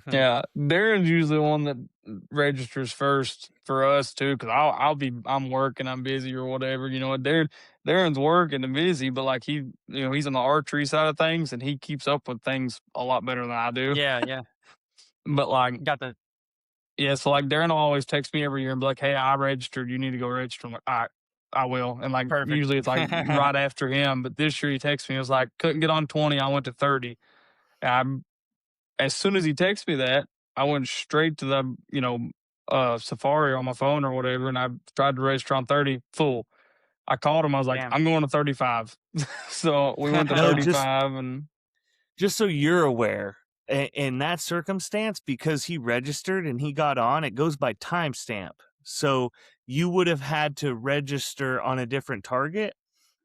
Yeah, Darren's usually the one that registers first for us too, because I'm working, I'm busy or whatever. You know what, Darren's working and busy, but like he's on the archery side of things, and he keeps up with things a lot better than I do. Yeah. But like, Got the yeah, so like Darren will always text me every year and be like, "Hey, I registered. You need to go register." I'm like, "All right, I will." And like perfect. usually it's like right after him, but this year he texts me. It was like couldn't get on 20. I went to 30. And as soon as he texted me that, I went straight to the Safari on my phone or whatever, and I tried to register on 30 full. I called him. I was like, Damn. "I'm going to 35." So we went to No, 35, and just so you're aware, in that circumstance, because he registered and he got on, it goes by timestamp. So you would have had to register on a different target,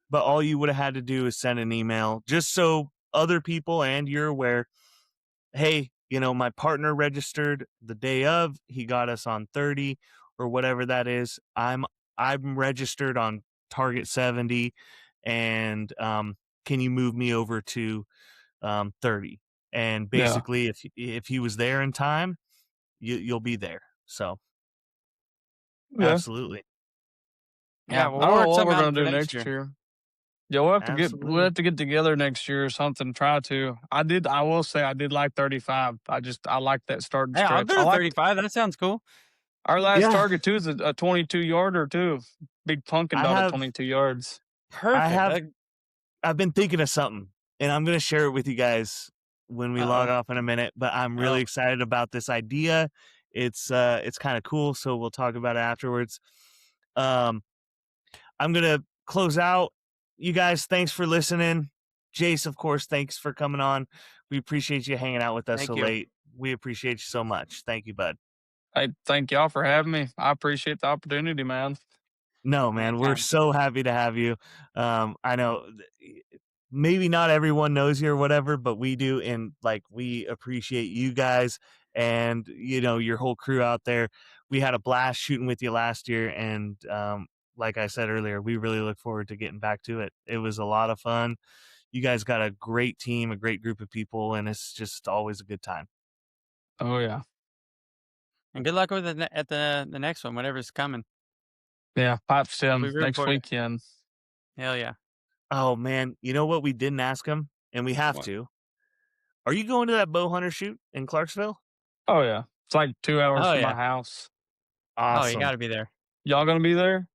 but all you would have had to do is send an email, just so other people and you're aware. Hey, my partner registered the day of, he got us on 30 or whatever that is. I'm registered on target 70, and can you move me over to 30? And yeah, basically, if he was there in time, you'll be there. So yeah, absolutely. Yeah, I we'll don't know work what something we're out gonna for do next next year. year. Yeah, we'll Absolutely. have to get together next year or something. Try to. I will say I did like 35. I like that starting Hey, I'll stretch. go to 35. That sounds cool. Our last Yeah. target too is a 22 yarder too. Big pumpkin I dot at have 22 yards. Perfect. I've been thinking of something, and I'm going to share it with you guys when we log off in a minute, but I'm really excited about this idea. It's kind of cool, so we'll talk about it afterwards. I'm going to close out. You guys, thanks for listening. Jace, of course, thanks for coming on. We appreciate you hanging out with us Thank so you. late. We appreciate you so much. Thank you, bud. Hey, thank y'all for having me. I appreciate the opportunity, man. No, man, we're Anytime. so happy to have you. I know maybe not everyone knows you or whatever, but we do, and like we appreciate you guys and your whole crew out there. We had a blast shooting with you last year, and like I said earlier, we really look forward to getting back to it. It was a lot of fun. You guys got a great team, a great group of people, and it's just always a good time. Oh yeah, And good luck with the next one, whatever's coming. yeah. Pipe We'll sim be rooting next for you. weekend. Hell yeah. Oh man, you know what we didn't ask them, and we have What? to. Are you going to that bow hunter shoot in Clarksville? Oh yeah, it's like 2 hours Oh from my yeah. house. Oh, you got Awesome. to be there. Y'all gonna be there?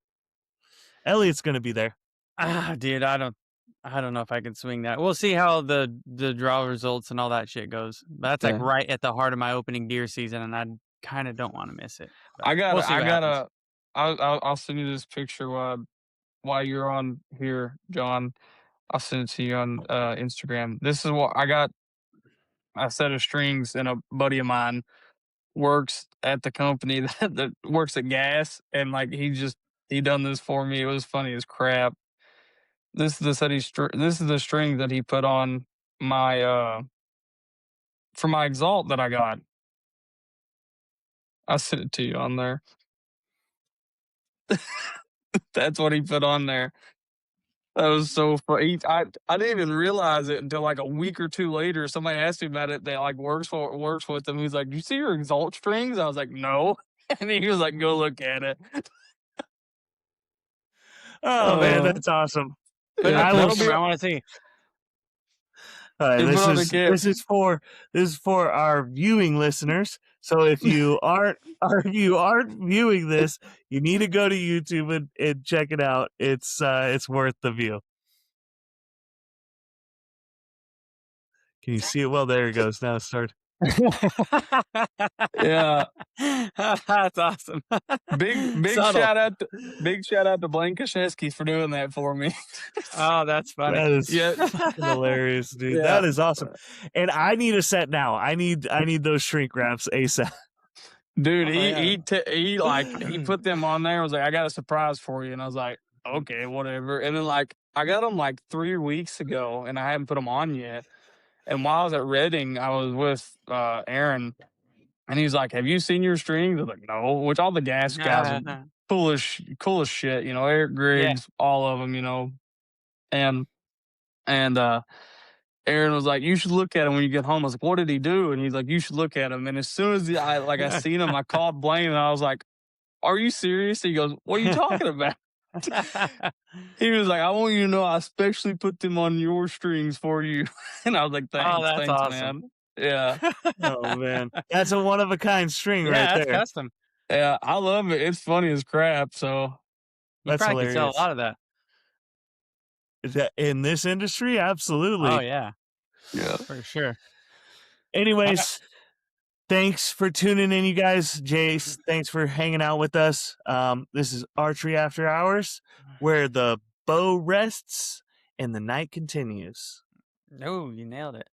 Elliot's going to be there. Dude, I don't know if I can swing that. We'll see how the draw results and all that shit goes. But that's like Yeah. right at the heart of my opening deer season, and I kind of don't want to miss it. But I we'll see what happens. I'll send you this picture while you're on here, John. I'll send it to you on Instagram. This is what I got. A set of strings, and a buddy of mine works at the company that works at gas, and like he done this for me. It was funny as crap. This is the set this is the string that he put on my for my exalt that I got. I sent it to you on there. That's what he put on there. That was so funny. I didn't even realize it until like a week or two later. Somebody asked me about it. They like works with them. He's like, "You see your exalt strings?" I was like, "No," and he was like, "Go look at it." Oh man, that's awesome. Put in Yeah, the I will. camera. I want to see. All right, he put on the kit. this is for our viewing listeners. So if you aren't viewing this, you need to go to YouTube and check it out. It's worth the view. Can you see it? Well, there it goes. Now it's started. Yeah, That's awesome. big Subtle. shout out to Blaine Kashesky for doing that for me. Oh, that's funny. That is Yeah. fucking hilarious, dude. Yeah. That is awesome. And I need a set now. I need those shrink wraps ASAP. Dude, Oh, he put them on there. I was like, "I got a surprise for you," and I was like, "Okay, whatever." And then like I got them like 3 weeks ago, and I haven't put them on yet. And while I was at Redding, I was with Aaron, and he was like, "Have you seen your strings?" I was like, "No." Which all the gas guys coolest shit. Eric Griggs, all of them. And Aaron was like, "You should look at him when you get home." I was like, "What did he do?" And he's like, "You should look at him." And as soon as I seen him, I called Blaine and I was like, "Are you serious?" He goes, "What are you talking about?" He was like, "I want you to know I especially put them on your strings for you." And I was like, Oh, that's thanks, awesome. man. Yeah. Oh man, that's a one of a kind string Yeah, right that's there. custom. Yeah, I love it. It's funny as crap. So You That's probably could sell a hilarious. lot of that. In this industry, absolutely. Oh yeah, yeah. for sure. Anyways, thanks for tuning in, you guys. Jace, thanks for hanging out with us. This is Archery After Hours, where the bow rests and the night continues. No, you nailed it.